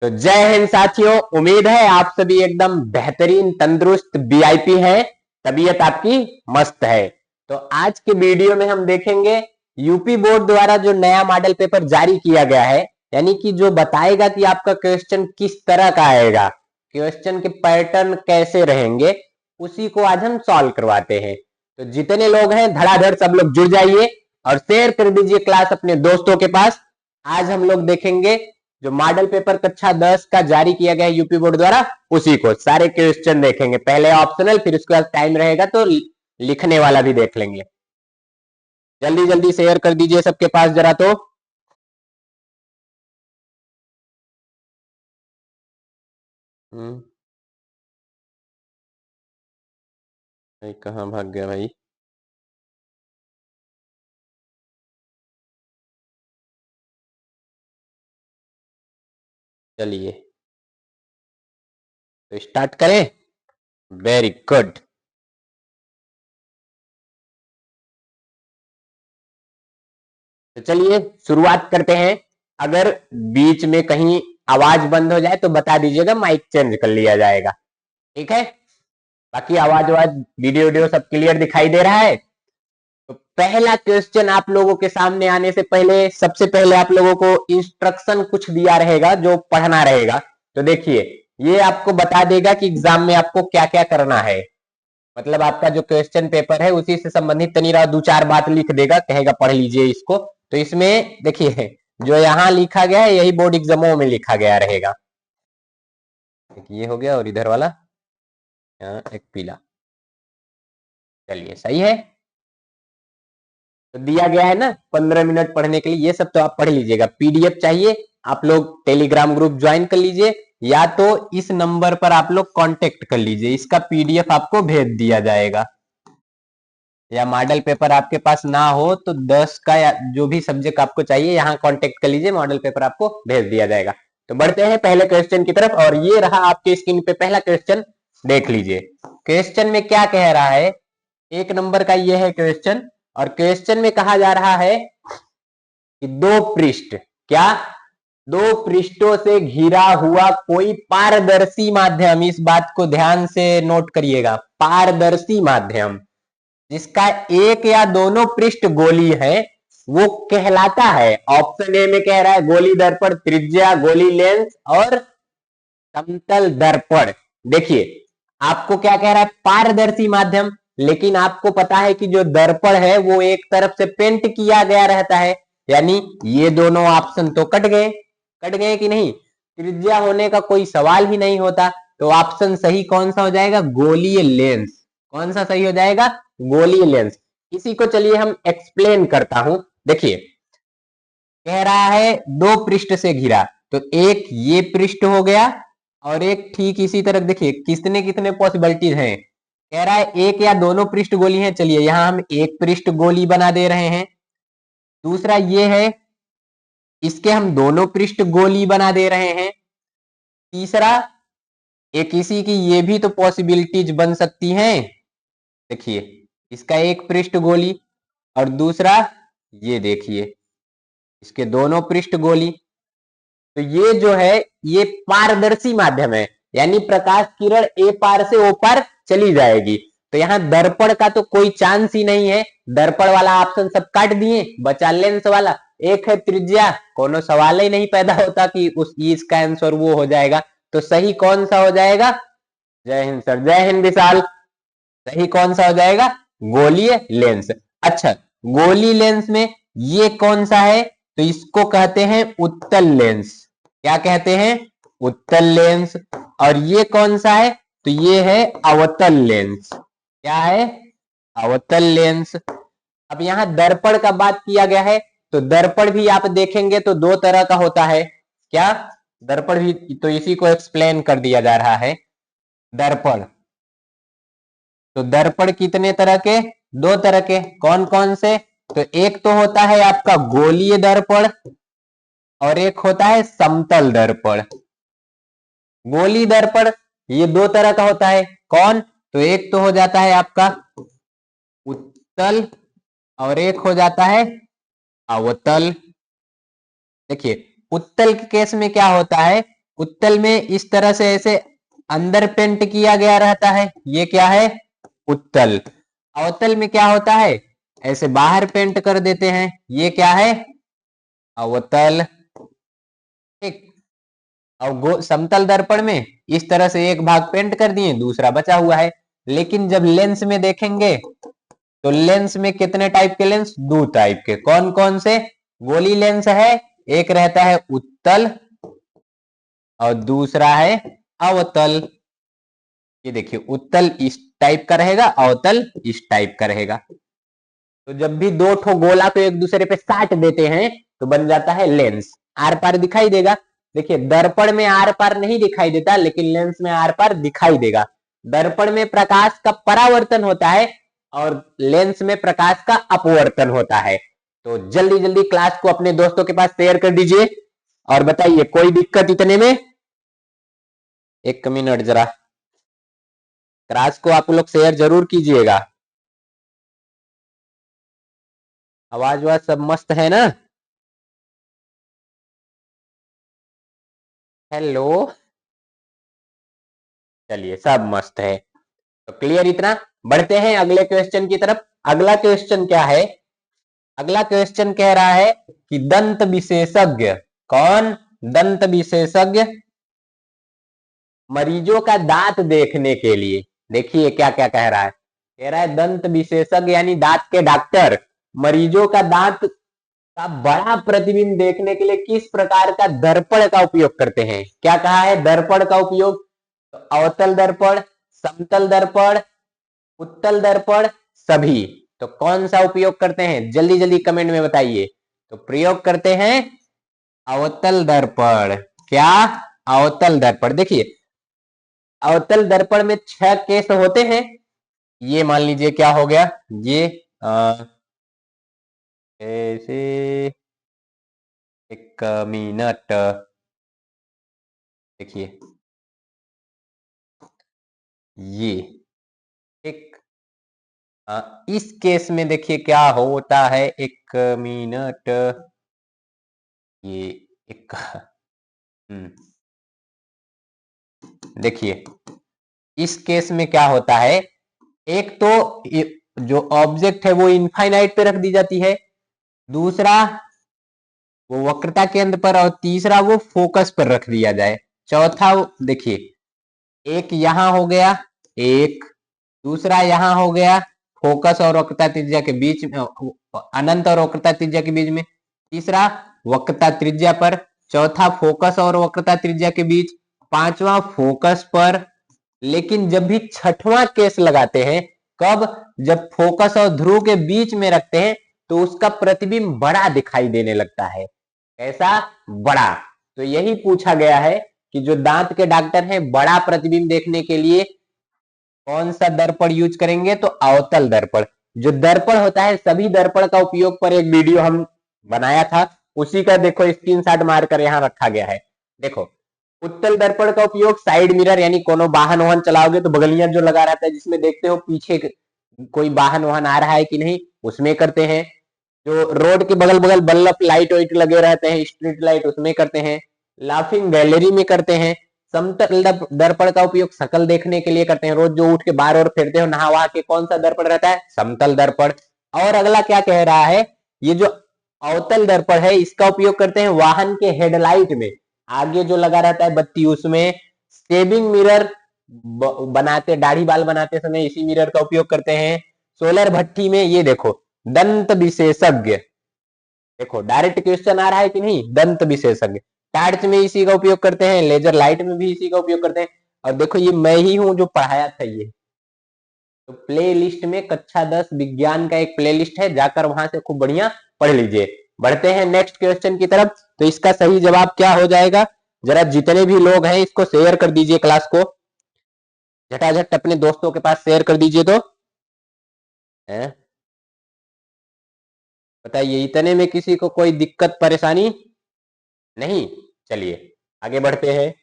तो जय हिंद साथियों, उम्मीद है आप सभी एकदम बेहतरीन तंदुरुस्त वीआईपी हैं, तबीयत आपकी मस्त है। तो आज के वीडियो में हम देखेंगे यूपी बोर्ड द्वारा जो नया मॉडल पेपर जारी किया गया है, यानी कि जो बताएगा कि आपका क्वेश्चन किस तरह का आएगा, क्वेश्चन के पैटर्न कैसे रहेंगे, उसी को आज हम सॉल्व करवाते हैं। तो जितने लोग हैं धड़ाधड़ सब लोग जुड़ जाइए और शेयर कर दीजिए क्लास अपने दोस्तों के पास। आज हम लोग देखेंगे जो मॉडल पेपर कक्षा 10 का जारी किया गया है यूपी बोर्ड द्वारा, उसी को सारे क्वेश्चन देखेंगे। पहले ऑप्शनल, फिर उसके बाद टाइम रहेगा तो लिखने वाला भी देख लेंगे। जल्दी जल्दी शेयर कर दीजिए सबके पास जरा। तो भाई कहाँ भाग गया भाई? चलिए तो स्टार्ट करें। Very good. तो चलिए शुरुआत करते हैं। अगर बीच में कहीं आवाज बंद हो जाए तो बता दीजिएगा, माइक चेंज कर लिया जाएगा, ठीक है? बाकी आवाज वीडियो वीडियो सब क्लियर दिखाई दे रहा है। तो पहला क्वेश्चन आप लोगों के सामने आने से पहले सबसे पहले आप लोगों को इंस्ट्रक्शन कुछ दिया रहेगा जो पढ़ना रहेगा। तो देखिए, ये आपको बता देगा कि एग्जाम में आपको क्या क्या करना है। मतलब आपका जो क्वेश्चन पेपर है उसी से संबंधित तनीरा दो चार बात लिख देगा, कहेगा पढ़ लीजिए इसको। तो इसमें देखिए, जो यहाँ लिखा गया है यही बोर्ड एग्जामों में लिखा गया रहेगा। ये हो गया और इधर वाला यहाँ एक पीला। चलिए सही है। तो दिया गया है ना 15 मिनट पढ़ने के लिए, ये सब तो आप पढ़ लीजिएगा। पीडीएफ चाहिए आप लोग टेलीग्राम ग्रुप ज्वाइन कर लीजिए, या तो इस नंबर पर आप लोग कांटेक्ट कर लीजिए, इसका पीडीएफ आपको भेज दिया जाएगा। या मॉडल पेपर आपके पास ना हो तो 10 का या जो भी सब्जेक्ट आपको चाहिए यहाँ कांटेक्ट कर लीजिए, मॉडल पेपर आपको भेज दिया जाएगा। तो बढ़ते हैं पहले क्वेश्चन की तरफ, और ये रहा आपके स्क्रीन पे पहला क्वेश्चन, देख लीजिए। क्वेश्चन में क्या कह रहा है, 1 नंबर का ये है क्वेश्चन, और क्वेश्चन में कहा जा रहा है कि दो पृष्ठ, क्या, दो पृष्ठों से घिरा हुआ कोई पारदर्शी माध्यम, इस बात को ध्यान से नोट करिएगा, पारदर्शी माध्यम जिसका एक या दोनों पृष्ठ गोली है वो कहलाता है। ऑप्शन ए में कह रहा है गोली दर्पण, त्रिज्या, गोली लेंस और समतल दर्पण। देखिए आपको क्या कह रहा है, पारदर्शी माध्यम, लेकिन आपको पता है कि जो दर्पण है वो एक तरफ से पेंट किया गया रहता है, यानी ये दोनों ऑप्शन तो कट गए। कट गए कि नहीं? त्रिज्या होने का कोई सवाल ही नहीं होता। तो ऑप्शन सही कौन सा हो जाएगा? गोलीय लेंस। कौन सा सही हो जाएगा? गोलीय लेंस। इसी को चलिए हम एक्सप्लेन करता हूं। देखिए कह रहा है दो पृष्ठ से घिरा, तो एक ये पृष्ठ हो गया और एक ठीक इसी तरह। देखिए कितने कितने पॉसिबिलिटीज हैं। कह रहा है एक या दोनों पृष्ठ गोली हैं, चलिए यहां हम एक पृष्ठ गोली बना दे रहे हैं। दूसरा ये है, इसके हम दोनों पृष्ठ गोली बना दे रहे हैं। तीसरा एक इसी की ये भी तो पॉसिबिलिटीज बन सकती हैं। देखिए इसका एक पृष्ठ गोली और दूसरा ये देखिए इसके दोनों पृष्ठ गोली। तो ये जो है ये पारदर्शी माध्यम है, यानी प्रकाश किरण ए पार से ओ पार चली जाएगी। तो यहाँ दर्पण का तो कोई चांस ही नहीं है, दर्पण वाला ऑप्शन सब काट दिए, बचा लेंस वाला। एक है त्रिज्या, कोनो सवाल ही नहीं पैदा होता कि उस इसका आंसर वो हो जाएगा। तो सही कौन सा हो जाएगा? जय हिंद सर, जय हिंद विशाल। सही कौन सा हो जाएगा? गोलीय लेंस। अच्छा, गोली लेंस में ये कौन सा है? तो इसको कहते हैं उत्तल लेंस। क्या कहते हैं? उत्तल लेंस। और ये कौन सा है? तो ये है अवतल लेंस। क्या है? अवतल लेंस। अब यहां दर्पण का बात किया गया है, तो दर्पण भी आप देखेंगे तो दो तरह का होता है। क्या? दर्पण भी, तो इसी को एक्सप्लेन कर दिया जा रहा है। दर्पण, तो दर्पण कितने तरह के? दो तरह के। कौन कौन से? तो एक तो होता है आपका गोलीय दर्पण और एक होता है समतल दर्पण। गोली दर्पण ये दो तरह का होता है। कौन? तो एक तो हो जाता है आपका उत्तल और एक हो जाता है अवतल। देखिए उत्तल के केस में क्या होता है, उत्तल में इस तरह से ऐसे अंदर पेंट किया गया रहता है, ये क्या है, उत्तल। अवतल में क्या होता है, ऐसे बाहर पेंट कर देते हैं, ये क्या है, अवतल। ठीक। और समतल दर्पण में इस तरह से एक भाग पेंट कर दिए, दूसरा बचा हुआ है। लेकिन जब लेंस में देखेंगे तो लेंस में कितने टाइप के लेंस, दो टाइप के। कौन कौन से, गोली लेंस है, एक रहता है उत्तल और दूसरा है अवतल। ये देखिए, उत्तल इस टाइप का रहेगा, अवतल इस टाइप का रहेगा। तो जब भी दो ठो गोला को एक दूसरे पे साट देते हैं तो बन जाता है लेंस। आर पार दिखाई देगा। देखिए, दर्पण में आर पार नहीं दिखाई देता, लेकिन लेंस में आर पार दिखाई देगा। दर्पण में प्रकाश का परावर्तन होता है और लेंस में प्रकाश का अपवर्तन होता है। तो जल्दी जल्दी क्लास को अपने दोस्तों के पास शेयर कर दीजिए और बताइए कोई दिक्कत इतने में। एक मिनट जरा, क्लास को आप लोग शेयर जरूर कीजिएगा। आवाज वाज सब मस्त है ना, हेलो, चलिए सब मस्त है। तो क्लियर इतना, बढ़ते हैं अगले क्वेश्चन की तरफ। अगला क्वेश्चन क्या है, अगला क्वेश्चन कह रहा है कि दंत विशेषज्ञ, कौन, दंत विशेषज्ञ मरीजों का दांत देखने के लिए, देखिए क्या क्या कह रहा है, कह रहा है दंत विशेषज्ञ यानी दांत के डॉक्टर मरीजों का दांत का बड़ा प्रतिबिंब देखने के लिए किस प्रकार का दर्पण का उपयोग करते हैं। क्या कहा है, दर्पण का उपयोग, तो अवतल दर्पण, समतल दर्पण, उत्तल दर्पण, सभी। तो कौन सा उपयोग करते हैं, जल्दी जल्दी कमेंट में बताइए। तो प्रयोग करते हैं अवतल दर्पण। क्या, अवतल दर्पण। देखिए, अवतल दर्पण में 6 केस होते हैं। ये मान लीजिए क्या हो गया, ये ऐसे, एक मिनट, देखिए ये एक, इस केस में देखिए क्या होता है, एक मिनट, ये एक, देखिए इस केस में क्या होता है, एक तो जो ऑब्जेक्ट है वो इनफाइनाइट पे रख दी जाती है, दूसरा वो वक्रता केंद्र पर, और तीसरा वो फोकस पर रख दिया जाए, चौथा देखिए एक यहां हो गया, एक दूसरा यहां हो गया, फोकस और वक्रता त्रिज्या के बीच में, अनंत और वक्रता त्रिज्या के बीच में, तीसरा वक्रता त्रिज्या पर, चौथा फोकस और वक्रता त्रिज्या के बीच, पांचवा फोकस पर। लेकिन जब भी छठवां केस लगाते हैं, कब, जब फोकस और ध्रुव के बीच में रखते हैं तो उसका प्रतिबिंब बड़ा दिखाई देने लगता है। ऐसा, बड़ा। तो यही पूछा गया है कि जो दांत के डॉक्टर हैं बड़ा प्रतिबिंब देखने के लिए कौन सा दर्पण यूज करेंगे, तो अवतल दर्पण। जो दर्पण होता है, सभी दर्पण का उपयोग पर एक वीडियो हम बनाया था, उसी का देखो स्क्रीनशॉट मारकर यहाँ रखा गया है। देखो, उत्तल दर्पण का उपयोग साइड मिरर यानी कोनो वाहन वाहन चलाओगे तो बगलियां जो लगा रहता है जिसमें देखते हो पीछे कोई वाहन वाहन आ रहा है कि नहीं, उसमें करते हैं। जो रोड के बगल बगल बल्ब लाइट वाइट लगे रहते हैं, स्ट्रीट लाइट, उसमें करते हैं। लाफिंग गैलरी में करते हैं। समतल दर्पण का उपयोग शकल देखने के लिए करते हैं, रोज जो उठ के बार और फिरते हो नहा वहा के, कौन सा दर्पण रहता है, समतल दर्पण। और अगला क्या कह रहा है, ये जो अवतल दर्पण है इसका उपयोग करते हैं वाहन के हेडलाइट में, आगे जो लगा रहता है बत्ती उसमें, शेविंग मिरर बनाते, दाढ़ी बाल बनाते समय इसी मिरर का उपयोग करते हैं, सोलर भट्टी में। ये देखो, दंत विशेषज्ञ, देखो डायरेक्ट क्वेश्चन आ रहा है कि नहीं, दंत विशेषज्ञ, टार्च में इसी का उपयोग करते हैं, लेजर लाइट में भी इसी का उपयोग करते हैं। और देखो ये मैं ही हूं जो पढ़ाया था ये। तो प्ले लिस्ट में कक्षा 10 विज्ञान का एक प्ले लिस्ट है, जाकर वहां से खूब बढ़िया पढ़ लीजिए। बढ़ते हैं नेक्स्ट क्वेश्चन की तरफ। तो इसका सही जवाब क्या हो जाएगा, जरा जितने भी लोग हैं इसको शेयर कर दीजिए, क्लास को झटाझट अपने दोस्तों के पास शेयर कर दीजिए। तो बताइए, इतने में किसी को कोई दिक्कत परेशानी नहीं। चलिए आगे बढ़ते हैं।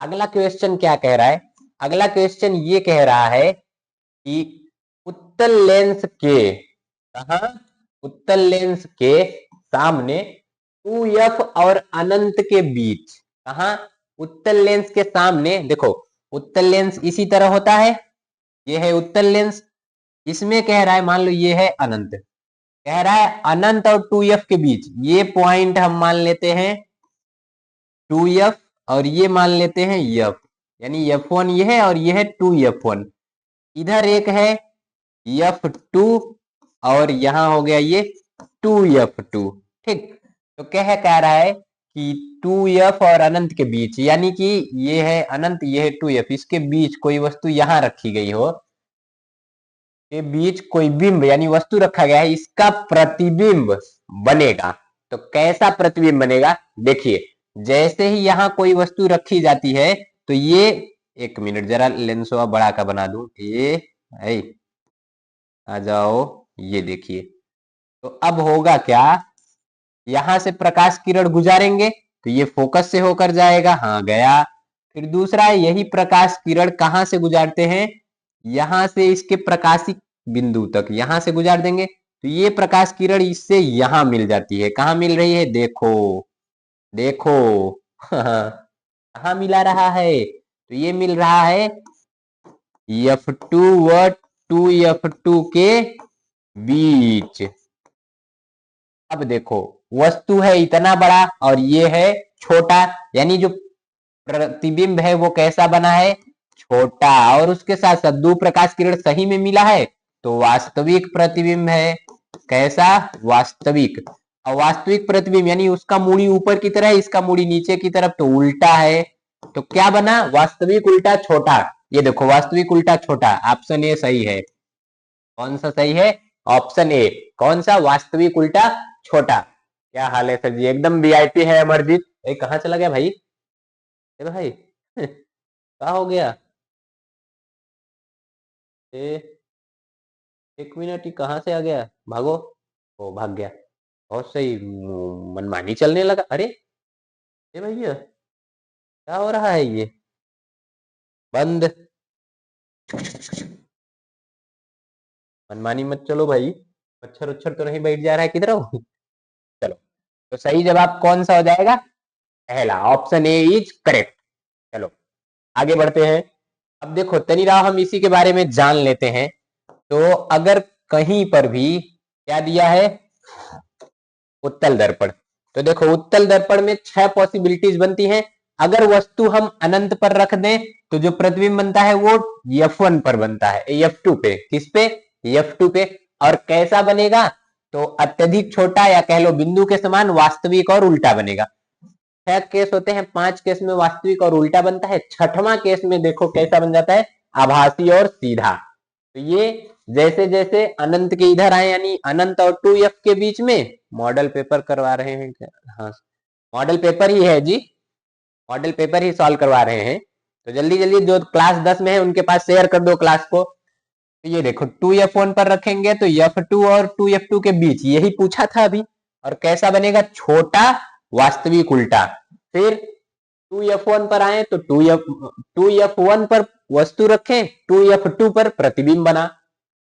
अगला क्वेश्चन क्या कह रहा है, अगला क्वेश्चन ये कह रहा है कि उत्तल लेंस के, कहा, उत्तल लेंस के सामने 2f और अनंत के बीच, कहा, उत्तल लेंस के सामने देखो, उत्तल लेंस इसी तरह होता है, ये है उत्तल लेंस। इसमें कह रहा है, मान लो ये है अनंत, कह रहा है अनंत और 2f के बीच ये पॉइंट हम मान लेते हैं 2f, और ये मान लेते हैं f, यानी f1 ये है और ये है 2f1। इधर एक है f2 और यहां हो गया ये 2f2। ठीक, तो कह रहा है कि 2f और अनंत के बीच, यानी कि ये है अनंत, ये है 2f, इसके बीच कोई वस्तु यहां रखी गई हो, के बीच कोई बिंब यानी वस्तु रखा गया है, इसका प्रतिबिंब बनेगा। तो कैसा प्रतिबिंब बनेगा, देखिए जैसे ही यहां कोई वस्तु रखी जाती है तो ये, एक मिनट जरा लेंस बड़ा का बना दूं, ये आ जाओ, ये देखिए, तो अब होगा क्या, यहां से प्रकाश किरण गुजारेंगे तो ये फोकस से होकर जाएगा, हाँ गया। फिर दूसरा, यही प्रकाश किरण कहां से गुजारते हैं, यहां से इसके प्रकाशिक बिंदु तक यहां से गुजार देंगे, तो ये प्रकाश किरण इससे यहां मिल जाती है। कहां मिल रही है, देखो देखो कहां मिला रहा है, तो ये मिल रहा है F2 व 2F2 के बीच। अब देखो, वस्तु है इतना बड़ा और ये है छोटा, यानी जो प्रतिबिंब है वो कैसा बना है, छोटा, और उसके साथ साथ दो प्रकाश किरण सही में मिला है तो वास्तविक प्रतिबिंब है। कैसा, वास्तविक। और वास्तविक प्रतिबिंब यानी उसका मूड़ी ऊपर की तरह है, इसका मूड़ी नीचे की तरफ, तो उल्टा है। तो क्या बना, वास्तविक उल्टा छोटा। ये देखो वास्तविक उल्टा छोटा, ऑप्शन ए सही है। कौन सा सही है, ऑप्शन ए। कौन सा, वास्तविक उल्टा छोटा। क्या हाल है सर जी, एकदम वीआईपी है अमरजीत। कहाँ चला गया भाई, भाई क्या हो गया, ए, एक मिनट, ही कहाँ से आ गया, भागो। ओ भाग गया, बहुत सही, मनमानी चलने लगा। अरे भैया क्या हो रहा है, ये बंद, मनमानी मत चलो भाई, मच्छर उच्छर तो नहीं बैठ जा रहा है किधर हो चलो, तो सही जवाब कौन सा हो जाएगा, पहला, ऑप्शन ए इज करेक्ट। चलो आगे बढ़ते हैं। अब देखो तनीराव, हम इसी के बारे में जान लेते हैं। तो अगर कहीं पर भी क्या दिया है, उत्तल दर्पण, तो देखो उत्तल दर्पण में 6 पॉसिबिलिटीज बनती हैं। अगर वस्तु हम अनंत पर रख दें तो जो प्रतिबिंब बनता है वो F1 पर बनता है, F2 पे, किस पे, F2 पे। और कैसा बनेगा, तो अत्यधिक छोटा या कह लो बिंदु के समान, वास्तविक और उल्टा बनेगा। 6 केस होते हैं, 5 केस में वास्तविक और उल्टा बनता है, 6वां केस में देखो कैसा बन जाता है, आभासी और सीधा। तो ये जैसे जैसे अनंत के इधर आए, यानी अनंत और 2f के बीच में, मॉडल पेपर करवा रहे हैं क्या, हाँ मॉडल पेपर ही है जी, मॉडल पेपर ही सॉल्व करवा रहे हैं। तो जल्दी जल्दी जो क्लास 10 में है उनके पास शेयर कर दो क्लास को। तो ये देखो 2f1 पर रखेंगे तो f2 और 2f2 के बीच, यही पूछा था अभी। और कैसा बनेगा, छोटा, वास्तविक उल्टा। फिर 2f1 पर आए तो 2f1 पर वस्तु रखें, 2f2 पर प्रतिबिंब बना।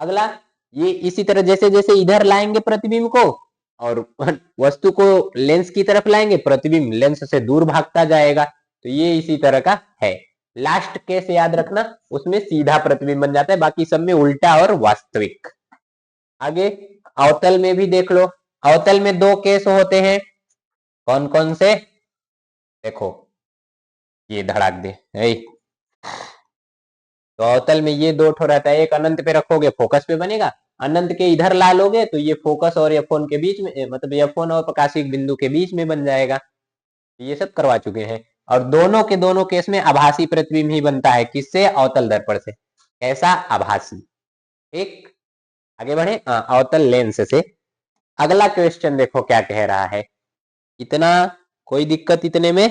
अगला, ये इसी तरह जैसे जैसे इधर लाएंगे प्रतिबिंब को और वस्तु को लेंस की तरफ लाएंगे, प्रतिबिंब लेंस से दूर भागता जाएगा। तो ये इसी तरह का है। लास्ट केस याद रखना, उसमें सीधा प्रतिबिंब बन जाता है, बाकी सब में उल्टा और वास्तविक। आगे अवतल में भी देख लो, अवतल में 2 केस होते हैं, कौन कौन से, देखो ये धड़ाक दे, तो अवतल में ये 2 ठो रहता है, एक अनंत पे रखोगे फोकस पे बनेगा, अनंत के इधर ला लोगे तो ये फोकस और F1 के बीच में, मतलब F1 और प्रकाशिक बिंदु के बीच में बन जाएगा। ये सब करवा चुके हैं। और दोनों के दोनों केस में आभासी प्रतिबिंब ही बनता है, किससे, अवतल दर्पण से। कैसा, आभासी। एक, आगे बढ़े, अवतल लेंस से। अगला क्वेश्चन देखो क्या कह रहा है, इतना कोई दिक्कत इतने में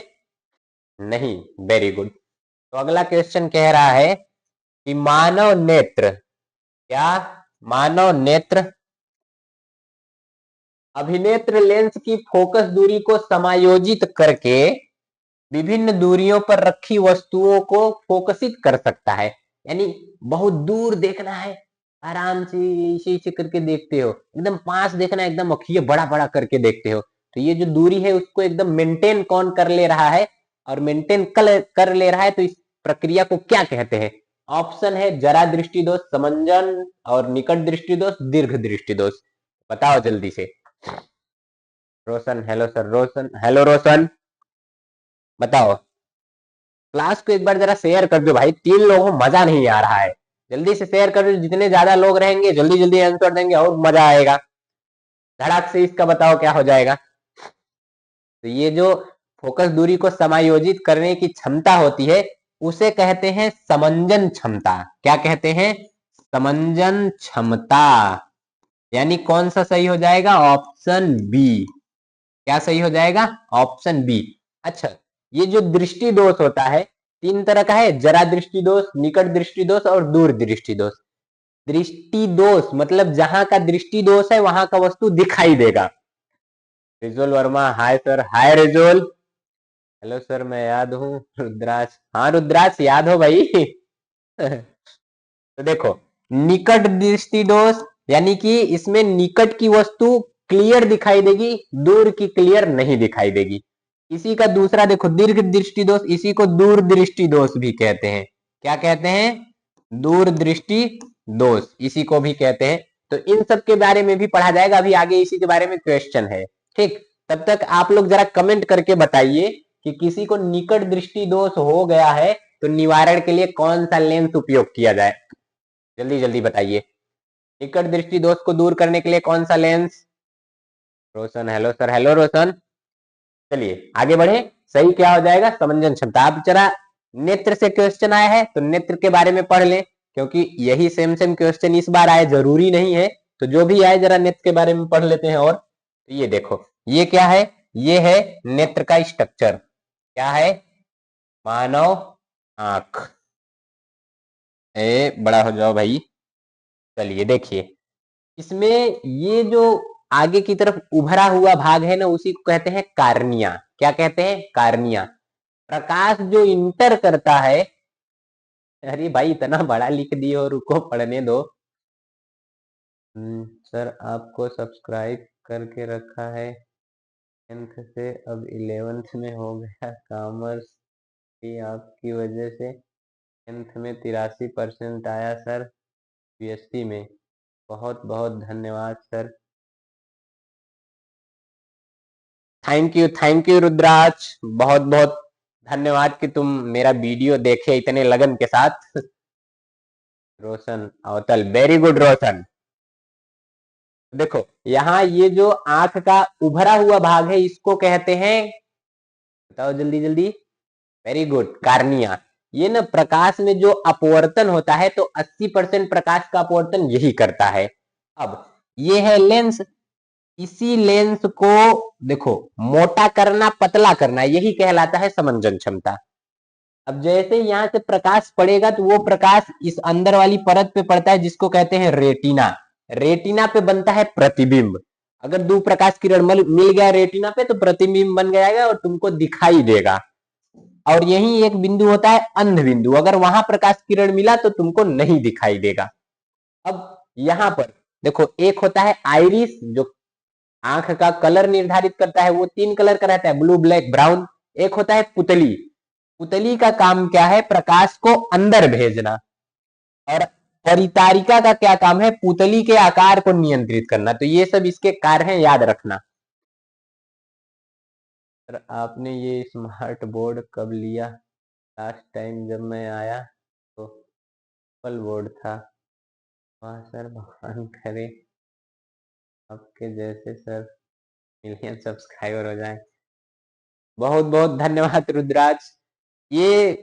नहीं, वेरी गुड। तो अगला क्वेश्चन कह रहा है कि मानव नेत्र, क्या, मानव नेत्र अभिनेत्र लेंस की फोकस दूरी को समायोजित करके विभिन्न दूरियों पर रखी वस्तुओं को फोकसित कर सकता है। यानी बहुत दूर देखना है, आराम से इसे इसे करके देखते हो, एकदम पास देखना है, एकदम अखियां बड़ा बड़ा करके देखते हो, तो ये जो दूरी है उसको एकदम मेंटेन कौन कर ले रहा है, और मेंटेन कर ले रहा है तो इस प्रक्रिया को क्या कहते हैं? ऑप्शन है जरा दृष्टि दोष, समंजन और निकट दृष्टि दोष, दीर्घ दृष्टि दोष। बताओ जल्दी से। रोशन, हेलो सर, रोशन, हेलो रोशन, बताओ। क्लास को एक बार जरा शेयर कर दो भाई, 3 लोगों मजा नहीं आ रहा है। जल्दी से शेयर कर दो, जितने ज्यादा लोग रहेंगे जल्दी जल्दी आंसर देंगे और मजा आएगा। धड़ाक से इसका बताओ क्या हो जाएगा। तो ये जो फोकस दूरी को समायोजित करने की क्षमता होती है उसे कहते हैं समंजन क्षमता। क्या कहते हैं? समंजन क्षमता। यानी कौन सा सही हो जाएगा? Option B. क्या सही हो जाएगा? Option B. अच्छा, ये जो दृष्टि दोष होता है 3 तरह का है, जरा दृष्टि दोष, निकट दृष्टि दोष और दूर दृष्टि दोष। दृष्टि दोष मतलब जहां का दृष्टि दोष है वहां का वस्तु दिखाई देगा। रिजोल वर्मा, हाय सर, हाय रिजोल, हेलो सर, मैं याद हूँ। रुद्राज, हाँ रुद्राज याद हो भाई। तो देखो, निकट दृष्टि दोष यानी कि इसमें निकट की वस्तु क्लियर दिखाई देगी, दूर की क्लियर नहीं दिखाई देगी। इसी का दूसरा देखो, दीर्घ दृष्टि दोष, इसी को दूर दृष्टि दोष भी कहते हैं। क्या कहते हैं? दूर दृष्टि दोष इसी को भी कहते हैं। तो इन सब के बारे में भी पढ़ा जाएगा, अभी आगे इसी के बारे में क्वेश्चन है। ठीक, तब तक आप लोग जरा कमेंट करके बताइए कि किसी को निकट दृष्टि दोष हो गया है तो निवारण के लिए कौन सा लेंस उपयोग किया जाए? जल्दी जल्दी बताइए। निकट दृष्टि दोष को दूर करने के लिए कौन सा लेंस? रोशन, हेलो सर, हेलो रोशन। चलिए आगे बढ़े। सही क्या हो जाएगा? समंजन क्षमता। आप जरा नेत्र से क्वेश्चन आया है तो नेत्र के बारे में पढ़ लें, क्योंकि यही सेम सेम क्वेश्चन इस बार आए, जरूरी नहीं है। तो जो भी आए जरा नेत्र के बारे में पढ़ लेते हैं। और तो ये देखो, ये क्या है? ये है नेत्र का स्ट्रक्चर। क्या है? मानव आंख। बड़ा हो जाओ भाई। चलिए देखिए, इसमें ये जो आगे की तरफ उभरा हुआ भाग है ना, उसी को कहते हैं कार्निया। क्या कहते हैं? कार्निया। प्रकाश जो इंटर करता है, अरे भाई इतना बड़ा लिख दिए हो, रुको पढ़ने दो। सर आपको सब्सक्राइब करके रखा है 10th से, अब 11th में हो गया कॉमर्स की आपकी वजह से। 10th में 83% आया सर, बीएससी में। बहुत बहुत धन्यवाद सर। थैंक यू रुद्राज, बहुत बहुत धन्यवाद कि तुम मेरा वीडियो देखे इतने लगन के साथ। रोशन अवतल, वेरी गुड रोशन। देखो यहाँ ये जो आंख का उभरा हुआ भाग है इसको कहते हैं, बताओ जल्दी जल्दी। Very good, cornea. ये ना प्रकाश में जो अपवर्तन होता है तो 80% प्रकाश का अपवर्तन यही करता है। अब ये है लेंस, इसी लेंस को देखो मोटा करना, पतला करना, यही कहलाता है समंजन क्षमता। अब जैसे यहां से प्रकाश पड़ेगा तो वो प्रकाश इस अंदर वाली परत पे पड़ता है जिसको कहते हैं रेटिना। रेटिना पे बनता है प्रतिबिंब। अगर दो प्रकाश किरण मिल गया रेटिना पे तो प्रतिबिंब बन जाएगा और तुमको दिखाई देगा। और यही एक बिंदु होता है अंध बिंदु, अगर वहां प्रकाश किरण मिला तो तुमको नहीं दिखाई देगा। अब यहां पर देखो, एक होता है आइरिस जो आंख का कलर निर्धारित करता है, वो 3 कलर का रहता है, ब्लू, ब्लैक, ब्राउन। एक होता है पुतली। पुतली का काम क्या है? प्रकाश को अंदर भेजना। और परितारिका का क्या काम है? पुतली के आकार को नियंत्रित करना। तो ये सब इसके कार्य हैं, याद रखना। सर आपने ये स्मार्ट बोर्ड कब लिया? लास्ट टाइम जब मैं आया तो एप्पल बोर्ड था। वाह सर, भगवान करे आपके जैसे सर मिलियन सब्सक्राइबर हो जाए। बहुत बहुत धन्यवाद रुद्राज। ये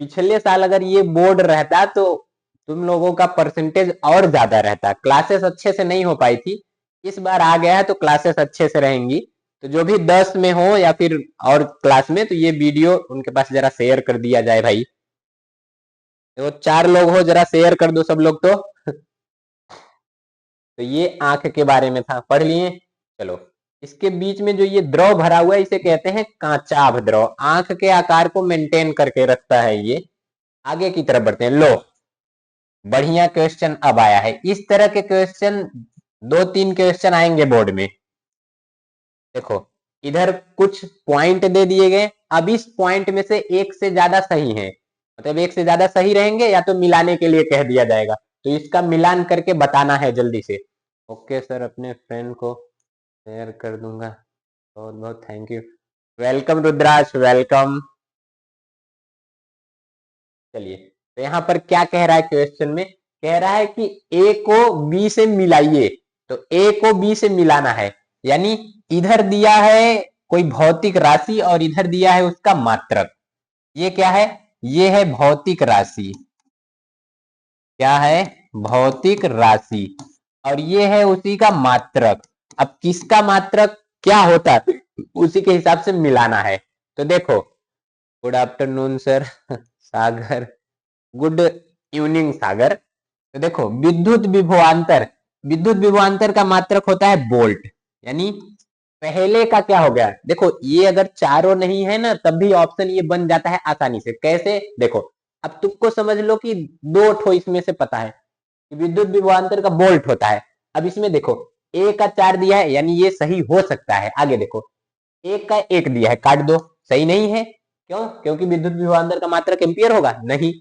पिछले साल अगर ये बोर्ड रहता तो तुम लोगों का परसेंटेज और ज्यादा रहता। क्लासेस अच्छे से नहीं हो पाई थी, इस बार आ गया है तो क्लासेस अच्छे से रहेंगी। तो जो भी 10 में हो या फिर और क्लास में, तो ये वीडियो उनके पास जरा शेयर कर दिया जाए भाई। तो 4 लोग हो, जरा शेयर कर दो सब लोग तो। तो ये आंख के बारे में था, पढ़ लिए। चलो, इसके बीच में जो ये द्रव भरा हुआ है इसे कहते हैं कांचाभ द्रव। आंख के आकार को मेंटेन करके रखता है ये। आगे की तरफ बढ़ते हैं। लो, बढ़िया क्वेश्चन अब आया है। इस तरह के क्वेश्चन 2-3 क्वेश्चन आएंगे बोर्ड में। देखो, इधर कुछ पॉइंट दे दिए गए, अब इस पॉइंट में से एक से ज्यादा सही है, मतलब एक से ज्यादा सही रहेंगे या तो मिलाने के लिए कह दिया जाएगा, तो इसका मिलान करके बताना है जल्दी से। ओके सर, अपने फ्रेंड को शेयर कर दूंगा, बहुत बहुत thank you. Welcome Rudras, welcome. चलिए, तो यहाँ पर क्या कह रहा है क्वेश्चन में, कह रहा है कि ए को बी से मिलाइए, तो ए को बी से मिलाना है, यानी इधर दिया है कोई भौतिक राशि और इधर दिया है उसका मात्रक। ये क्या है, ये है भौतिक राशि, क्या है, भौतिक राशि, और ये है उसी का मात्रक। अब किसका मात्रक क्या होता है उसी के हिसाब से मिलाना है। तो देखो, गुड आफ्टरनून सर सागर, गुड इवनिंग सागर। तो देखो, विद्युत विभवांतर, विद्युत विभवांतर का मात्रक होता है वोल्ट, यानी पहले का क्या हो गया, देखो ये अगर चारों नहीं है ना तब भी ऑप्शन ये बन जाता है आसानी से। कैसे, देखो अब तुमको समझ लो कि दो ठो इसमें से पता है कि विद्युत विभवांतर का वोल्ट होता है। अब इसमें देखो ए का 4 दिया है, यानी ये सही हो सकता है। आगे देखो, एक का 1 दिया है, काट दो, सही नहीं है। क्यों, क्योंकि विद्युत विभवांतर का मात्रक एम्पियर होगा नहीं।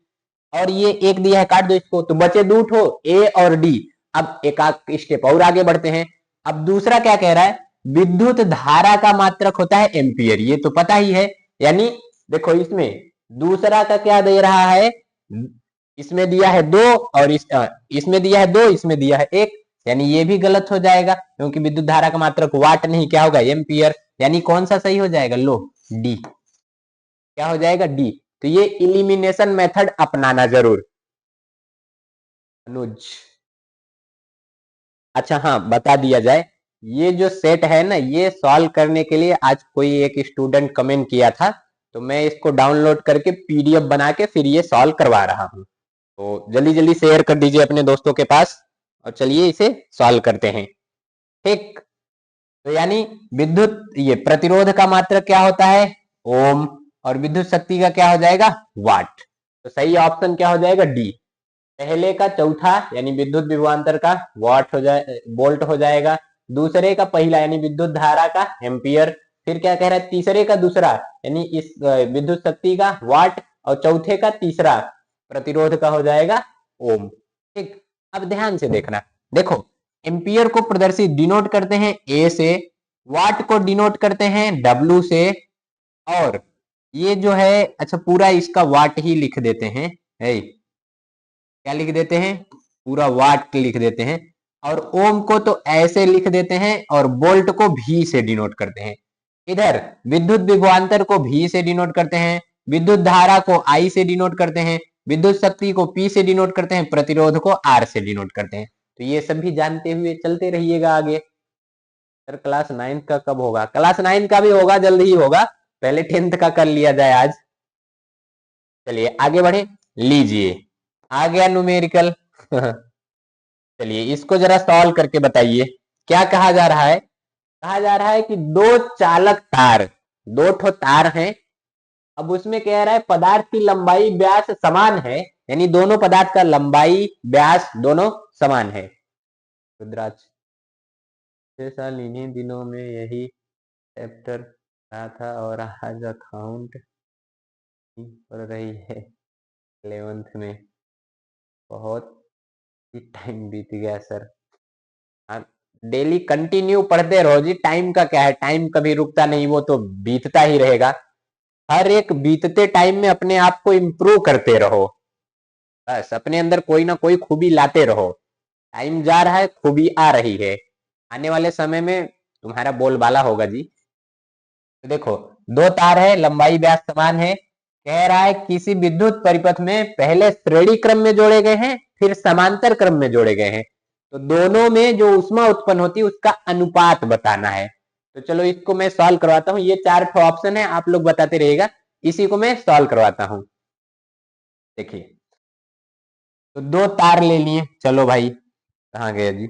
और ये 1 दिया है, काट दो इसको, तो बचे दो ठो ए और डी। अब एक स्टेप और आगे बढ़ते हैं। अब दूसरा क्या कह रहा है, विद्युत धारा का मात्रक होता है एम्पियर, ये तो पता ही है। यानी देखो इसमें दूसरा का क्या दे रहा है, इसमें दिया है 2 और इसमें दिया है 2, इसमें दिया है 1, यानी ये भी गलत हो जाएगा, क्योंकि विद्युत धारा का मात्रक वाट नहीं, क्या होगा, एम्पियर। यानी कौन सा सही हो जाएगा, लो डी, क्या हो जाएगा, डी। तो ये इलिमिनेशन मेथड अपनाना जरूर अनुज। अच्छा हाँ, बता दिया जाए, ये जो सेट है ना, ये सॉल्व करने के लिए आज कोई एक स्टूडेंट कमेंट किया था, तो मैं इसको डाउनलोड करके पीडीएफ बना के फिर ये सॉल्व करवा रहा हूँ। तो जल्दी जल्दी शेयर कर दीजिए अपने दोस्तों के पास, और चलिए इसे सॉल्व करते हैं। ठीक, तो यानी विद्युत ये प्रतिरोध का मात्रक क्या होता है, ओम, और विद्युत शक्ति का क्या हो जाएगा, वाट। तो सही ऑप्शन क्या हो जाएगा, डी। पहले का चौथा यानी विद्युत विभवांतर का वाट हो जाए, वोल्ट हो जाएगा। दूसरे का पहला यानी विद्युत धारा का एम्पियर। फिर क्या कह रहा है, तीसरे का दूसरा यानी इस विद्युत शक्ति का वाट, और चौथे का तीसरा प्रतिरोध का हो जाएगा ओम। ठीक, अब ध्यान से देखना, देखो एम्पियर को प्रदर्शित डिनोट करते हैं ए से, वाट को डिनोट करते हैं डब्ल्यू से, और ये जो है, अच्छा पूरा इसका वाट ही लिख देते हैं, है क्या लिख देते हैं, पूरा वाट लिख देते हैं। और ओम को तो ऐसे लिख देते हैं, और वोल्ट को भी से डिनोट करते हैं। इधर विद्युत विभवांतर को भी से डिनोट करते हैं, विद्युत धारा को आई से डिनोट करते हैं, विद्युत शक्ति को पी से डिनोट करते हैं, प्रतिरोध को आर से डिनोट करते हैं। तो ये सब भी जानते हुए चलते रहिएगा आगे। सर क्लास 9 का कब होगा, क्लास 9 का भी होगा, जल्द ही होगा, पहले 10th का कर लिया जाए आज। चलिए आगे बढ़े, लीजिए आ गया न्यूमेरिकल चलिए इसको जरा सॉल्व करके बताइए, क्या कहा जा रहा है, कहा जा रहा है कि दो चालक तार, दो ठो तार हैं। अब उसमें कह रहा है पदार्थ की लंबाई व्यास समान है, यानी दोनों पदार्थ का लंबाई व्यास दोनों समान है। रुद्राज, 6 साल इन्हीं दिनों में यही चैप्टर रहा था और आज अकाउंट पढ़ रही है 11th में, बहुत ही टाइम बीत गया सर। डेली कंटिन्यू पढ़ते रहो जी, टाइम का क्या है, टाइम कभी रुकता नहीं, वो तो बीतता ही रहेगा। हर एक बीतते टाइम में अपने आप को इम्प्रूव करते रहो, बस अपने अंदर कोई ना कोई खूबी लाते रहो। टाइम जा रहा है, खूबी आ रही है, आने वाले समय में तुम्हारा बोलबाला होगा जी। तो देखो दो तार है, लंबाई व्यास समान है, कह रहा है किसी विद्युत परिपथ में पहले श्रेणी क्रम में जोड़े गए हैं, फिर समांतर क्रम में जोड़े गए हैं, तो दोनों में जो ऊष्मा उत्पन्न होती है उसका अनुपात बताना है। तो चलो इसको मैं सॉल्व करवाता हूं, ये 4 ऑप्शन है, आप लोग बताते रहिएगा, इसी को मैं सॉल्व करवाता हूं। देखिए, तो दो तार ले लिए, चलो भाई कहाँ गया जी,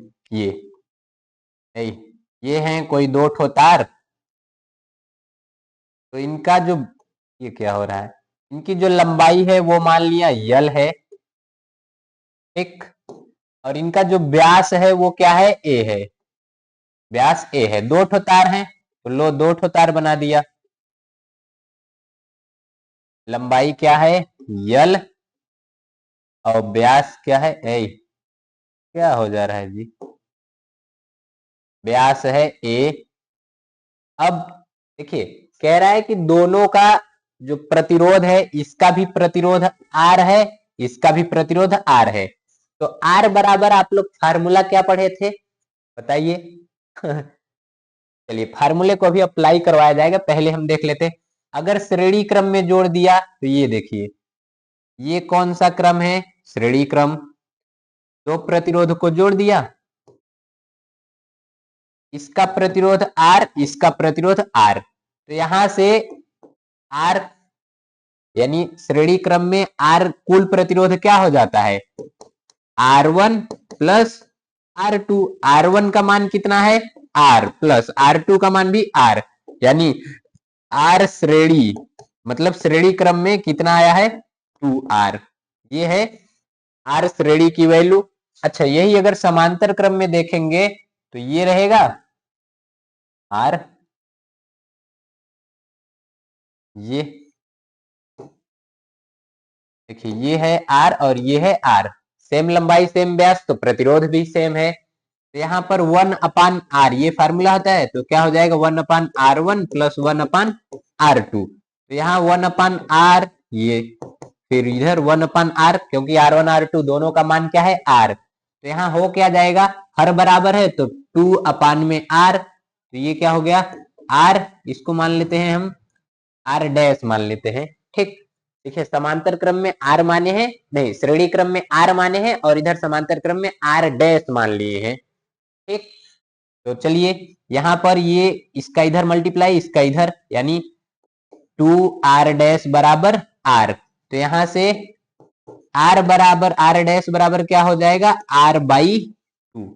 ये हैं कोई दो ठो तार, तो इनका जो, ये क्या हो रहा है, इनकी जो लंबाई है वो मान लिया यल है, ठीक, और इनका जो व्यास है वो क्या है, ए है, व्यास ए है, दो ठो तार हैं, तो लो 2 ठो तार बना दिया। लंबाई क्या है यल और व्यास क्या है ए। क्या हो जा रहा है जी, व्यास है ए। अब देखिए कह रहा है कि दोनों का जो प्रतिरोध है, इसका भी प्रतिरोध आर है, इसका भी प्रतिरोध आर है। तो आर बराबर आप लोग फार्मूला क्या पढ़े थे बताइए। चलिए फार्मूले को अभी अप्लाई करवाया जाएगा, पहले हम देख लेते। अगर श्रेणी क्रम में जोड़ दिया तो ये देखिए, ये कौन सा क्रम है श्रेणी क्रम। दो प्रतिरोध को जोड़ दिया, इसका प्रतिरोध आर, इसका प्रतिरोध आर, तो यहां से आर यानी श्रेणी क्रम में आर कुल प्रतिरोध क्या हो जाता है R1 प्लस R2। R1 का मान कितना है R प्लस R2 का मान भी R, यानी R श्रेणी मतलब श्रेणी क्रम में कितना आया है 2R। ये है R श्रेणी की वैल्यू। अच्छा यही अगर समांतर क्रम में देखेंगे तो ये रहेगा R, ये देखिए ये है R और ये है R, सेम लंबाई सेम व्यास तो प्रतिरोध भी सेम है। तो यहाँ पर 1/R ये फार्मूला होता है, तो क्या हो जाएगा 1/R1 प्लस 1/R2। तो यहाँ 1/R ये, फिर इधर 1/R, क्योंकि R1 R2 दोनों का मान क्या है R। तो यहाँ हो क्या जाएगा, हर बराबर है तो 2/R, तो ये क्या हो गया R, इसको मान लेते हैं हम R डैश मान लेते हैं। ठीक, देखिए समांतर क्रम में R माने हैं, नहीं श्रेणी क्रम में R माने हैं और इधर समांतर क्रम में R डैश मान लिए हैं। ठीक, तो चलिए यहां पर ये इसका इधर मल्टीप्लाई इसका इधर, यानी 2R डैश बराबर R। तो यहां से R बराबर R डैश बराबर क्या हो जाएगा R/2,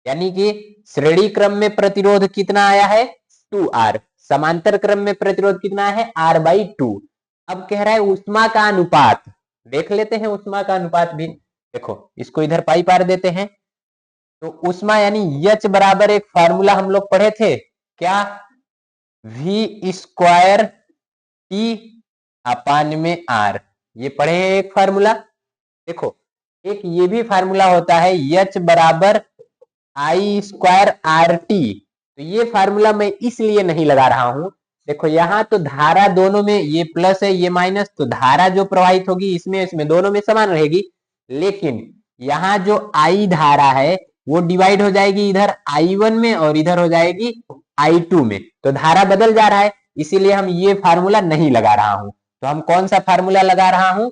यानी कि श्रेणी क्रम में प्रतिरोध कितना आया है 2R, समांतर क्रम में प्रतिरोध कितना है R/2। अब कह रहा है उष्मा का अनुपात, देख लेते हैं उष्मा का अनुपात भी। देखो इसको इधर पाई पार देते हैं, तो उष्मा यानी H बराबर एक फार्मूला हम लोग पढ़े थे क्या, V² T/R, ये पढ़े हैं एक फार्मूला। देखो एक ये भी फार्मूला होता है H बराबर I²RT, तो ये फार्मूला मैं इसलिए नहीं लगा रहा हूं। देखो यहाँ तो धारा दोनों में, ये प्लस है ये माइनस, तो धारा जो प्रवाहित होगी इसमें इसमें दोनों में समान रहेगी, लेकिन यहाँ जो I धारा है वो डिवाइड हो जाएगी इधर I1 में और इधर हो जाएगी I2 में, तो धारा बदल जा रहा है, इसीलिए हम ये फार्मूला नहीं लगा रहा हूं। तो हम कौन सा फार्मूला लगा रहा हूं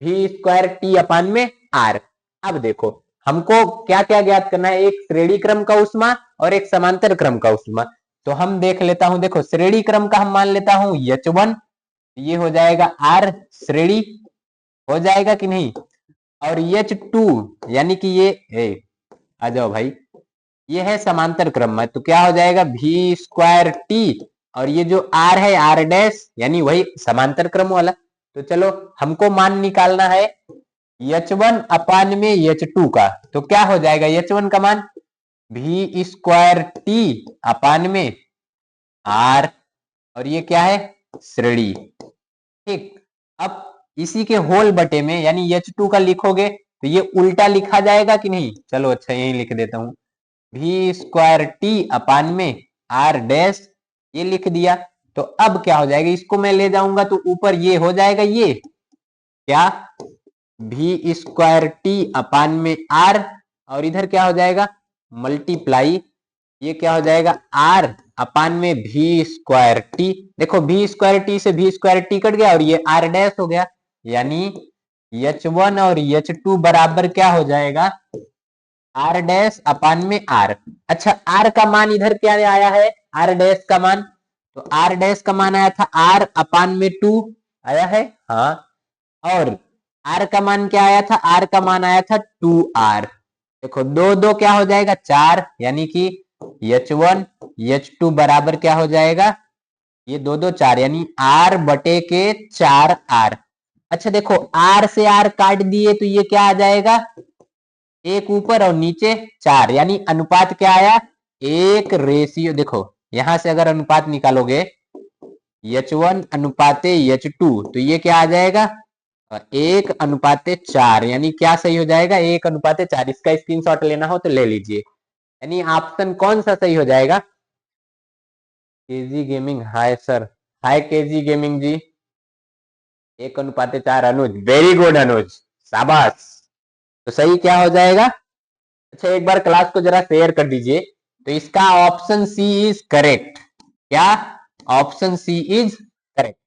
V²T/R। अब देखो हमको क्या क्या ज्ञात करना है, एक श्रेणी क्रम का उष्मा और एक समांतर क्रम का उष्मा। तो हम देख लेता हूं, देखो श्रेणी क्रम का हम मान लेता हूं H1, ये हो जाएगा R श्रेणी, हो जाएगा कि नहीं, और H2 यानी कि ये आ जाओ भाई, ये है समांतर क्रम में, तो क्या हो जाएगा V²T, और ये जो R है R डैश यानी वही समांतर क्रम वाला। तो चलो हमको मान निकालना है H1/H2 का, तो क्या हो जाएगा H1 का मान V²T/R, और ये क्या है श्रेणी। ठीक, अब इसी के होल बटे में यानी H2 का लिखोगे तो ये उल्टा लिखा जाएगा कि नहीं, चलो अच्छा यही लिख देता हूं V²T/R डैश, ये लिख दिया। तो अब क्या हो जाएगा, इसको मैं ले जाऊंगा तो ऊपर ये हो जाएगा, ये क्या V²T/R, और इधर क्या हो जाएगा मल्टीप्लाई, ये क्या हो जाएगा R/V²T। देखो V²T से V²T कट गया और ये R डैश हो गया, यानी H1 और H2 बराबर क्या हो जाएगा R डैश R। अच्छा R का मान इधर क्या आया है, R डैश का मान, तो R डैश का मान आया था R/2 आया है, हाँ, और R का मान क्या आया था, R का मान आया था 2R। देखो दो दो क्या हो जाएगा 4, यानी कि H1 H2 बराबर क्या हो जाएगा, ये 2 2 4, यानी R/4R। अच्छा देखो R से R काट दिए तो ये क्या आ जाएगा, एक ऊपर और नीचे 4, यानी अनुपात क्या आया 1:, देखो यहां से अगर अनुपात निकालोगे H1 अनुपाते H2 तो ये क्या आ जाएगा 1:4, यानी क्या सही हो जाएगा 1:4। इसका स्क्रीनशॉट लेना हो तो ले लीजिए। यानी ऑप्शन कौन सा सही हो जाएगा? केजी गेमिंग हाय सर, हाय केजी गेमिंग जी। 1:4 अनुज, वेरी गुड अनुज, शाबाश। तो सही क्या हो जाएगा? अच्छा एक बार क्लास को जरा शेयर कर दीजिए। तो इसका ऑप्शन सी इज करेक्ट। क्या? Option C is correct.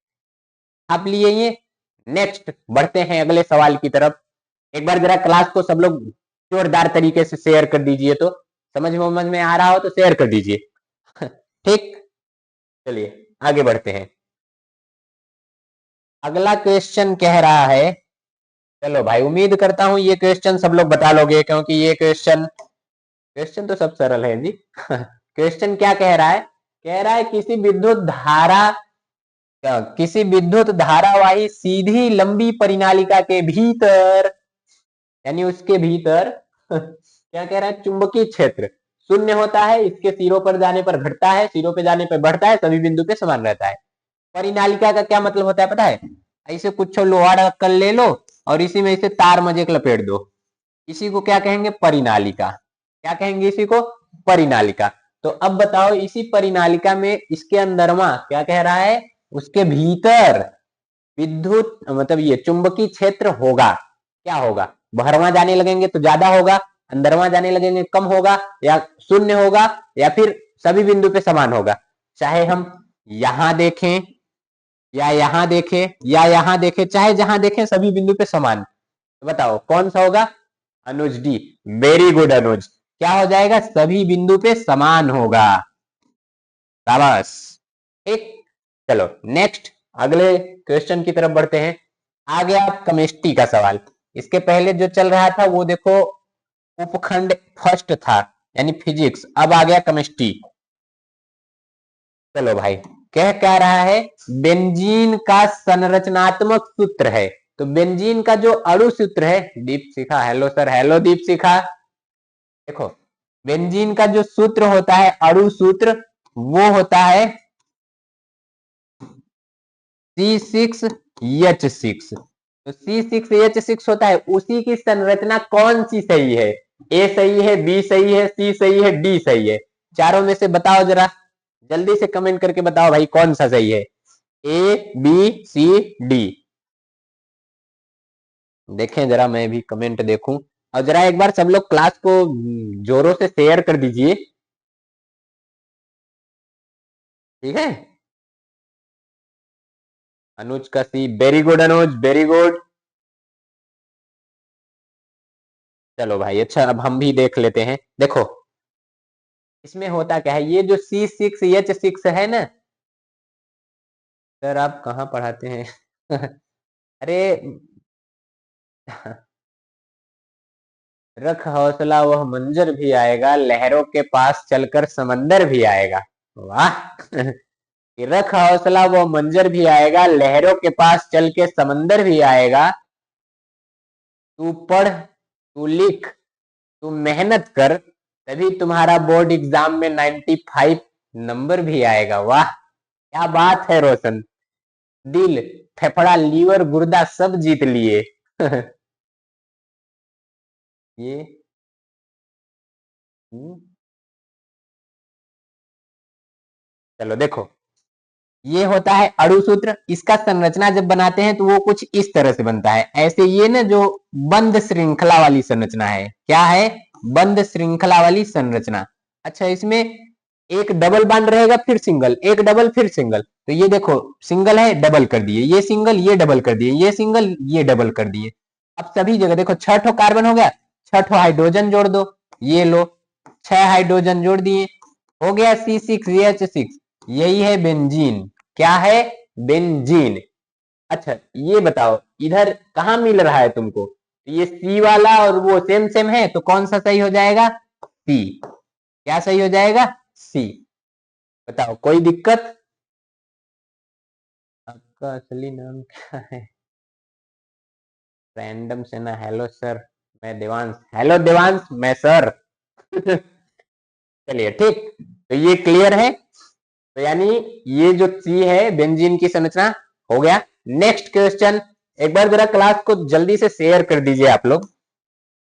आप लिए ये। नेक्स्ट बढ़ते हैं अगले सवाल की तरफ। एक बार जरा क्लास को सब लोग जोरदार तरीके से शेयर कर दीजिए, तो समझ में आ रहा हो तो शेयर कर दीजिए। ठीक, चलिए आगे बढ़ते हैं। अगला क्वेश्चन कह रहा है, चलो भाई उम्मीद करता हूं ये क्वेश्चन सब लोग बता लोगे, क्योंकि ये क्वेश्चन तो सब सरल है जी। क्वेश्चन क्या कह रहा है? कह रहा है किसी विद्युत धारावाही सीधी लंबी परिनालिका के भीतर, यानी उसके भीतर क्या कह रहा है? चुंबकीय क्षेत्र शून्य होता है, इसके सिरों पर जाने पर घटता है, सिरों पे जाने पर बढ़ता है, सभी बिंदु पे समान रहता है। परिनालिका का क्या मतलब होता है पता है? ऐसे कुछ लोहा रखकर ले लो और इसी में इसे तार मजे लपेट दो, इसी को क्या कहेंगे? परिनालिका। क्या कहेंगे इसी को? परिनालिका। तो अब बताओ इसी परिनालिका में इसके अंदरमा क्या कह रहा है? उसके भीतर विद्युत मतलब ये चुंबकीय क्षेत्र होगा। क्या होगा? बाहरवा जाने लगेंगे तो ज्यादा होगा, अंदरवा जाने लगेंगे कम होगा, या शून्य होगा, या फिर सभी बिंदु पे समान होगा। चाहे हम यहां देखें या यहां देखें या यहां देखें, चाहे जहां देखें सभी बिंदु पे समान। तो बताओ कौन सा होगा? अनुज डी, वेरी गुड अनुज। क्या हो जाएगा? सभी बिंदु पे समान होगा। शाबाश। ठीक, चलो नेक्स्ट अगले क्वेश्चन की तरफ बढ़ते हैं। आ गया केमिस्ट्री का सवाल। इसके पहले जो चल रहा था वो देखो उपखंड फर्स्ट था, यानी फिजिक्स। अब आ गया केमिस्ट्री। चलो भाई, कह क्या रहा है? बेंजीन का संरचनात्मक सूत्र है। तो बेंजीन का जो अणु सूत्र है, दीप शिखा, हेलो सर, हेलो दीप शिखा। देखो बेंजीन का जो सूत्र होता है, अणु सूत्र, वो होता है C6H6। तो C6H6 होता है, उसी की संरचना कौन सी सही है? ए सही है, बी सही है, सी सही है, डी सही है? चारों में से बताओ जरा, जल्दी से कमेंट करके बताओ भाई कौन सा सही है? A B C D. देखें जरा, मैं भी कमेंट देखूं। और जरा एक बार सब लोग क्लास को जोरों से शेयर कर दीजिए, ठीक है? अनुज का सी, वेरी गुड अनुज, वेरी गुड। चलो भाई अच्छा, अब हम भी देख लेते हैं। देखो इसमें होता क्या है, ये जो C6H6 है ना, सर आप कहाँ पढ़ाते हैं? अरे रख हौसला वह मंजर भी आएगा, लहरों के पास चलकर समंदर भी आएगा। वाह। कि रख हौसला वो मंजर भी आएगा, लहरों के पास चल के समंदर भी आएगा। तू पढ़, तू लिख, तू मेहनत कर, तभी तुम्हारा बोर्ड एग्जाम में 95 नंबर भी आएगा। वाह क्या बात है रोशन, दिल, फेफड़ा, लीवर, गुर्दा सब जीत लिए। ये चलो देखो, ये होता है अणु सूत्र। इसका संरचना जब बनाते हैं तो वो कुछ इस तरह से बनता है। ऐसे ये ना जो बंद श्रृंखला वाली संरचना है, क्या है? बंद श्रृंखला वाली संरचना। अच्छा इसमें एक डबल बॉन्ड रहेगा, फिर सिंगल, एक डबल फिर सिंगल। तो ये देखो सिंगल है, डबल कर दिए, ये सिंगल, ये डबल कर दिए, ये सिंगल, ये डबल कर दिए। अब सभी जगह देखो 6 ठो कार्बन हो गया, 6 ठो हाइड्रोजन जोड़ दो, ये लो 6 हाइड्रोजन जोड़ दिए, हो गया C6H6। यही है बेंजीन। क्या है? बेंजीन। अच्छा ये बताओ इधर कहां मिल रहा है तुमको? ये सी वाला और वो सेम सेम है, तो कौन सा सही हो जाएगा? सी। क्या सही हो जाएगा? सी। बताओ कोई दिक्कत? आपका असली नाम क्या है? रैंडम से ना, हेलो सर, मैं देवांश, हेलो देवांश, मैं सर। चलिए ठीक, तो ये क्लियर है। तो यानी ये जो सी है बेंजीन की संरचना हो गया। नेक्स्ट क्वेश्चन, एक बार जरा क्लास को जल्दी से शेयर कर दीजिए आप लोग।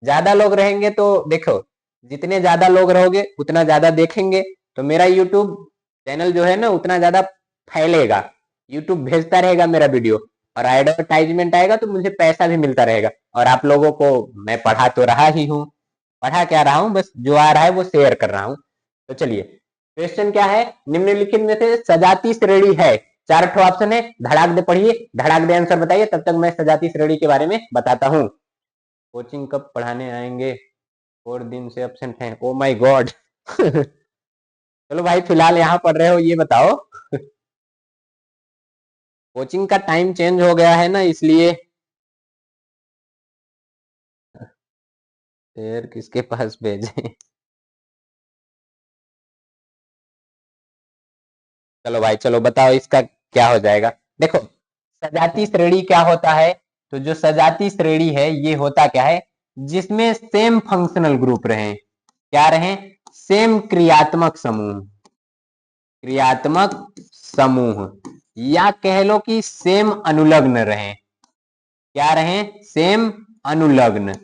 ज्यादा लोग रहेंगे तो देखो, जितने ज्यादा लोग रहोगे उतना ज्यादा देखेंगे, तो मेरा यूट्यूब चैनल जो है ना उतना ज्यादा फैलेगा, यूट्यूब भेजता रहेगा मेरा वीडियो, और एडवर्टाइजमेंट आएगा तो मुझे पैसा भी मिलता रहेगा। और आप लोगों को मैं पढ़ा तो रहा ही हूँ, पढ़ा क्या रहा हूँ, बस जो आ रहा है वो शेयर कर रहा हूँ। तो चलिए, क्वेश्चन क्या है, निम्नलिखित में से सजाती श्रेणी है, चार ठो ऑप्शन है, धड़ाक दे पढ़िए, धड़ाक दे आंसर बताइए, तब तक मैं सजाती श्रेणी के बारे में बताता हूँ। कोचिंग कब पढ़ाने आएंगे, 4 दिन से एब्सेंट हैं, ओ माय गॉड। चलो भाई, फिलहाल यहाँ पढ़ रहे हो ये बताओ। कोचिंग का टाइम चेंज हो गया है ना, इसलिए। शेयर किसके पास भेजे? चलो भाई, चलो बताओ इसका क्या हो जाएगा। देखो, सजाती श्रेणी क्या होता है, तो जो सजाती श्रेणी है ये होता क्या है, जिसमें सेम फंक्शनल ग्रुप रहे, क्या रहे, सेम क्रियात्मक समूह, क्रियात्मक समूह, या कह लो कि सेम अनुलग्न रहे, क्या रहे, सेम अनुलग्न,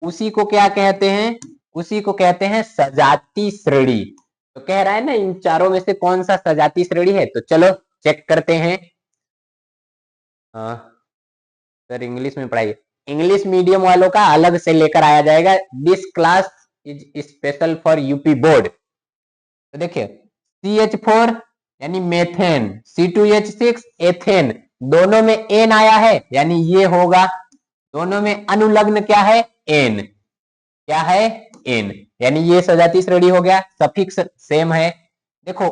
उसी को क्या कहते हैं, उसी को कहते हैं सजाती श्रेणी। तो कह रहा है ना इन चारों में से कौन सा सजाती श्रेणी है, तो चलो चेक करते हैं। सर इंग्लिश में पढ़ाइए, इंग्लिश मीडियम वालों का अलग से लेकर आया जाएगा, this class is special for UP board. तो देखिए, CH4 यानी मेथेन, C2H6 एथेन, दोनों में एन आया है, यानी ये होगा, दोनों में अनुलग्न क्या है, एन, क्या है, एन, यानी ये सजाती श्रेणी हो गया, सफिक्स सेम है। देखो,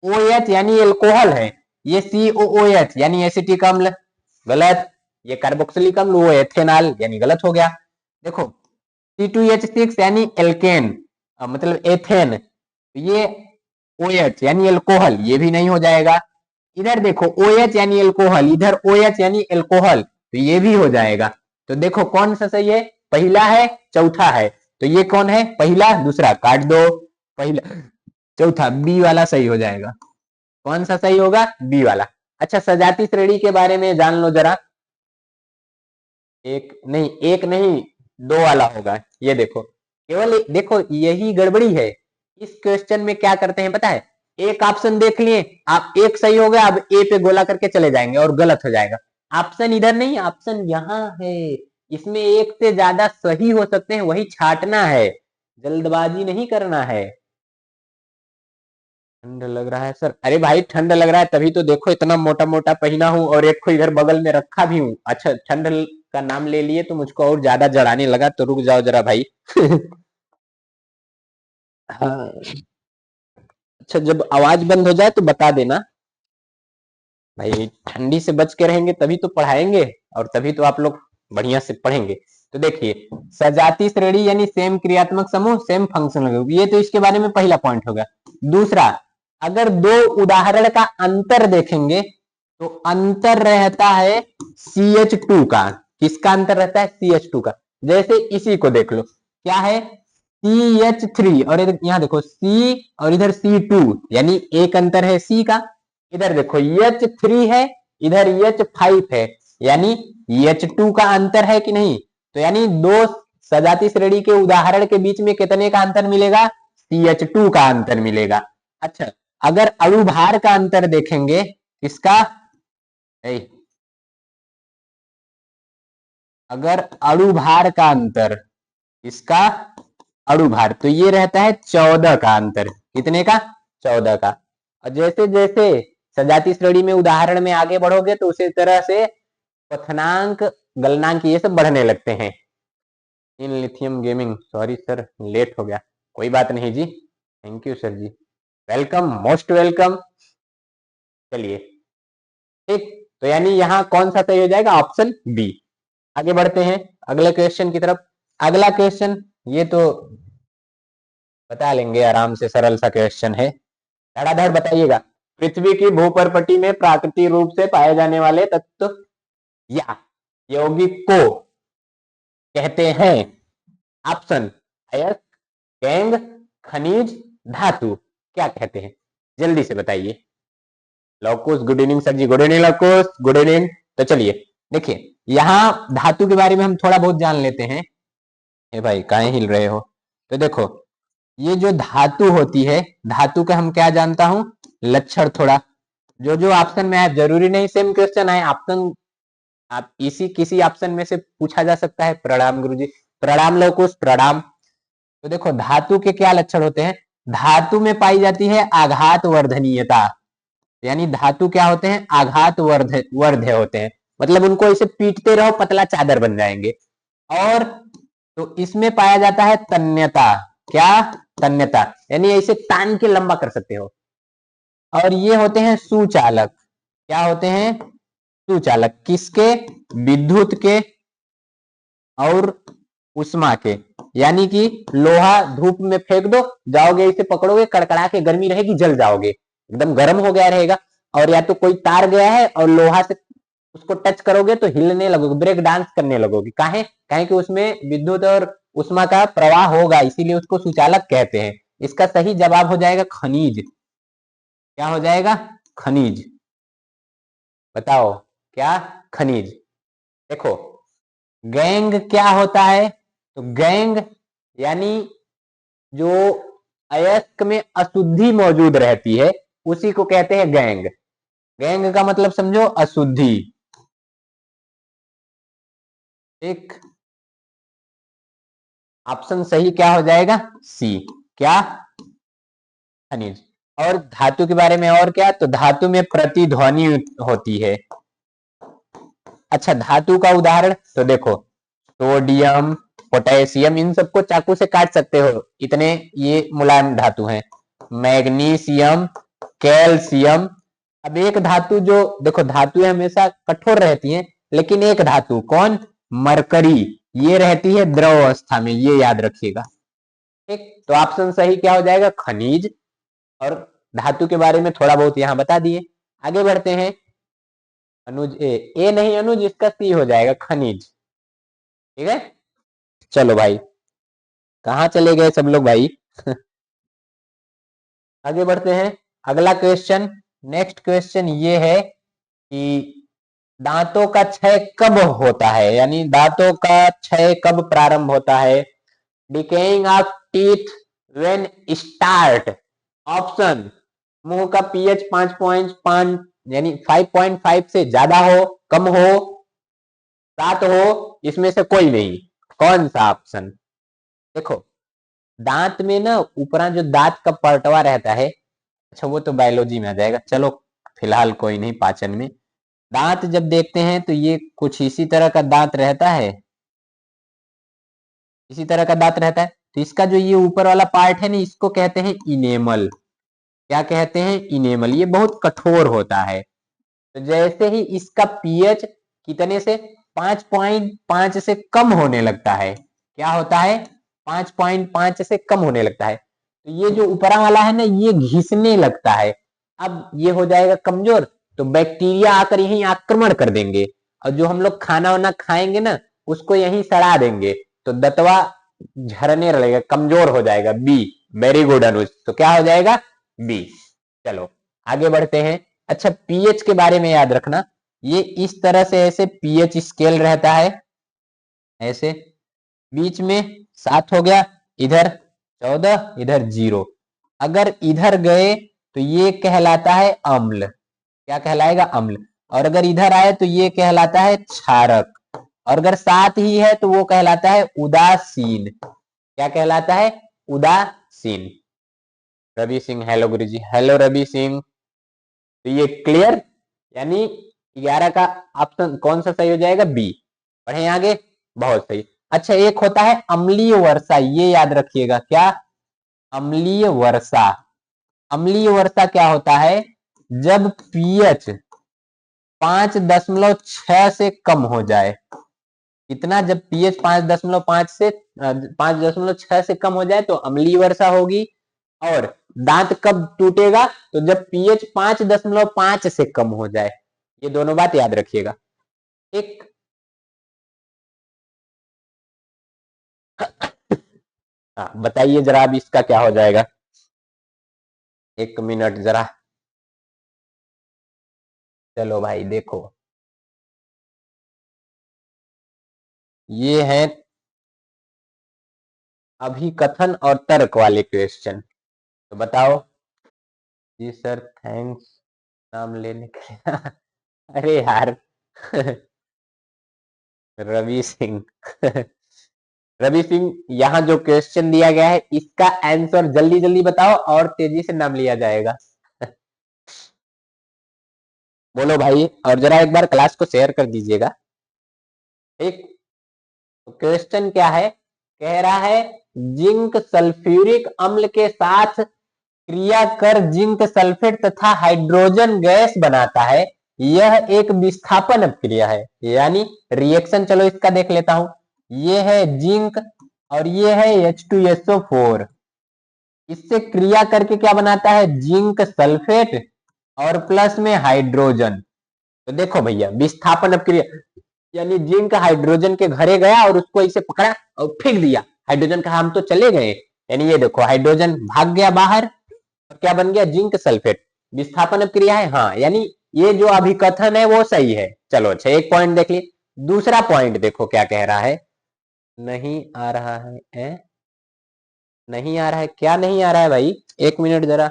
OH यानी एल्कोहल है, ये COOH यानी एसिटिक अम्ल, गलत, ये कार्बोक्सिलिक अम्ल, वो एथेनॉल यानी गलत हो गया। देखो, C2H6 यानी एल्केन, मतलब एथेन, ये OH यानी एल्कोहल, ये भी नहीं हो जाएगा। इधर देखो, OH यानी एल्कोहल, इधर OH यानी एल्कोहल, तो ये भी हो जाएगा। तो देखो कौन सा सही है, पहला है, चौथा है, तो ये कौन है, पहला, दूसरा काट दो, पहला चौथा, बी वाला सही हो जाएगा। कौन सा सही होगा, बी वाला। अच्छा, सजाती श्रेणी के बारे में जान लो जरा, एक नहीं, दो वाला होगा, ये देखो, केवल देखो यही गड़बड़ी है। इस क्वेश्चन में क्या करते हैं पता है, एक ऑप्शन देख लिए आप, एक सही हो गया, अब ए पे गोला करके चले जाएंगे और गलत हो जाएगा। ऑप्शन इधर नहीं, ऑप्शन यहाँ है, इसमें एक से ज्यादा सही हो सकते हैं, वही छांटना है, जल्दबाजी नहीं करना है। ठंड लग रहा है सर, अरे भाई ठंड लग रहा है तभी तो देखो इतना मोटा मोटा पहना हूं, और एक को इधर बगल में रखा भी हूं। अच्छा, ठंड का नाम ले लिए तो मुझको और ज्यादा जड़ाने लगा, तो रुक जाओ जरा भाई। हाँ, अच्छा, जब आवाज बंद हो जाए तो बता देना भाई, ठंडी से बच के रहेंगे तभी तो पढ़ाएंगे, और तभी तो आप लोग बढ़िया से पढ़ेंगे। तो देखिए, सजाती श्रेणी यानी सेम क्रियात्मक समूह, सेम फंक्शनल ग्रुप, ये तो इसके बारे में पहला पॉइंट होगा। दूसरा, अगर दो उदाहरण का अंतर देखेंगे तो अंतर रहता है CH2 का, किसका अंतर रहता है, CH2 का। जैसे इसी को देख लो, क्या है, CH3, और इधर यहाँ देखो C, और इधर C2, यानी एक अंतर है C का। इधर देखो H3 है, इधर H5 है, यानी H2 का अंतर है कि नहीं। तो यानी दो सजाती श्रेणी के उदाहरण के बीच में कितने का अंतर मिलेगा, CH2 का अंतर मिलेगा। अच्छा, अगर अणुभार का अंतर देखेंगे, इसका, अगर अणुभार का अंतर, इसका अणुभार, तो ये रहता है 14 का अंतर, कितने का, 14 का। और जैसे जैसे सजाती श्रेणी में उदाहरण में आगे बढ़ोगे तो उसी तरह से क्वथनांक, गलनांक, ये सब बढ़ने लगते हैं। इन lithium gaming, sorry sir late हो गया, कोई बात नहीं जी, थैंक यू सर जी, वेलकम, मोस्ट वेलकम। चलिए, ठीक, तो यानी यहाँ कौन सा सही हो जाएगा, ऑप्शन बी। आगे बढ़ते हैं अगले क्वेश्चन की तरफ। अगला क्वेश्चन ये तो बता लेंगे आराम से, सरल सा क्वेश्चन है, धड़ाधड़ बताइएगा। पृथ्वी की भूपर्पटी में प्राकृतिक रूप से पाए जाने वाले तत्व या यौगिक को कहते हैं, ऑप्शन, अयस्क, गैंग, खनिज, धातु, क्या कहते हैं। जल्दी से बताइए। लवकुश, गुड इवनिंग सर जी। Good evening Lavkush, good evening. तो चलिए देखिए, यहाँ धातु के बारे में हम थोड़ा बहुत जान लेते हैं। ए भाई काहे हिल रहे हो? तो देखो, ये जो धातु होती है, धातु का हम क्या जानता हूं, लक्षण थोड़ा जो जो ऑप्शन में है, जरूरी नहीं सेम क्वेश्चन है ऑप्शन, आप इसी किसी ऑप्शन में से पूछा जा सकता है। प्रणाम गुरुजी। प्रणाम लवकुश, प्रणाम। तो देखो, धातु के क्या लक्षण होते हैं? धातु में पाई जाती है आघात वर्धनीयता, यानी धातु क्या होते हैं, आघात वर्ध्य होते हैं, मतलब उनको ऐसे पीटते रहो पतला चादर बन जाएंगे। और तो इसमें पाया जाता है तन्यता। क्या? तन्यता, यानी ऐसे तान के लंबा कर सकते हो। और ये होते हैं सुचालक। क्या होते हैं? सुचालक। किसके? विद्युत के और उष्मा के। यानी कि लोहा धूप में फेंक दो, जाओगे इसे पकड़ोगे, कड़कड़ा के गर्मी रहेगी, जल जाओगे, एकदम गर्म हो गया रहेगा। और या तो कोई तार गया है और लोहा से उसको टच करोगे तो हिलने लगोगे, ब्रेक डांस करने लगोगे। काहे? काहे कि उसमें विद्युत और उष्मा का प्रवाह होगा, इसीलिए उसको सुचालक कहते हैं। इसका सही जवाब हो जाएगा खनिज। क्या हो जाएगा? खनिज। बताओ क्या? खनिज। देखो, गैंग क्या होता है? तो गैंग यानी जो अयस्क में अशुद्धि मौजूद रहती है, उसी को कहते हैं गैंग। गैंग का मतलब समझो, अशुद्धि। एक ऑप्शन सही क्या हो जाएगा? सी। क्या? खनिज। और धातु के बारे में और क्या? तो धातु में प्रतिध्वनि होती है। अच्छा, धातु का उदाहरण तो देखो, सोडियम, पोटेशियम, इन सबको चाकू से काट सकते हो, इतने ये मुलायम धातु हैं। Magnesium, calcium. अब एक धातु जो देखो, धातुएं हमेशा कठोर रहती हैं, लेकिन एक धातु कौन? मरकरी, ये रहती है द्रव अवस्था में, ये याद रखिएगा। ठीक, तो ऑप्शन सही क्या हो जाएगा? खनिज। और धातु के बारे में थोड़ा बहुत यहां बता दिए। आगे बढ़ते हैं। अनुज ए नहीं अनुज, इसका सी हो जाएगा, खनिज। ठीक है, चलो भाई, कहाँ चले गए सब लोग भाई? आगे बढ़ते हैं। अगला क्वेश्चन, नेक्स्ट क्वेश्चन ये है कि दांतों का क्षय कब होता है, यानी दांतों का क्षय कब प्रारंभ होता है? Decaying of teeth when start. Option, मुंह का पीएच 5.5 यानी 5.5 से ज्यादा हो, कम हो, 7 हो, इसमें से कोई नहीं। कौन सा ऑप्शन? देखो, दांत में ना ऊपरा जो दांत का पलटवा रहता है, अच्छा वो तो बायोलॉजी में आ जाएगा, चलो फिलहाल कोई नहीं, पाचन में। दांत जब देखते हैं तो ये कुछ इसी तरह का दांत रहता है, इसी तरह का दांत रहता है। तो इसका जो ये ऊपर वाला पार्ट है ना, इसको कहते हैं इनेमल। क्या कहते हैं? इनेमल। ये बहुत कठोर होता है। तो जैसे ही इसका पीएच कितने से 5.5 से कम होने लगता है, क्या होता है? 5.5 से कम होने लगता है, तो ये जो ऊपरा वाला है ना, ये घिसने लगता है। अब ये हो जाएगा कमजोर, तो बैक्टीरिया आकर यहीं आक्रमण कर देंगे, और जो हम लोग खाना वाना खाएंगे ना, उसको यहीं सड़ा देंगे, तो दतवा झरने लगेगा, कमजोर हो जाएगा। बी। वेरी गुड अनुज, तो क्या हो जाएगा? बी। चलो आगे बढ़ते हैं। अच्छा, पीएच के बारे में याद रखना, ये इस तरह से ऐसे पीएच स्केल रहता है, ऐसे बीच में 7 हो गया, इधर 14, इधर 0। अगर इधर गए तो ये कहलाता है अम्ल। क्या कहलाएगा? अम्ल। और अगर इधर आए तो ये कहलाता है क्षारक। और अगर 7 ही है तो वो कहलाता है उदासीन। क्या कहलाता है? उदासीन। रवि सिंह, हेलो गुरुजी। हेलो रवि सिंह। तो ये क्लियर, यानी 11 का ऑप्शन कौन सा सही हो जाएगा? बी। पढ़े आगे, बहुत सही। अच्छा, एक होता है अम्लीय वर्षा, ये याद रखिएगा। क्या? अम्लीय वर्षा। अम्लीय वर्षा क्या होता है? जब पीएच 5.6 से कम हो जाए। कितना? जब पीएच 5.5 से 5.6 से कम हो जाए तो अम्लीय वर्षा होगी। और दांत कब टूटेगा? तो जब पीएच 5.5 से कम हो जाए। ये दोनों बात याद रखिएगा। एक बताइए जरा अब इसका क्या हो जाएगा? एक मिनट जरा, चलो भाई देखो, ये है अभिकथन और तर्क वाले क्वेश्चन, तो बताओ। जी सर थैंक्स नाम लेने के लिए। अरे यार। रवि सिंह। रवि सिंह, यहाँ जो क्वेश्चन दिया गया है इसका आंसर जल्दी जल्दी बताओ और तेजी से नाम लिया जाएगा। बोलो भाई, और जरा एक बार क्लास को शेयर कर दीजिएगा। ठीक, तो क्वेश्चन क्या है, कह रहा है जिंक सल्फ्यूरिक अम्ल के साथ क्रिया कर जिंक सल्फेट तथा हाइड्रोजन गैस बनाता है, यह एक विस्थापन अपक्रिया है। यानी रिएक्शन, चलो इसका देख लेता हूं। ये है जिंक और ये है H2SO4, इससे क्रिया करके क्या बनाता है, जिंक सल्फेट और प्लस में हाइड्रोजन। तो देखो भैया, विस्थापन अपक्रिया, यानी जिंक हाइड्रोजन के घरे गया और उसको इसे पकड़ा और फेंक दिया, हाइड्रोजन कहा हम तो चले गए, यानी ये देखो हाइड्रोजन भाग गया बाहर, और क्या बन गया, जिंक सल्फेट। विस्थापन अपक्रिया है, हाँ, यानी ये जो अभिकथन है वो सही है। चलो अच्छा, एक पॉइंट देख लिए। दूसरा पॉइंट देखो क्या कह रहा है, नहीं आ रहा है, नहीं आ रहा है, क्या नहीं आ रहा है भाई, एक मिनट जरा,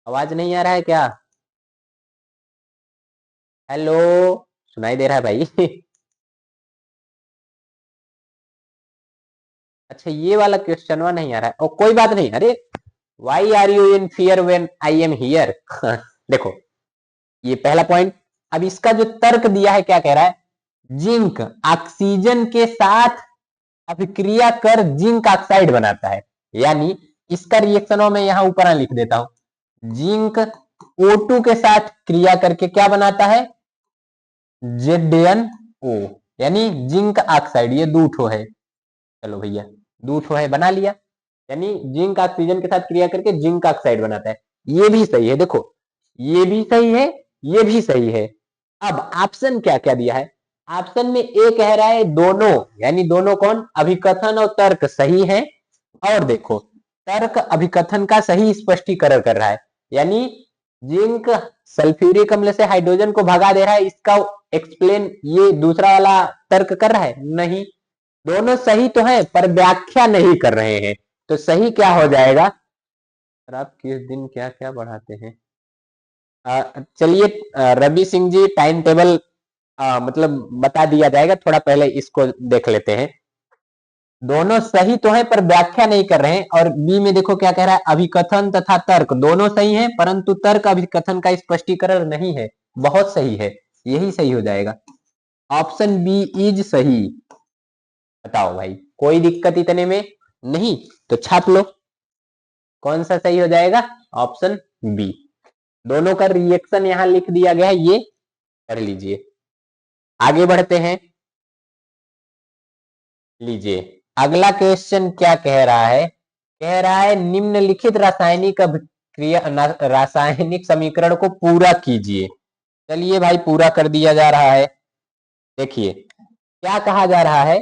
आवाज नहीं आ रहा है क्या, हेलो, सुनाई दे रहा है भाई। अच्छा, ये वाला क्वेश्चन नहीं आ रहा है, और कोई बात नहीं, अरे why are you in fear when I am here. देखो, ये पहला पॉइंट। अब इसका जो तर्क दिया है क्या कह रहा है, जिंक ऑक्सीजन के साथ अभिक्रिया कर जिंक ऑक्साइड बनाता है, यानी इसका रिएक्शन मैं यहां ऊपर लिख देता हूं, जिंक O2 के साथ क्रिया करके क्या बनाता है, ZnO, यानी जिंक ऑक्साइड, ये दूठो है, चलो भैया दूठो है बना लिया, यानी जिंक ऑक्सीजन के साथ क्रिया करके जिंक ऑक्साइड बनाता है। ये भी सही है, देखो ये भी सही है, ये भी सही है। अब ऑप्शन क्या क्या दिया है, ऑप्शन में ए कह रहा है दोनों, यानी दोनों कौन, अभिकथन और तर्क सही है। और देखो, तर्क अभिकथन का सही स्पष्टीकरण कर रहा है, यानी जिंक सल्फ्यूरिक अम्ल से हाइड्रोजन को भगा दे रहा है, इसका एक्सप्लेन ये दूसरा वाला तर्क कर रहा है, नहीं, दोनों सही तो है पर व्याख्या नहीं कर रहे हैं। तो सही क्या हो जाएगा, आप किस दिन क्या क्या बढ़ाते हैं। चलिए, रवि सिंह जी टाइम टेबल मतलब बता दिया जाएगा, थोड़ा पहले इसको देख लेते हैं। दोनों सही तो है पर व्याख्या नहीं कर रहे हैं, और बी में देखो क्या कह रहा है, अभिकथन तथा तर्क दोनों सही है, परंतु तर्क अभिकथन का स्पष्टीकरण नहीं है, बहुत सही है, यही सही हो जाएगा, ऑप्शन बी इज सही। बताओ भाई, कोई दिक्कत इतने में नहीं, तो छाप लो, कौन सा सही हो जाएगा, ऑप्शन बी। दोनों का रिएक्शन यहां लिख दिया गया है, ये कर लीजिए। आगे बढ़ते हैं, लीजिए अगला क्वेश्चन क्या कह रहा है, कह रहा है निम्नलिखित रासायनिक अभिक्रिया रासायनिक समीकरण को पूरा कीजिए। चलिए भाई, पूरा कर दिया जा रहा है। देखिए क्या कहा जा रहा है,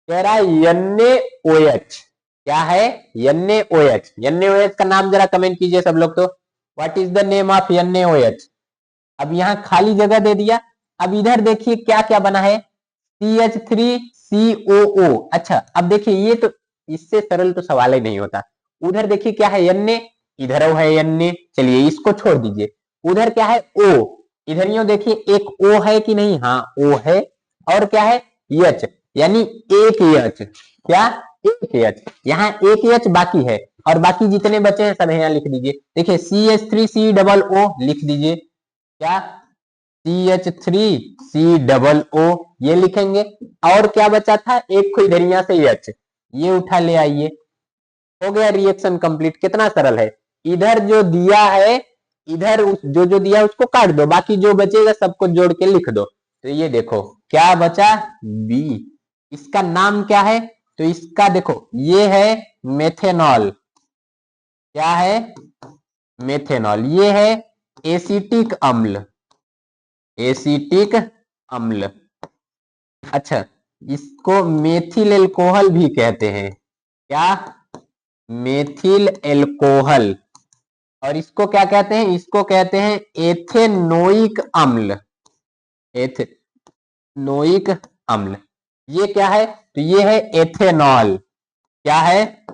कह रहा है NaOH, क्या है, NaOH, NaOH का नाम जरा कमेंट कीजिए सब लोग, तो what is the name of NaOH। अब यहाँ खाली जगह दे दिया, अब इधर देखिए क्या क्या बना है, CH3COO। अच्छा, अब देखिए ये तो इससे सरल तो सवाल ही नहीं होता। उधर देखिए क्या है, Na, इधर है Na, चलिए इसको छोड़ दीजिए। उधर क्या है, O, इधर यूं देखिए एक O है कि नहीं, हाँ O है, और क्या है H, यानी एक H, क्या, एक H, यहाँ एक H बाकी है, और बाकी जितने बचे हैं सब यहाँ लिख दीजिए। देखिए CH3COO लिख दीजिए, क्या, CH3COO ये लिखेंगे, और क्या बचा था, एक को इधर यहाँ से H, ये उठा ले आइए, हो गया रिएक्शन कंप्लीट। कितना सरल है, इधर जो दिया है, इधर जो जो दिया है उसको काट दो, बाकी जो बचेगा सबको जोड़ के लिख दो। तो ये देखो क्या बचा, बी, इसका नाम क्या है, तो इसका देखो ये है मेथेनॉल, क्या है, मेथेनॉल, ये है एसिटिक अम्ल, एसिटिक अम्ल। अच्छा, इसको मेथिल एल्कोहल भी कहते हैं, क्या, मेथिल एल्कोहल, और इसको क्या कहते हैं, इसको कहते हैं एथेनोइक अम्ल, एथेनोइक अम्ल। ये क्या है, तो ये है एथेनॉल, क्या है,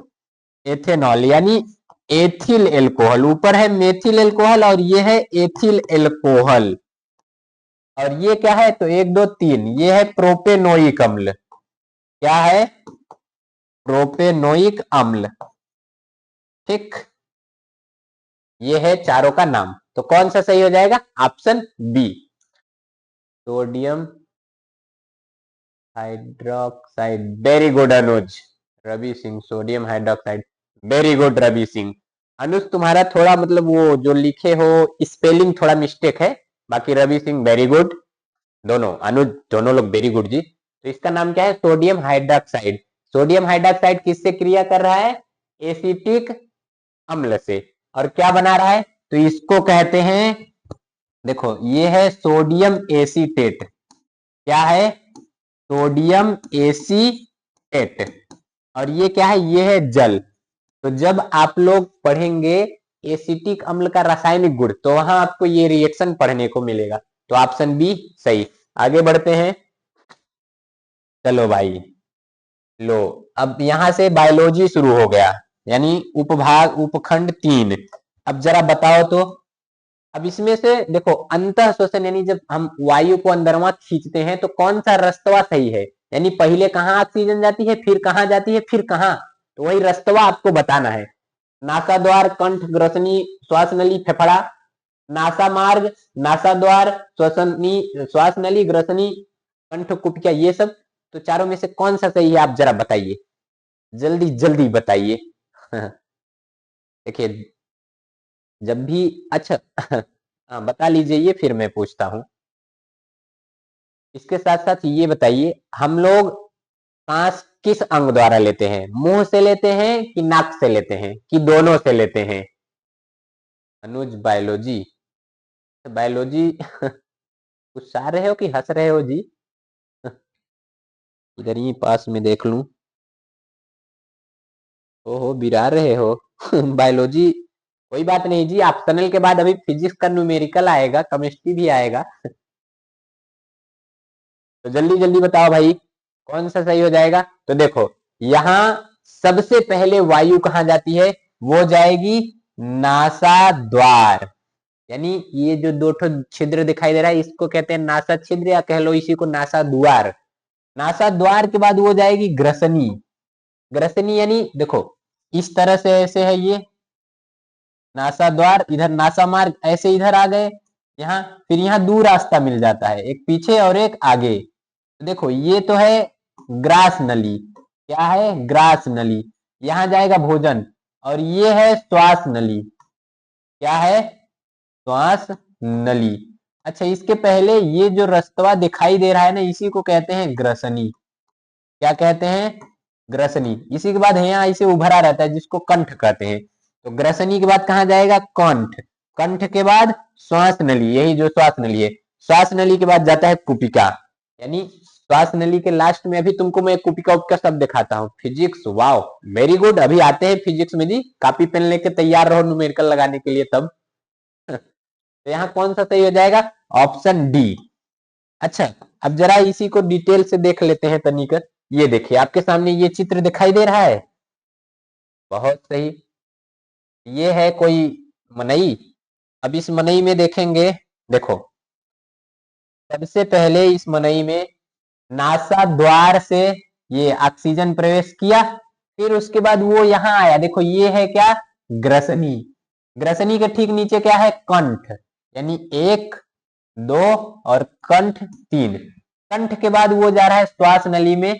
एथेनॉल यानी एथिल एल्कोहल, ऊपर है मेथिल एल्कोहल और ये है एथिल एल्कोहल। और ये क्या है, तो 1 2 3, ये है प्रोपेनोइक अम्ल, क्या है, प्रोपेनोइक अम्ल। ठीक, ये है चारों का नाम। तो कौन सा सही हो जाएगा, option B, sodium hydroxide. Very good Anuj, Ravi Singh, sodium hydroxide, very good Ravi Singh. Anuj तुम्हारा थोड़ा मतलब वो जो लिखे हो स्पेलिंग थोड़ा मिस्टेक है, बाकी रवि सिंह वेरी गुड, दोनों अनुज दोनों लोग वेरी गुड जी। तो इसका नाम क्या है, सोडियम हाइड्रोक्साइड। सोडियम हाइड्रोक्साइड किससे क्रिया कर रहा है, एसिटिक अम्ल से। और क्या बना रहा है, तो इसको कहते हैं, देखो ये है सोडियम एसीटेट, क्या है, सोडियम एसीटेट। और ये क्या है, ये है जल। तो जब आप लोग पढ़ेंगे एसिटिक अम्ल का रासायनिक गुण, तो वहां आपको ये रिएक्शन पढ़ने को मिलेगा। तो ऑप्शन बी सही। आगे बढ़ते हैं, चलो भाई, लो अब यहां से बायोलॉजी शुरू हो गया, यानी उपभाग उपखंड 3। अब जरा बताओ तो, अब इसमें से देखो अंतः श्वसन, यानी जब हम वायु को अंदरवा खींचते हैं तो कौन सा रस्तवा सही है, यानी पहले कहाँ ऑक्सीजन जाती है, फिर कहाँ जाती है, फिर कहाँ, तो वही रस्तवा आपको बताना है। नासा द्वार, कंठ, ग्रसनी, श्वास नली, फेफड़ा, नासा मार्ग, नासा द्वार, श्वसनी, श्वास नली, ग्रसनी, कंठ, कुपिका, ये सब। तो चारों में से कौन सा सही है, आप जरा बताइए, जल्दी जल्दी बताइए। देखिए जब भी, अच्छा हाँ बता लीजिए ये, फिर मैं पूछता हूँ। इसके साथ साथ ये बताइए, हम लोग सांस किस अंग द्वारा लेते हैं, मुंह से लेते हैं कि नाक से लेते हैं कि दोनों से लेते हैं। अनुज बायोलॉजी, बायोलॉजी गुस्सा रहे हो कि हंस रहे हो जी, इधर ही पास में देख लूं, ओहो बिरा रहे हो बायोलॉजी, कोई बात नहीं जी, ऑप्शनल के बाद अभी फिजिक्स का न्यूमेरिकल आएगा, केमिस्ट्री भी आएगा। तो जल्दी जल्दी बताओ भाई, कौन सा सही हो जाएगा। तो देखो यहां सबसे पहले वायु कहां जाती है, वो जाएगी नासा द्वार, यानी ये जो दो ठो छिद्र दिखाई दे रहा है इसको कहते हैं नासा छिद्र, या कह लो इसी को नासा द्वार। नासा द्वार के बाद वो जाएगी ग्रसनी, ग्रसनी यानी देखो इस तरह से ऐसे है ये नासा द्वार, इधर नासा मार्ग, ऐसे इधर आ गए यहाँ, फिर यहाँ दो रास्ता मिल जाता है, एक पीछे और एक आगे। तो देखो ये तो है ग्रास नली, क्या है, ग्रास नली, यहाँ जाएगा भोजन। और ये है श्वास नली, क्या है, श्वास नली। अच्छा इसके पहले ये जो रस्तवा दिखाई दे रहा है ना, इसी को कहते हैं ग्रसनी, क्या कहते हैं, ग्रसनी। इसी के बाद यहाँ इसे उभरा रहता है जिसको कंठ कहते हैं। तो ग्रसनी के बाद कहाँ जाएगा, कंठ, कंठ के बाद श्वास नली, यही जो श्वास नली है, श्वास नली के बाद जाता है कुपिका, यानी श्वास नली के लास्ट में अभी तुमको मैं कुपिका उपका सब दिखाता हूँ। फिजिक्स, वाओ वेरी गुड, अभी आते हैं फिजिक्स में जी, कॉपी पेन लेके तैयार रहो न्यूमेरिकल लगाने के लिए तब। तो यहाँ कौन सा सही हो जाएगा, ऑप्शन डी। अच्छा अब जरा इसी को डिटेल से देख लेते हैं तनिक। ये देखिए आपके सामने ये चित्र दिखाई दे रहा है, बहुत सही, ये है कोई मनई। अब इस मनई में देखेंगे, देखो सबसे पहले इस मनई में नासा द्वार से ये ऑक्सीजन प्रवेश किया, फिर उसके बाद वो यहाँ आया, देखो ये है क्या, ग्रसनी, ग्रसनी के ठीक नीचे क्या है, कंठ, यानी 1 2 और कंठ 3, कंठ के बाद वो जा रहा है श्वास नली में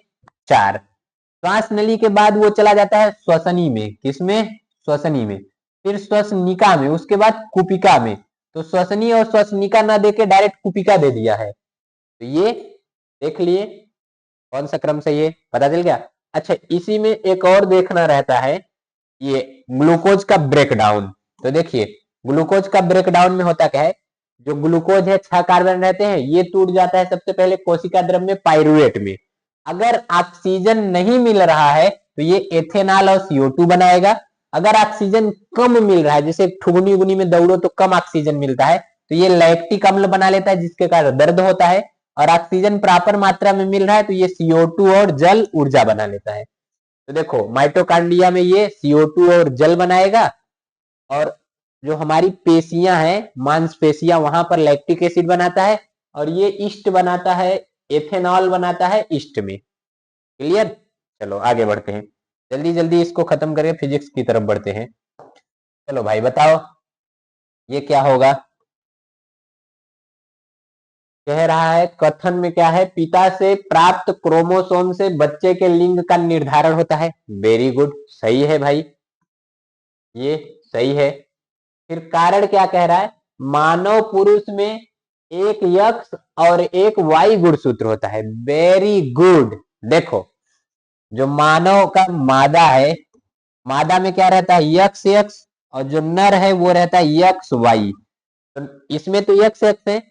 4, श्वास नली के बाद वो चला जाता है श्वसनी में, किसमें, श्वसनी में, फिर श्वसनिका में, उसके बाद कुपिका में। तो श्वसनी और श्वसनिका ना देके डायरेक्ट कुपिका दे दिया है, तो ये देख लिए कौन सा क्रम सही है, पता चल गया। अच्छा इसी में एक और देखना रहता है, ये ग्लूकोज का ब्रेकडाउन। तो देखिए ग्लूकोज का ब्रेकडाउन में होता क्या है, जो ग्लूकोज है 6 कार्बन रहते हैं, ये टूट जाता है सबसे पहले कोशिका द्रव्य में पाइरुवेट में। अगर ऑक्सीजन नहीं मिल रहा है तो ये एथेनॉल और CO2 बनाएगा, अगर ऑक्सीजन कम मिल रहा है, जैसे ठुगनी उगनी में दौड़ो तो कम ऑक्सीजन मिलता है, तो ये लैक्टिक अम्ल बना लेता है जिसके कारण दर्द होता है। और ऑक्सीजन प्रॉपर मात्रा में मिल रहा है तो ये CO2 और जल ऊर्जा बना लेता है। तो देखो माइटोकांड्रिया में ये CO2 और जल बनाएगा, और जो हमारी पेशियां हैं, मांसपेशियां, वहां पर लैक्टिक एसिड बनाता है, और ये ईस्ट बनाता है, एथेनॉल बनाता है ईस्ट में। क्लियर? चलो आगे बढ़ते हैं, जल्दी जल्दी इसको खत्म करके फिजिक्स की तरफ बढ़ते हैं। चलो भाई बताओ ये क्या होगा। कह रहा है कथन में क्या है, पिता से प्राप्त क्रोमोसोम से बच्चे के लिंग का निर्धारण होता है। वेरी गुड, सही है भाई, ये सही है। फिर कारण क्या कह रहा है, मानव पुरुष में एक यक्ष और एक वाई गुणसूत्र होता है। Very good. देखो जो मानव का मादा है, मादा में क्या रहता है, यक्ष यक्ष, और जो नर है वो रहता है यक्ष वाई। तो इसमें तो यक्ष यक्ष है,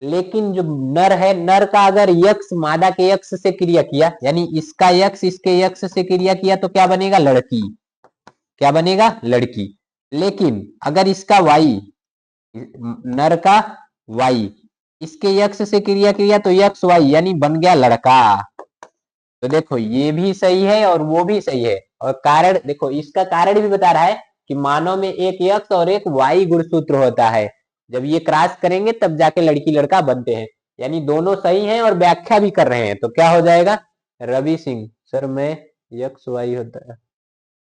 लेकिन जो नर है, नर का अगर यक्ष मादा के यक्ष से क्रिया किया, यानी इसका यक्ष इसके यक्ष से क्रिया किया, तो क्या बनेगा, लड़की। क्या बनेगा, लड़की। लेकिन अगर इसका वाई, नर का वाई इसके यक्ष से क्रिया किया तो यक्ष वाई, यानी बन गया लड़का। तो देखो ये भी सही है और वो भी सही है। और कारण देखो, इसका कारण भी बता रहा है कि मानव में एक यक्ष और एक वाई गुणसूत्र होता है, जब ये क्रॉस करेंगे तब जाके लड़की लड़का बनते हैं। यानी दोनों सही हैं और व्याख्या भी कर रहे हैं। तो क्या हो जाएगा, रवि सिंह सर में यक्ष वाई होता है,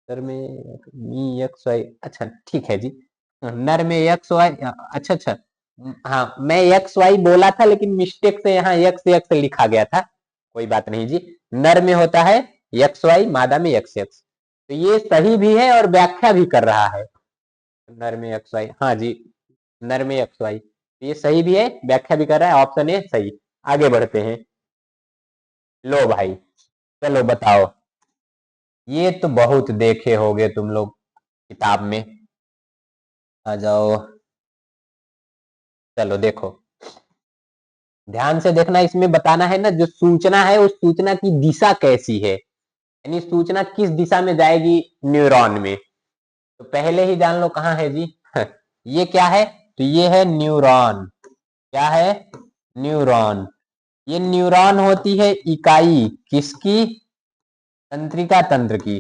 सर में मी यक्ष वाई, अच्छा ठीक है जी। नर में यक्ष वाई, अच्छा अच्छा, हाँ मैं यक्ष वाई बोला था लेकिन मिस्टेक से यहाँ यक्ष यक्ष लिखा गया था, कोई बात नहीं जी। नर में होता है यक्ष वाई, मादा में यक्ष यक्ष। तो ये सही भी है और व्याख्या भी कर रहा है, नर में यक्ष वाई, हाँ जी, नर में यक्ष वाई, ये सही भी है, व्याख्या भी कर रहा है, ऑप्शन ए सही। आगे बढ़ते हैं। लो भाई चलो बताओ, ये तो बहुत देखे होगे तुम लोग किताब में, आ जाओ। चलो देखो ध्यान से देखना, इसमें बताना है ना जो सूचना है उस सूचना की दिशा कैसी है, यानी सूचना किस दिशा में जाएगी न्यूरॉन में। तो पहले ही जान लो कहाँ है जी ये क्या है, तो ये है न्यूरॉन। क्या है, न्यूरॉन। ये न्यूरॉन होती है इकाई किसकी, तंत्रिका तंत्र की,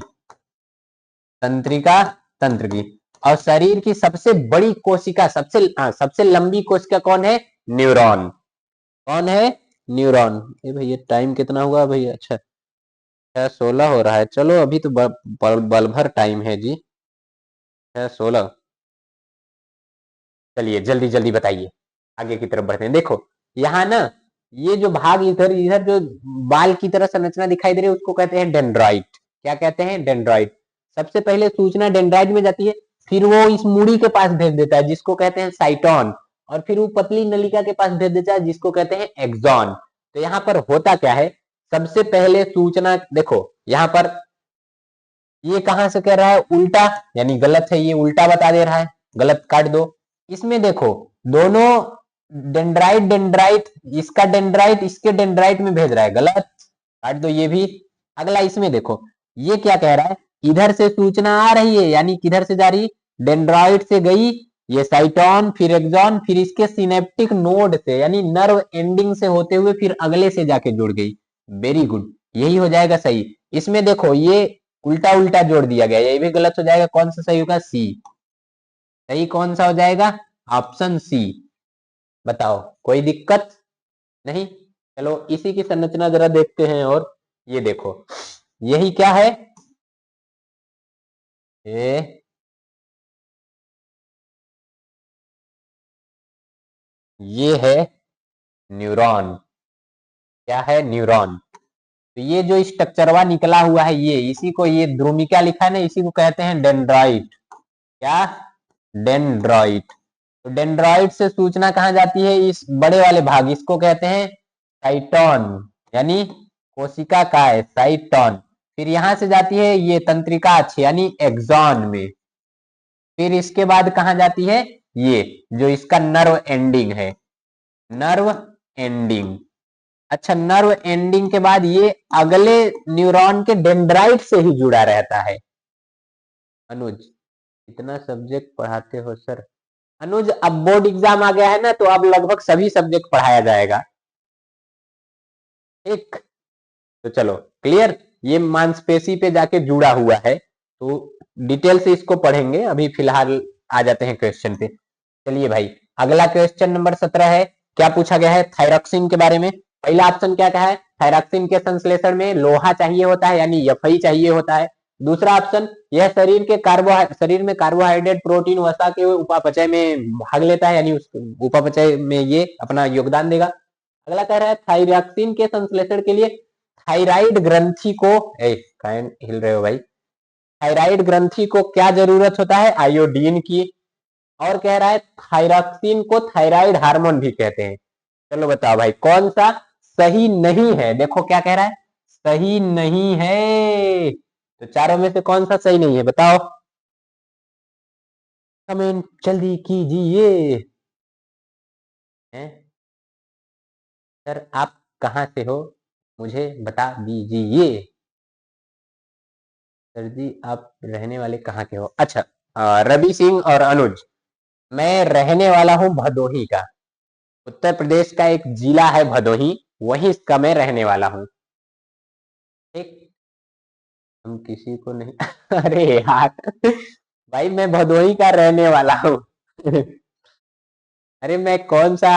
तंत्रिका तंत्र की। और शरीर की सबसे बड़ी कोशिका, सबसे लंबी कोशिका कौन है, न्यूरॉन। कौन है, न्यूरॉन। ये भैया टाइम कितना हुआ भैया, अच्छा 16 हो रहा है, चलो अभी तो बल भर टाइम है जी, 16। चलिए जल्दी जल्दी बताइए, आगे की तरफ बढ़ते हैं। देखो यहाँ ना ये जो भाग इधर इधर जो बाल की तरह संरचना दिखाई दे रही है उसको कहते हैं डेंड्राइट। क्या कहते हैं, डेंड्राइट। सबसे पहले सूचना डेंड्राइट में जाती है, फिर वो इस मुड़ी के पास भेज देता है जिसको कहते हैं साइटोन, और फिर वो पतली नलिका के पास भेज देता है जिसको कहते हैं एक्सॉन। तो यहाँ पर होता क्या है, सबसे पहले सूचना देखो यहाँ पर ये कहां से कह रहा है, उल्टा, यानी गलत है, ये उल्टा बता दे रहा है, गलत काट दो। इसमें देखो दोनों डेंड्राइट डेंड्राइट, इसका डेंड्राइट इसके डेंड्राइट में भेज रहा है, गलत, काट दो ये भी। अगला इसमें देखो ये क्या कह रहा है, इधर से सूचना आ रही है, यानी किधर से जा रही, डेंड्राइट से गई ये साइटोन, फिर एक्सॉन, फिर इसके सिनेप्टिक नोड से यानी नर्व एंडिंग से होते हुए फिर अगले से जाके जुड़ गई। वेरी गुड, यही हो जाएगा सही। इसमें देखो ये उल्टा उल्टा जोड़ दिया गया, ये भी गलत हो जाएगा, कौन सा सही होगा, सी। सही कौन सा हो जाएगा, ऑप्शन सी। बताओ कोई दिक्कत नहीं। चलो इसी की संरचना जरा देखते हैं। और ये देखो यही क्या है, ये है न्यूरॉन। क्या है, न्यूरॉन। तो ये जो स्ट्रक्चरवा निकला हुआ है, ये इसी को, ये ध्रुमिका लिखा है ना, इसी को कहते हैं डेंड्राइट। क्या, डेंड्राइट। तो डेंड्राइट से सूचना कहां जाती है, इस बड़े वाले भाग, इसको कहते हैं साइटोन, यानी कोशिका काय, साइटोन। फिर यहां से जाती है ये तंत्रिका अक्ष यानी एक्सॉन में। फिर इसके बाद कहां जाती है, ये जो इसका नर्व एंडिंग है, नर्व एंडिंग। अच्छा नर्व एंडिंग के बाद ये अगले न्यूरॉन के डेंड्राइट से ही जुड़ा रहता है अनुज। इतना सब्जेक्ट पढ़ाते हो सर। अनुज अब बोर्ड एग्जाम आ गया है ना, तो अब लगभग सभी सब्जेक्ट पढ़ाया जाएगा। ठीक, तो चलो क्लियर, ये मांसपेशी पे जाके जुड़ा हुआ है, तो डिटेल से इसको पढ़ेंगे। अभी फिलहाल आ जाते हैं क्वेश्चन पे। चलिए भाई, अगला क्वेश्चन नंबर 17 है। क्या पूछा गया है? थायरॉक्सिन के बारे में। पहला ऑप्शन क्या कहा है? थायरॉक्सिन के संश्लेषण में लोहा चाहिए होता है, यानी एफ चाहिए होता है। दूसरा ऑप्शन, यह शरीर में कार्बोहाइड्रेट, प्रोटीन, वसा के उपापचय में भाग लेता है, यानी उस उपापचय में ये अपना योगदान देगा। अगला कह रहा है थायरॉक्सिन के संश्लेषण के लिए थायराइड ग्रंथि को, काहे हिल रहे हो भाई, थायराइड ग्रंथि को क्या जरूरत होता है? आयोडीन की। और कह रहा है थायरॉक्सिन को थायराइड हार्मोन भी कहते हैं। चलो बताओ भाई, कौन सा सही नहीं है? देखो क्या कह रहा है, सही नहीं है। तो चारों में से कौन सा सही नहीं है, बताओ, कमेंट जल्दी कीजिए। सर आप कहां से हो, मुझे बता दीजिए। सर जी आप रहने वाले कहाँ के हो? अच्छा, रवि सिंह और अनुज, मैं रहने वाला हूँ भदोही का। उत्तर प्रदेश का एक जिला है भदोही, वहीं इसका मैं रहने वाला हूँ। ठीक, हम किसी को नहीं अरे यार भाई, मैं भदोही का रहने वाला हूँ अरे मैं कौन सा,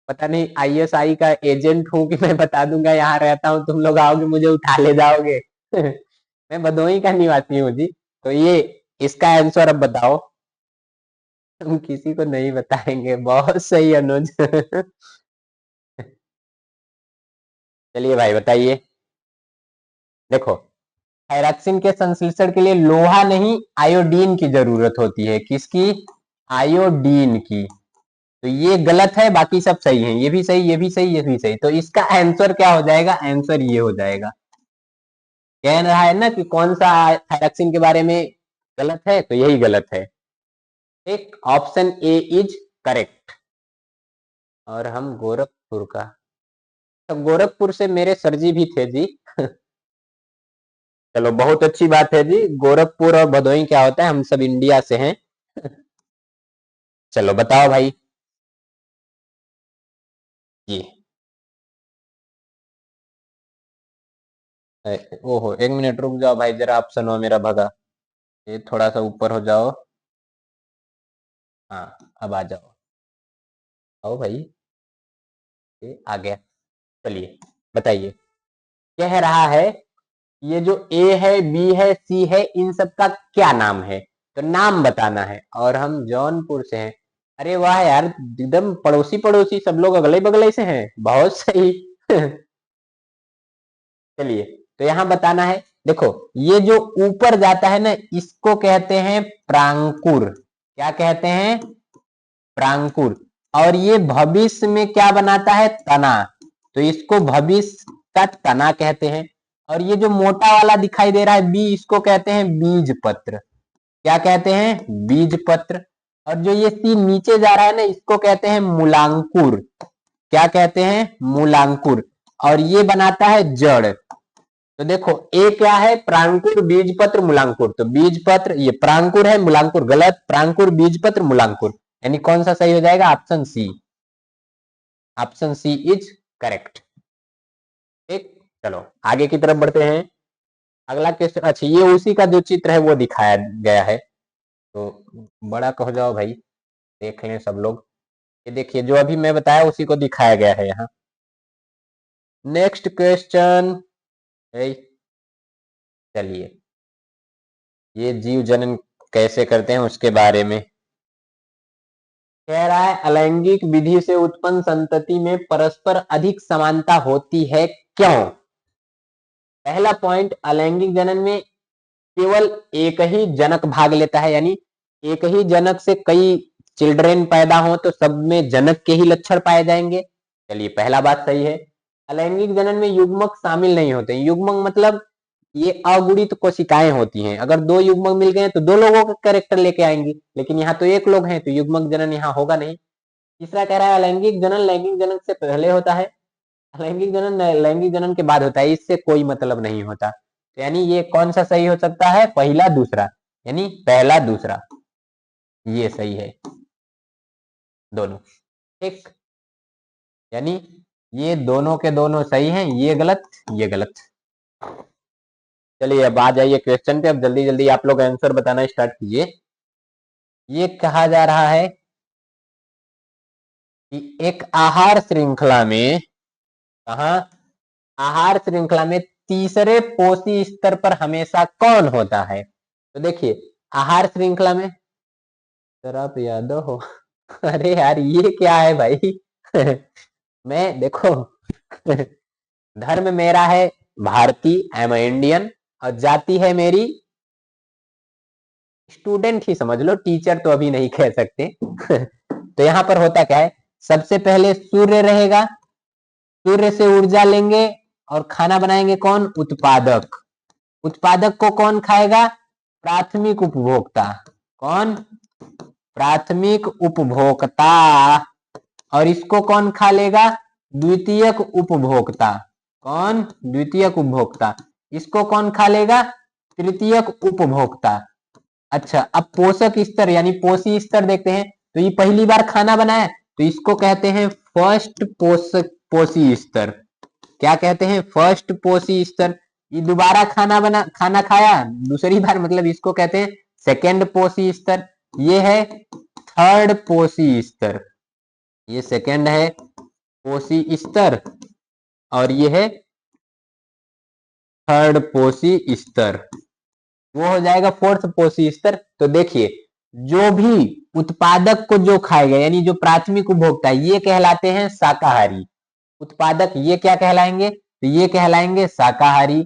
पता नहीं आईएसआई का एजेंट हूँ कि मैं बता दूंगा यहाँ रहता हूँ, तुम लोग आओगे मुझे उठा ले जाओगे मैं भदोही का निवासी हूँ जी। तो ये इसका आंसर अब बताओ। हम किसी को नहीं बताएंगे, बहुत सही अनुज चलिए भाई बताइए। देखो, थायरॉक्सिन के संश्लेषण के लिए लोहा नहीं आयोडीन की जरूरत होती है। किसकी? आयोडीन की। तो ये गलत है, बाकी सब सही है। ये भी सही, ये भी सही, ये भी सही। तो इसका आंसर क्या हो जाएगा? आंसर ये हो जाएगा। कह रहा है ना कि कौन सा थायरॉक्सिन के बारे में गलत है, तो यही गलत है। एक ऑप्शन ए इज करेक्ट। और हम गोरखपुर का, तो गोरखपुर से मेरे सरजी भी थे जी चलो बहुत अच्छी बात है जी। गोरखपुर और भदोही क्या होता है, हम सब इंडिया से हैं चलो बताओ भाई जी। ओहो, एक मिनट रुक जाओ भाई, जरा ऑप्शन हो मेरा भगा। ये थोड़ा सा ऊपर हो जाओ। हाँ, अब आ जाओ, आओ भाई, ये आ गया। चलिए बताइए, कह रहा है ये जो ए है, बी है, सी है, इन सब का क्या नाम है? तो नाम बताना है। और हम जौनपुर से हैं। अरे वाह यार, एकदम पड़ोसी पड़ोसी, सब लोग अगले बगले से हैं, बहुत सही चलिए, तो यहां बताना है। देखो, ये जो ऊपर जाता है ना, इसको कहते हैं प्रांकुर। क्या कहते हैं? प्रांकुर। और ये भविष्य में क्या बनाता है? तना। तो इसको भविष्य का तना कहते हैं। और ये जो मोटा वाला दिखाई दे रहा है बी, इसको कहते हैं बीज पत्र। क्या कहते हैं? बीज पत्र। और जो ये सी नीचे जा रहा है ना, इसको कहते हैं मूलांकुर। क्या कहते हैं? मूलांकुर। और ये बनाता है जड़। तो देखो, ए क्या है? प्रांकुर, बीज पत्र, मूलांकुर। तो बीज पत्र, ये प्रांकुर है, मूलांकुर गलत, प्रांकुर, बीज पत्र, मूलांकुर, यानी कौन सा सही हो जाएगा? Option C. Option C is correct. ठीक, चलो आगे की तरफ बढ़ते हैं। अगला क्वेश्चन, अच्छा ये उसी का जो चित्र है वो दिखाया गया है, तो बड़ा कहो जाओ भाई, देख लें सब लोग। ये देखिए, जो अभी मैं बताया उसी को दिखाया गया है यहाँ। नेक्स्ट क्वेश्चन, चलिए, ये जीव जनन कैसे करते हैं उसके बारे में कह रहा है। अलैंगिक विधि से उत्पन्न संतति में परस्पर अधिक समानता होती है, क्यों? पहला पॉइंट, अलैंगिक जनन में केवल एक ही जनक भाग लेता है, यानी एक ही जनक से कई चिल्ड्रेन पैदा हो तो सब में जनक के ही लक्षण पाए जाएंगे। चलिए, पहला बात सही है। अलैंगिक जनन में युग्मक शामिल नहीं होते। युग्मक मतलब ये अगुणित कोशिकाएं होती हैं। अगर दो युग्मक मिल गए तो दो लोगों का कैरेक्टर लेके आएंगे, लेकिन यहाँ तो एक लोग हैं, तो युग्मक जनन यहाँ होगा नहीं। तीसरा कह रहा है अलैंगिक जनन लैंगिक जनन से पहले होता है, लैंगिक जनन लैंगिक जनन के बाद होता है, इससे कोई मतलब नहीं होता। तो यानी ये कौन सा सही हो सकता है? पहला, दूसरा। यानी पहला दूसरा, ये सही है दोनों, ठीक। यानी ये दोनों के दोनों सही हैं, ये गलत, ये गलत। चलिए अब आ जाइए क्वेश्चन पे, अब जल्दी जल्दी आप लोग आंसर बताना स्टार्ट कीजिए। ये कहा जा रहा है कि एक आहार श्रृंखला में, कहा, आहार श्रृंखला में तीसरे पोषी स्तर पर हमेशा कौन होता है? तो देखिए आहार श्रृंखला में, सर आप यादव हो? अरे यार ये क्या है भाई? मैं देखो, धर्म मेरा है भारतीय, आई एम इंडियन, और जाति है मेरी स्टूडेंट ही समझ लो, टीचर तो अभी नहीं कह सकते। तो यहाँ पर होता क्या है, सबसे पहले सूर्य रहेगा, सूर्य से ऊर्जा लेंगे और खाना बनाएंगे कौन? उत्पादक। उत्पादक को कौन खाएगा? प्राथमिक उपभोक्ता। कौन? प्राथमिक उपभोक्ता। और इसको कौन खा लेगा? द्वितीयक उपभोक्ता। कौन? द्वितीयक उपभोक्ता। इसको कौन खा लेगा? तृतीयक उपभोक्ता। अच्छा अब पोषक स्तर यानी पोषी स्तर देखते हैं। तो ये पहली बार खाना बनाया तो इसको कहते हैं फर्स्ट पोषक पोषी स्तर। क्या कहते हैं? फर्स्ट पोषी स्तर। ये दोबारा खाना खाया दूसरी बार, मतलब इसको कहते हैं सेकेंड पोषी स्तर। ये है थर्ड पोषी स्तर, ये सेकेंड है पोषी स्तर, और ये है थर्ड पोषी स्तर, वो हो जाएगा फोर्थ पोषी स्तर। तो देखिए जो भी उत्पादक को जो खाएगा यानी जो प्राथमिक उपभोक्ता है ये कहलाते हैं शाकाहारी। उत्पादक ये क्या कहलाएंगे? तो ये कहलाएंगे शाकाहारी।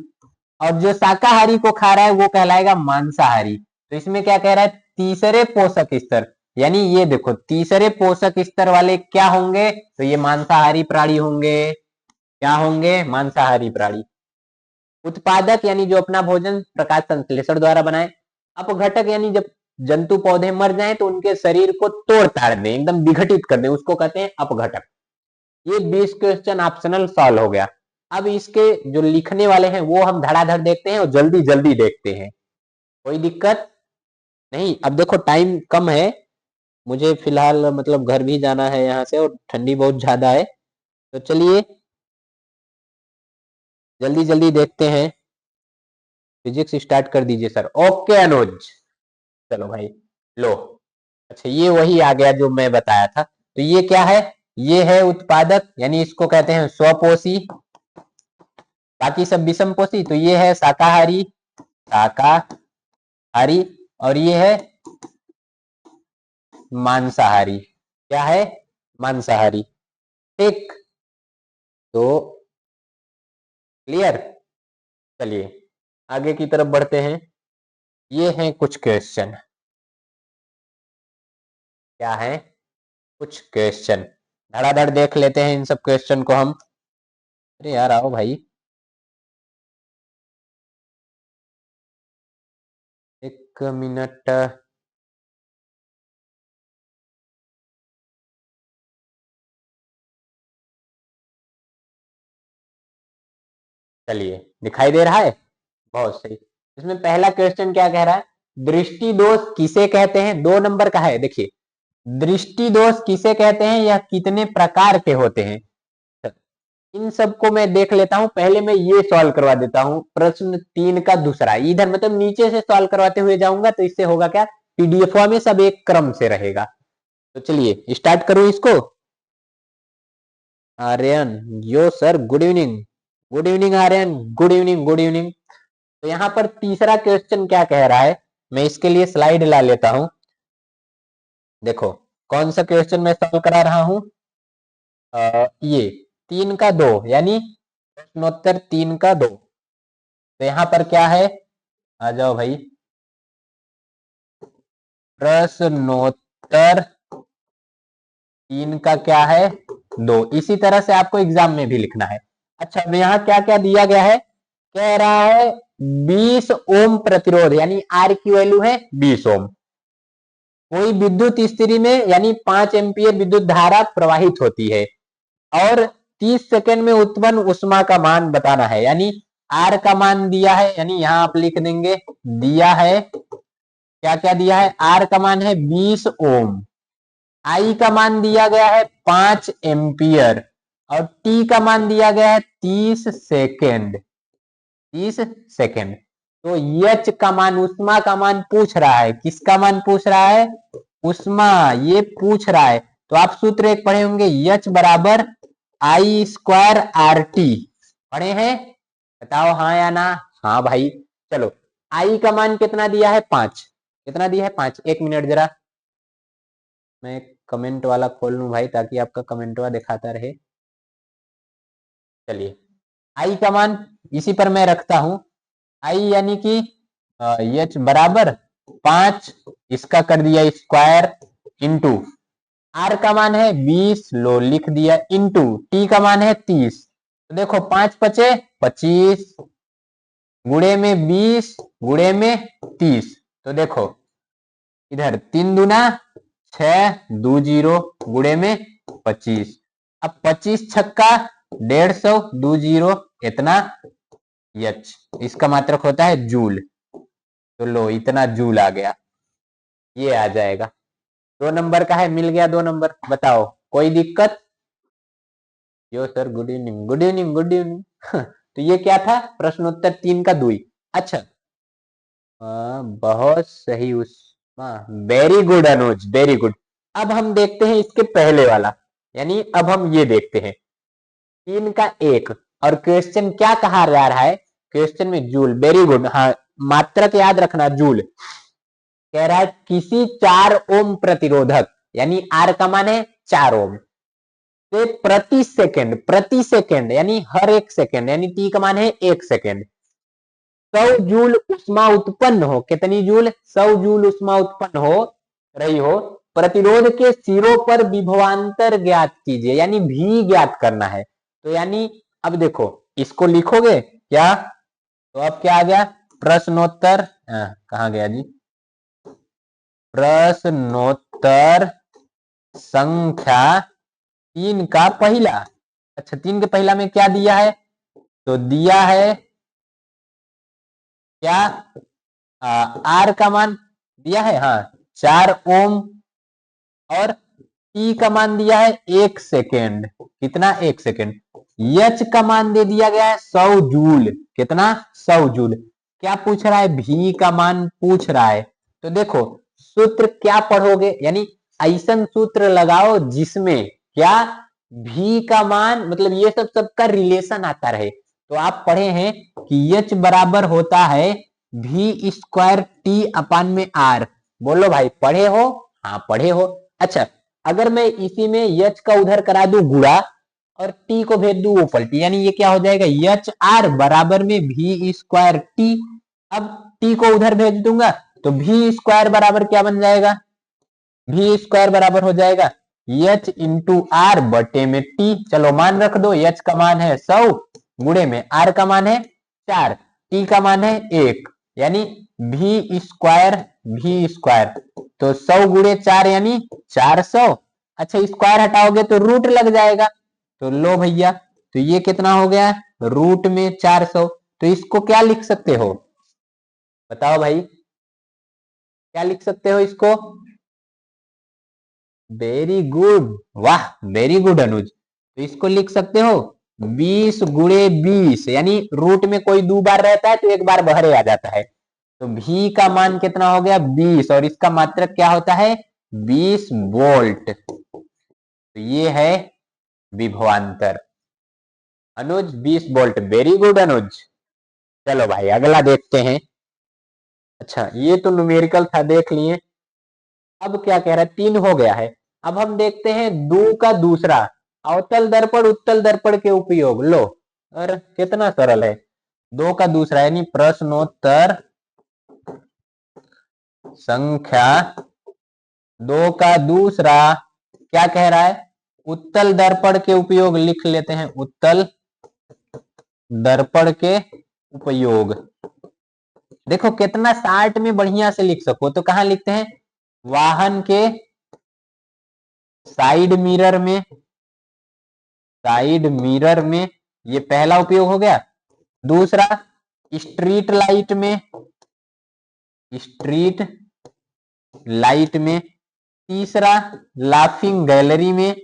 और जो शाकाहारी को खा रहा है वो कहलाएगा मांसाहारी। तो इसमें क्या कह रहा है? तीसरे पोषक स्तर, यानी ये देखो तीसरे पोषक स्तर वाले क्या होंगे? तो ये मांसाहारी प्राणी होंगे। क्या होंगे? मांसाहारी प्राणी। उत्पादक यानी जो अपना भोजन प्रकाश संश्लेषण द्वारा बनाए। अपघटक यानी जब जंतु पौधे मर जाएं तो उनके शरीर को तोड़ ताड़ दें, एकदम विघटित कर दें, उसको कहते हैं अपघटक। ये 20 क्वेश्चन ऑप्शनल सॉल्व हो गया। अब इसके जो लिखने वाले हैं वो हम धड़ाधड़ देखते हैं और जल्दी जल्दी देखते हैं, कोई दिक्कत नहीं। अब देखो टाइम कम है, मुझे फिलहाल मतलब घर भी जाना है यहाँ से और ठंडी बहुत ज्यादा है, तो चलिए जल्दी जल्दी देखते हैं। फिजिक्स स्टार्ट कर दीजिए सर। ओके अनुज, चलो भाई लो। अच्छा ये वही आ गया जो मैं बताया था। तो ये क्या है? ये है उत्पादक यानी इसको कहते हैं स्वपोषी, बाकी सब विषम पोषी। तो ये है शाकाहारी, शाकाहारी, और ये है मांसाहारी। क्या है? मांसाहारी, ठीक। तो क्लियर। चलिए आगे की तरफ बढ़ते हैं। ये हैं कुछ क्वेश्चन। क्या है? कुछ क्वेश्चन धड़ाधड़ देख लेते हैं इन सब क्वेश्चन को हम। अरे यार आओ भाई, एक मिनट। चलिए दिखाई दे रहा है, बहुत सही। इसमें पहला क्वेश्चन क्या कह रहा है? दृष्टि दोष किसे कहते हैं? 2 नंबर का है, देखिए दृष्टि दोष किसे कहते हैं, यह कितने प्रकार के होते हैं? इन सबको मैं देख लेता हूं, पहले मैं ये सॉल्व करवा देता हूं। प्रश्न 3 का दूसरा, इधर मतलब नीचे से सॉल्व करवाते हुए जाऊंगा तो इससे होगा क्या, पीडीएफ में सब एक क्रम से रहेगा। तो चलिए स्टार्ट करूं इसको। Aryan, yo sir good evening. Good evening Aryan, good evening good evening. तो यहाँ पर तीसरा क्वेश्चन क्या कह रहा है, मैं इसके लिए स्लाइड ला लेता हूं। देखो कौन सा क्वेश्चन मैं सॉल्व करा रहा हूं, ये 3 का 2 यानी प्रश्नोत्तर 3 का 2। तो यहाँ पर क्या है, आ जाओ भाई, प्रश्नोत्तर 3 का क्या है, 2। इसी तरह से आपको एग्जाम में भी लिखना है। अच्छा अब यहाँ क्या क्या दिया गया है, कह रहा है 20 ओम प्रतिरोध यानी आर की वैल्यू है 20 ओम। कोई विद्युत स्थिति में यानी 5 एम्पियर विद्युत धारा प्रवाहित होती है और 30 सेकंड में उत्पन्न ऊष्मा का मान बताना है। यानी आर का मान दिया है, यानी यहां आप लिख देंगे दिया है क्या क्या दिया है, आर का मान है 20 ओम, आई का मान दिया गया है 5 एम्पियर और टी का मान दिया गया है 30 सेकेंड, 30 सेकेंड। तो एच का मान, उष्मा का मान पूछ रहा है, किसका मान पूछ रहा है, उष्मा, ये पूछ रहा है। तो आप सूत्र एक पढ़े होंगे, एच बराबर आई स्क्वायर आर टी, पढ़े हैं, बताओ हाँ या ना। हाँ भाई, चलो आई का मान कितना दिया है 5, कितना दिया है 5, एक मिनट जरा मैं कमेंट वाला खोल लूं भाई, ताकि आपका कमेंट वाला दिखाता रहे। चलिए आई का मान इसी पर मैं रखता हूं, आई यानी कि एच बराबर 5, इसका कर दिया स्क्वायर, इंटू आर का मान है 20, लो लिख दिया, इंटू टी का मान है 30। तो देखो 5 पचे 25, गुणे में 20 गुणे में 30, तो देखो इधर 3 दूना 6 2 0 गुणे में 25, अब 25 छक्का 150 2 0 इतना एच, इसका मात्रक होता है जूल। तो लो इतना जूल आ गया, ये आ जाएगा। 2 नंबर का है, मिल गया 2 नंबर, बताओ कोई दिक्कत। Yo sir good evening, good evening, good evening. तो ये क्या था, प्रश्नोत्तर 3 का 2। अच्छा बहुत सही उस्मा, वेरी गुड अनुज, वेरी गुड। अब हम देखते हैं इसके पहले वाला, यानी अब हम ये देखते हैं 3 का 1, और क्वेश्चन क्या कहा जा रहा है, क्वेश्चन में जूल, वेरी गुड, हाँ मात्रक याद रखना जूल। कह रहा है किसी 4 ओम प्रतिरोधक, यानी आर का मान है 4 ओम, से प्रति सेकेंड यानी हर एक सेकेंड, यानी टी का मान है 1 सेकेंड, 100 जूल उष्मा उत्पन्न हो, कितनी जूल, 100 जूल उष्मा उत्पन्न हो रही हो, प्रतिरोध के सिरों पर विभवांतर ज्ञात कीजिए, यानी भी ज्ञात करना है। तो यानी अब देखो इसको लिखोगे क्या, तो अब क्या आ गया, प्रश्नोत्तर कहाँ गया जी, प्रश्नोत्तर संख्या 3 का पहला। अच्छा 3 के पहला में क्या दिया है, तो दिया है क्या, आर का मान दिया है, हाँ 4 ओम, और टी का मान दिया है 1 सेकेंड, कितना 1 सेकेंड, एच का मान दे दिया गया है 100 जूल, कितना 100 जूल। क्या पूछ रहा है, भी का मान पूछ रहा है। तो देखो सूत्र क्या पढ़ोगे, यानी ऐसा सूत्र लगाओ जिसमें क्या, भी का मान मतलब ये सब सबका रिलेशन आता रहे। तो आप पढ़े हैं कि एच बराबर होता है भी स्क्वायर टी अपान में आर, बोलो भाई पढ़े हो, हाँ पढ़े हो। अच्छा अगर मैं इसी में एच का उधर करा दूं गुणा और टी को भेज दूं वो पलटी, यानी ये क्या हो जाएगा, एच आर बराबर में भी स्क्वायर टी। अब टी को उधर भेज दूंगा तो भी स्क्वायर बराबर क्या बन जाएगा, भी स्क्वायर बराबर हो जाएगा एच इंटू आर बटे में टी। चलो मान रख दो, एच का मान है 100 गुणे में आर का मान है 4, टी का मान है 1, यानी भी स्क्वायर, भी स्क्वायर तो 100 गुणे 4 यानी 400। अच्छा स्क्वायर हटाओगे तो रूट लग जाएगा, तो लो भैया, तो ये कितना हो गया, रूट में 400। तो इसको क्या लिख सकते हो, बताओ भाई क्या लिख सकते हो इसको, वेरी गुड, वाह वेरी गुड अनुज। तो इसको लिख सकते हो 20 गुणे 20, यानी रूट में कोई 2 बार रहता है तो एक बार बहरे आ जाता है। तो भी का मान कितना हो गया 20, और इसका मात्रक क्या होता है 20 वोल्ट। तो ये है विभवांतर, अनुज 20 वोल्ट, वेरी गुड अनुज। चलो भाई अगला देखते हैं। अच्छा ये तो न्यूमेरिकल था, देख लिए। अब क्या कह रहा है, 3 हो गया है। अब हम देखते हैं 2 का दूसरा, अवतल दर्पण उत्तल दर्पण के उपयोग, लो और कितना सरल है, 2 का दूसरा यानी प्रश्नोत्तर संख्या 2 का दूसरा क्या कह रहा है, उत्तल दर्पण के उपयोग लिख लेते हैं, उत्तल दर्पण के उपयोग। देखो कितना शार्ट में बढ़िया से लिख सको, तो कहां लिखते हैं, वाहन के साइड मिरर में, साइड मिरर में, ये पहला उपयोग हो गया। दूसरा स्ट्रीट लाइट में, स्ट्रीट लाइट में, तीसरा लाफिंग गैलरी में,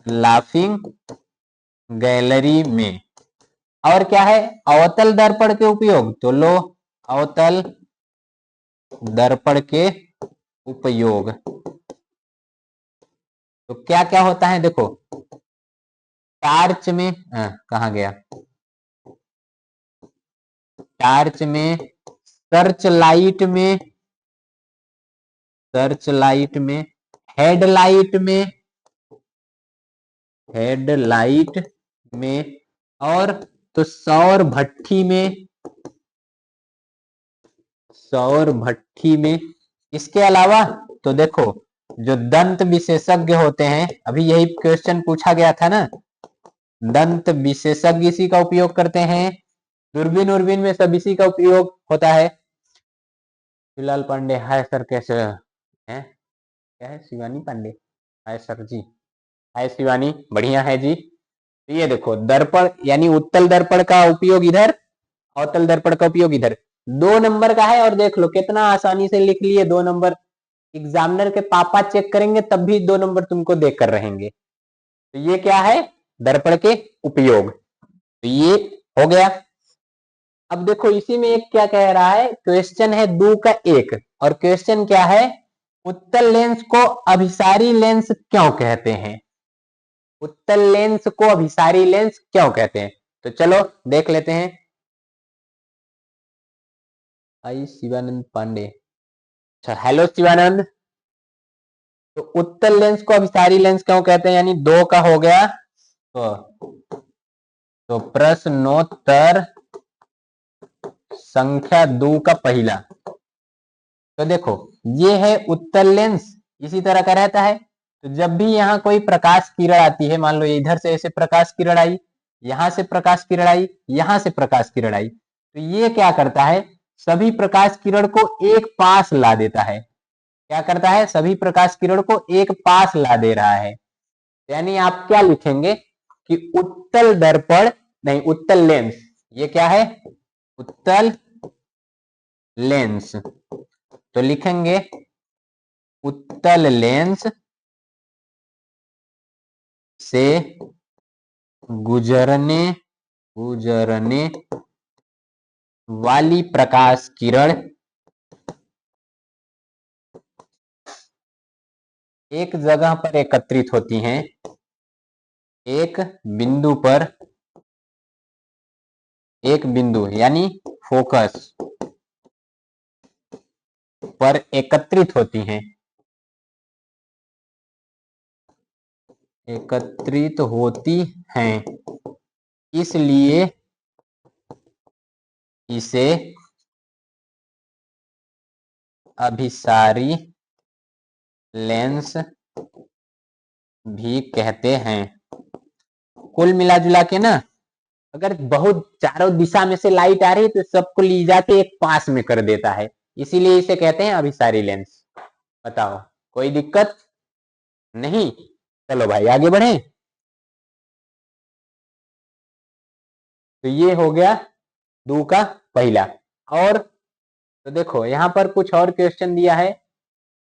लाफिंग गैलरी में। और क्या है, अवतल दर्पण के उपयोग, तो लो अवतल दर्पण के उपयोग। तो क्या क्या होता है देखो, टार्च में कहा गया, टार्च में, सर्च लाइट में, सर्च लाइट में, हेडलाइट में, हेडलाइट में, और तो सौर भट्ठी में, सौर भट्ठी में। इसके अलावा तो देखो जो दंत विशेषज्ञ होते हैं, अभी यही क्वेश्चन पूछा गया था ना, दंत विशेषज्ञ इसी का उपयोग करते हैं, दूरबीन उर्बीन में सब इसी का उपयोग होता है। शिवलाल पांडे, हाय सर कैसे हैं, क्या है शिवानी पांडे, हाय सर जी, हाय शिवानी, बढ़िया है जी। तो ये देखो दर्पण यानी उत्तल दर्पण का उपयोग इधर, अवतल दर्पण का उपयोग इधर। 2 नंबर का है और देख लो कितना आसानी से लिख लिए 2 नंबर। एग्जामिनर के पापा चेक करेंगे तब भी 2 नंबर तुमको देख कर रहेंगे। तो ये क्या है, दर्पण के उपयोग। तो ये हो गया। अब देखो इसी में एक क्या कह रहा है, क्वेश्चन है 2 का 1, और क्वेश्चन क्या है, उत्तल लेंस को अभिसारी लेंस क्यों कहते हैं, उत्तल लेंस को अभिसारी लेंस क्यों कहते हैं। तो चलो देख लेते हैं। आई शिवानंद पांडे, अच्छा हेलो शिवानंद। तो उत्तल लेंस को अभिसारी लेंस क्यों कहते हैं, यानी 2 का हो गया। तो प्रश्नोत्तर संख्या 2 का पहला। तो देखो ये है उत्तल लेंस, इसी तरह का रहता है। तो जब भी यहाँ कोई प्रकाश किरण आती है, मान लो इधर से ऐसे प्रकाश किरण आई, यहां से प्रकाश किरण आई, यहां से प्रकाश किरण आई, तो ये क्या करता है, सभी प्रकाश किरण को एक पास ला देता है। क्या करता है, सभी प्रकाश किरण को एक पास ला दे रहा है। यानी आप क्या लिखेंगे कि उत्तल दर्पण, नहीं उत्तल लेंस, ये क्या है, उत्तल लेंस। तो लिखेंगे उत्तल लेंस से गुजरने वाली प्रकाश किरण एक जगह पर एकत्रित होती हैं, एक बिंदु पर, एक बिंदु यानी फोकस पर एकत्रित होती हैं, एकत्रित होती हैं, इसलिए इसे अभिसारी लेंस भी कहते हैं। कुल मिला जुला के ना, अगर बहुत चारों दिशा में से लाइट आ रही है तो सबको ले जाके एक पास में कर देता है, इसीलिए इसे कहते हैं अभिसारी लेंस। बताओ कोई दिक्कत नहीं। चलो भाई आगे बढ़े। तो ये हो गया 2 का पहला। और तो देखो यहां पर कुछ और क्वेश्चन दिया है,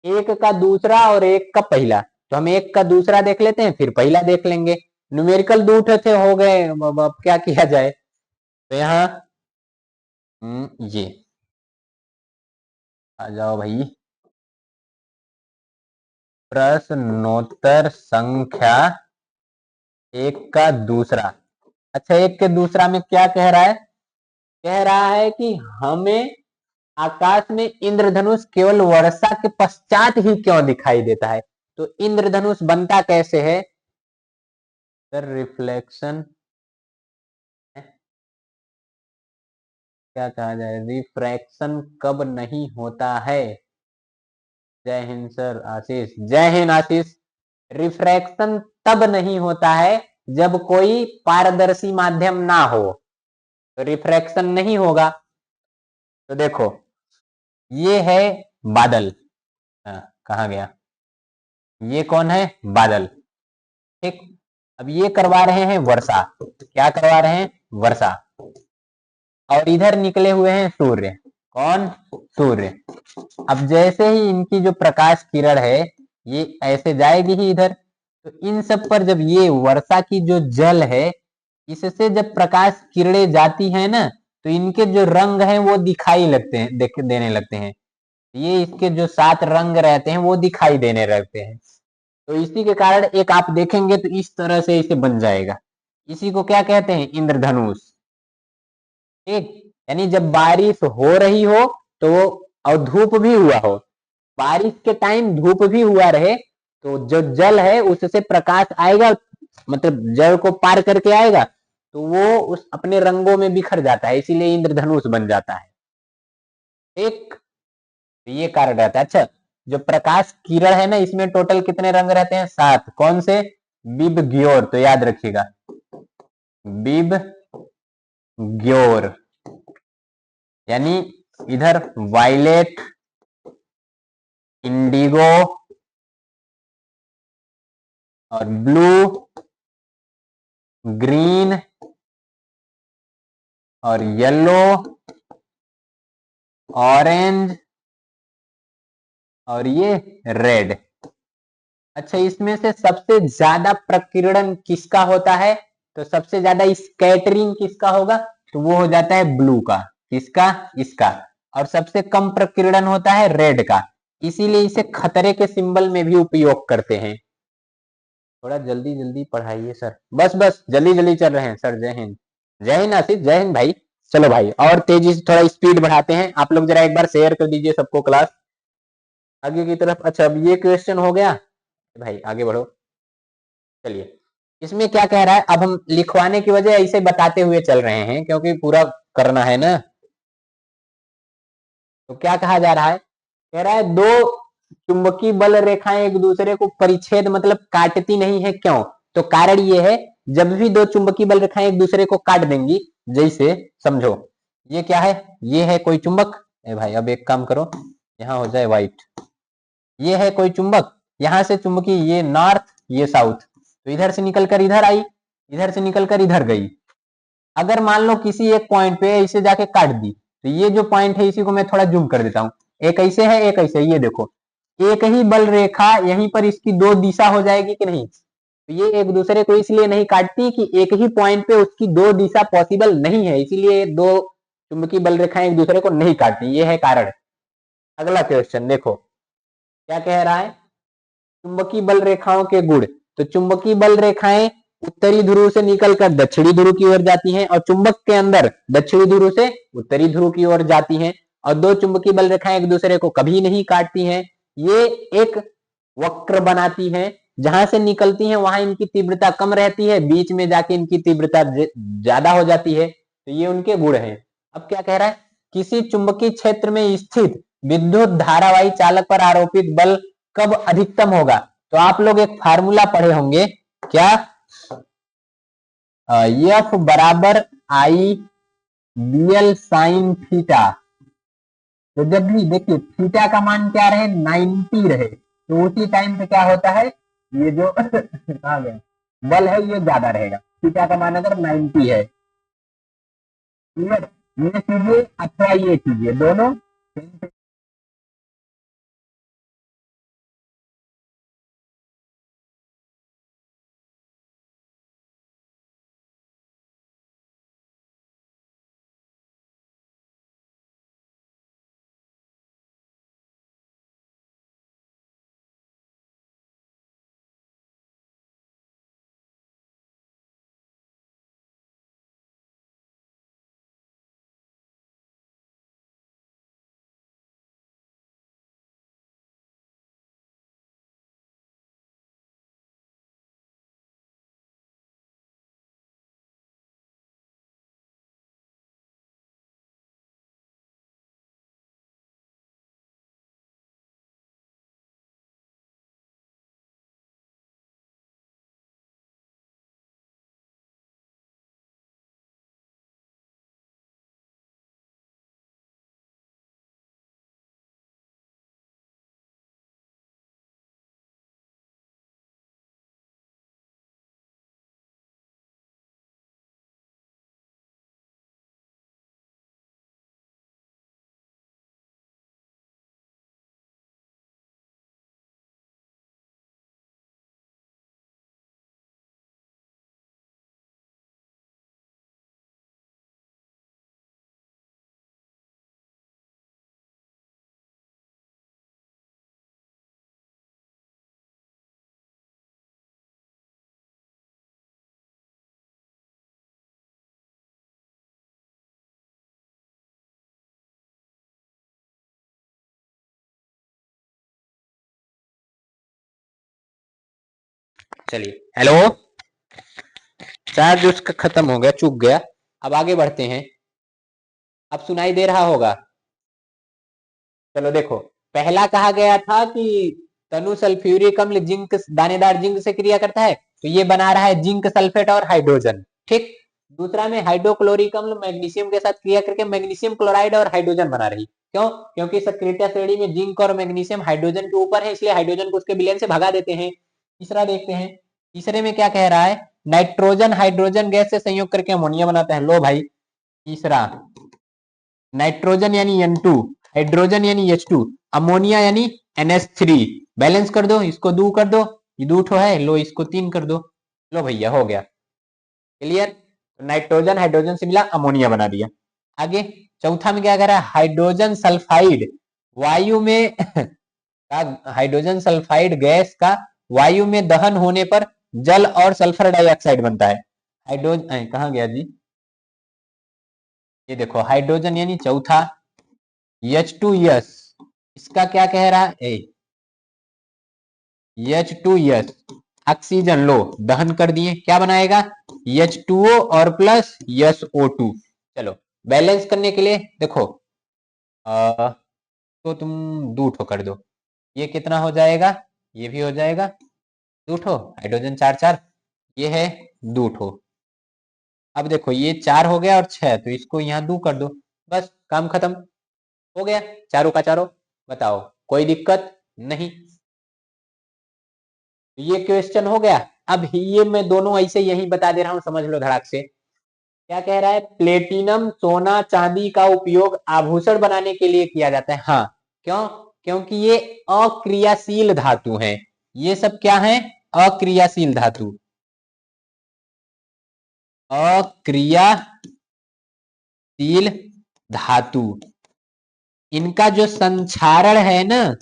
1 का दूसरा और 1 का पहला। तो हम 1 का दूसरा देख लेते हैं, फिर पहला देख लेंगे। न्यूमेरिकल 2 थे हो गए, अब क्या किया जाए। तो यहाँ ये आ जाओ भाई, प्रश्नोत्तर संख्या 1 का दूसरा। अच्छा 1 के दूसरा में क्या कह रहा है, कह रहा है कि हमें आकाश में इंद्रधनुष केवल वर्षा के पश्चात ही क्यों दिखाई देता है। तो इंद्रधनुष बनता कैसे है, सर रिफ्लेक्शन, क्या कहा जाए, रिफ्रैक्शन कब नहीं होता है। जय हिंद सर आशीष, जय हिंद आशीष। रिफ्रैक्शन तब नहीं होता है जब कोई पारदर्शी माध्यम ना हो, तो रिफ्रैक्शन नहीं होगा। तो देखो ये है बादल, कहा गया, ये कौन है, बादल, ठीक। अब ये करवा रहे हैं वर्षा, क्या करवा रहे हैं, वर्षा। और इधर निकले हुए हैं सूर्य, कौन, सूर्य। अब जैसे ही इनकी जो प्रकाश किरण है ये ऐसे जाएगी ही इधर, तो इन सब पर जब ये वर्षा की जो जल है इससे जब प्रकाश किरणें जाती है ना, तो इनके जो रंग हैं वो दिखाई लगते हैं, देने लगते हैं। ये इसके जो 7 रंग रहते हैं वो दिखाई देने लगते हैं। तो इसी के कारण एक आप देखेंगे तो इस तरह से इसे बन जाएगा। इसी को क्या कहते हैं? इंद्रधनुष। ठीक, यानी जब बारिश हो रही हो तो और धूप भी हुआ हो, बारिश के टाइम धूप भी हुआ रहे, तो जो जल है उससे प्रकाश आएगा, मतलब जल को पार करके आएगा, तो वो उस अपने रंगों में बिखर जाता है, इसीलिए इंद्रधनुष बन जाता है। एक ये कारण रहता है। अच्छा, जो प्रकाश किरण है ना इसमें टोटल कितने रंग रहते हैं? 7। कौन से? बिब ग्योर, तो याद रखिएगा, बिब ग्योर, यानी इधर वायलेट, इंडिगो और ब्लू, ग्रीन और येलो, ऑरेंज और ये रेड। अच्छा, इसमें से सबसे ज्यादा प्रकीर्णन किसका होता है? तो सबसे ज्यादा स्कैटरिंग किसका होगा? तो वो हो जाता है ब्लू का। किसका? इसका। और सबसे कम प्रकीर्णन होता है रेड का, इसीलिए इसे खतरे के सिंबल में भी उपयोग करते हैं। थोड़ा जल्दी जल्दी पढ़ाइए सर, बस बस जल्दी जल्दी चल रहे हैं सर। जय हिंद। जय हिंद आशीष, जय हिंद भाई। चलो भाई और तेजी से थोड़ा स्पीड बढ़ाते हैं, आप लोग जरा एक बार शेयर कर दीजिए सबको क्लास आगे की तरफ। अच्छा, अब ये क्वेश्चन हो गया भाई, आगे बढ़ो। चलिए, इसमें क्या कह रहा है? अब हम लिखवाने की वजह ऐसे बताते हुए चल रहे हैं क्योंकि पूरा करना है ना। तो क्या कहा जा रहा है? कह रहा है दो चुंबकीय बल रेखाएं एक दूसरे को परिच्छेद मतलब काटती नहीं है, क्यों? तो कारण ये है, जब भी दो चुंबकीय बल रेखाएं एक दूसरे को काट देंगी, जैसे समझो ये क्या है, ये है कोई चुंबक। ए भाई अब एक काम करो, यहाँ हो जाए व्हाइट। ये है कोई चुंबक, यहां से चुंबकीय, ये नॉर्थ ये साउथ, तो इधर से निकलकर इधर आई, इधर से निकलकर इधर गई। अगर मान लो किसी एक पॉइंट पे इसे जाके काट दी, तो ये जो पॉइंट है इसी को मैं थोड़ा जूम कर देता हूं, एक ऐसे है एक ऐसे, ये देखो एक ही बल रेखा यहीं पर इसकी दो दिशा हो जाएगी कि नहीं? तो ये एक दूसरे को इसलिए नहीं काटती कि एक ही पॉइंट पे उसकी दो दिशा पॉसिबल नहीं है, इसीलिए दो चुंबकीय बल रेखाएं एक दूसरे को नहीं काटती, ये है कारण। अगला क्वेश्चन देखो क्या कह रहा है, चुंबकीय बल रेखाओं के गुण। तो चुंबकीय बल रेखाएं उत्तरी ध्रुव से निकलकर दक्षिणी ध्रुव की ओर जाती हैं और चुंबक के अंदर दक्षिणी ध्रुव से उत्तरी ध्रुव की ओर जाती हैं, और दो चुंबकीय बल रेखाएं एक दूसरे को कभी नहीं काटती हैं। ये एक वक्र बनाती हैं, जहां से निकलती हैं वहां इनकी तीव्रता कम रहती है, बीच में जाके इनकी तीव्रता ज्यादा हो जाती है। तो ये उनके गुण हैं। अब क्या कह रहा है, किसी चुंबकीय क्षेत्र में स्थित विद्युत धारावाही चालक पर आरोपित बल कब अधिकतम होगा? तो आप लोग एक फार्मूला पढ़े होंगे, क्या? एफ बराबर आई बी एल साइन थीटा। तो जब भी देखिए थीटा का मान क्या रहे, 90 रहे, तो उसी टाइम पे क्या होता है, ये जो आ गया बल है ये ज्यादा रहेगा, थीटा का मान अगर 90 है। ये कीजिए अथवा ये कीजिए, दोनों चलिए, हेलो, चार्ज उसका खत्म हो गया, चूक गया। अब आगे बढ़ते हैं, अब सुनाई दे रहा होगा। चलो देखो, पहला कहा गया था कि तनु सल्फ्यूरिक अम्ल जिंक, दानेदार जिंक से क्रिया करता है, तो ये बना रहा है जिंक सल्फेट और हाइड्रोजन, ठीक। दूसरा में हाइड्रोक्लोरिक अम्ल मैग्नीशियम के साथ क्रिया करके मैग्नीशियम क्लोराइड और हाइड्रोजन बना रही, क्यों? क्योंकि सक्रियता श्रेणी में जिंक और मैग्नीशियम हाइड्रोजन के ऊपर है, इसलिए हाइड्रोजन को उसके विलयन से भगा देते हैं। तीसरा देखते हैं, तीसरे में क्या कह रहा है, नाइट्रोजन हाइड्रोजन गैस से संयोग करके अमोनिया बनाता है। लो भाई, तीसरा नाइट्रोजन यानी N2, हाइड्रोजन यानी H2, अमोनिया यानी NH3, बैलेंस कर दो, इसको 2 कर दो, ये 2 ठो है, लो इसको 3 कर दो, लो भैया हो गया, क्लियर। नाइट्रोजन हाइड्रोजन से मिला, अमोनिया बना दिया। आगे चौथा में क्या कर रहा है, हाइड्रोजन सल्फाइड वायु में हाइड्रोजन सल्फाइड गैस का वायु में दहन होने पर जल और सल्फर डाइऑक्साइड बनता है। हाइड्रोजन कहाँ गया जी, ये देखो, हाइड्रोजन यानी चौथा, H2S, इसका क्या कह रहा है, H2S ऑक्सीजन, लो दहन कर दिए, क्या बनाएगा, H2O और प्लस SO2। चलो बैलेंस करने के लिए देखो, तो तुम 2 ठो कर दो, ये कितना हो जाएगा, ये भी हो जाएगा 2 ठो, हाइड्रोजन 4 4, ये है 2 ठो। अब देखो ये 4 हो गया और 6, तो इसको यहाँ 2 कर दो, बस काम खत्म हो गया, चारों का चारों। बताओ कोई दिक्कत नहीं, ये क्वेश्चन हो गया। अब ये मैं दोनों ऐसे यही बता दे रहा हूं, समझ लो धड़ाक से। क्या कह रहा है, प्लेटिनम सोना चांदी का उपयोग आभूषण बनाने के लिए किया जाता है। हाँ, क्यों? क्योंकि ये अक्रियाशील धातु हैं, ये सब क्या है, अक्रियाशील धातु, अक्रियाशील धातु। इनका जो संक्षारण है ना,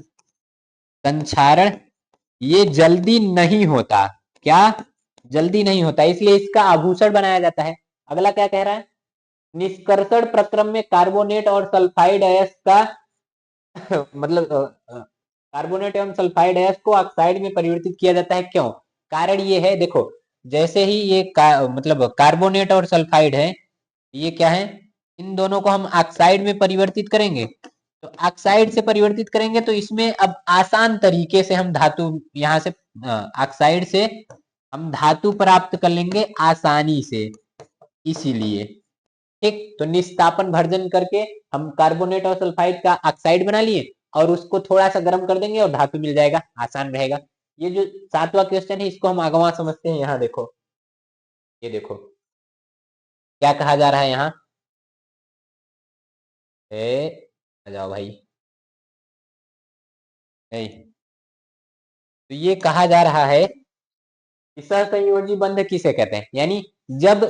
संक्षारण ये जल्दी नहीं होता, क्या जल्दी नहीं होता, इसलिए इसका आभूषण बनाया जाता है। अगला क्या कह रहा है, निष्कर्षण प्रक्रम में कार्बोनेट और सल्फाइड अयस्क का मतलब कार्बोनेट एवं सल्फाइड अयस्क को ऑक्साइड में परिवर्तित किया जाता है, क्यों? कारण ये है, देखो जैसे ही ये मतलब कार्बोनेट और सल्फाइड है, ये क्या है, इन दोनों को हम ऑक्साइड में परिवर्तित करेंगे, तो ऑक्साइड से परिवर्तित करेंगे तो इसमें अब आसान तरीके से हम धातु यहाँ से ऑक्साइड से हम धातु प्राप्त कर लेंगे आसानी से, इसीलिए, ठीक। तो निस्तापन भर्जन करके हम कार्बोनेट और सल्फाइड का ऑक्साइड बना लिए और उसको थोड़ा सा गर्म कर देंगे और धातु मिल जाएगा, आसान रहेगा। ये जो 7वां क्वेश्चन है, इसको हम अगवा समझते हैं। यहाँ देखो, ये देखो क्या कहा जा रहा है यहाँ, आ जाओ भाई, तो ये कहा जा रहा है कि सहसंयोजी बंध किसे कहते हैं, यानी जब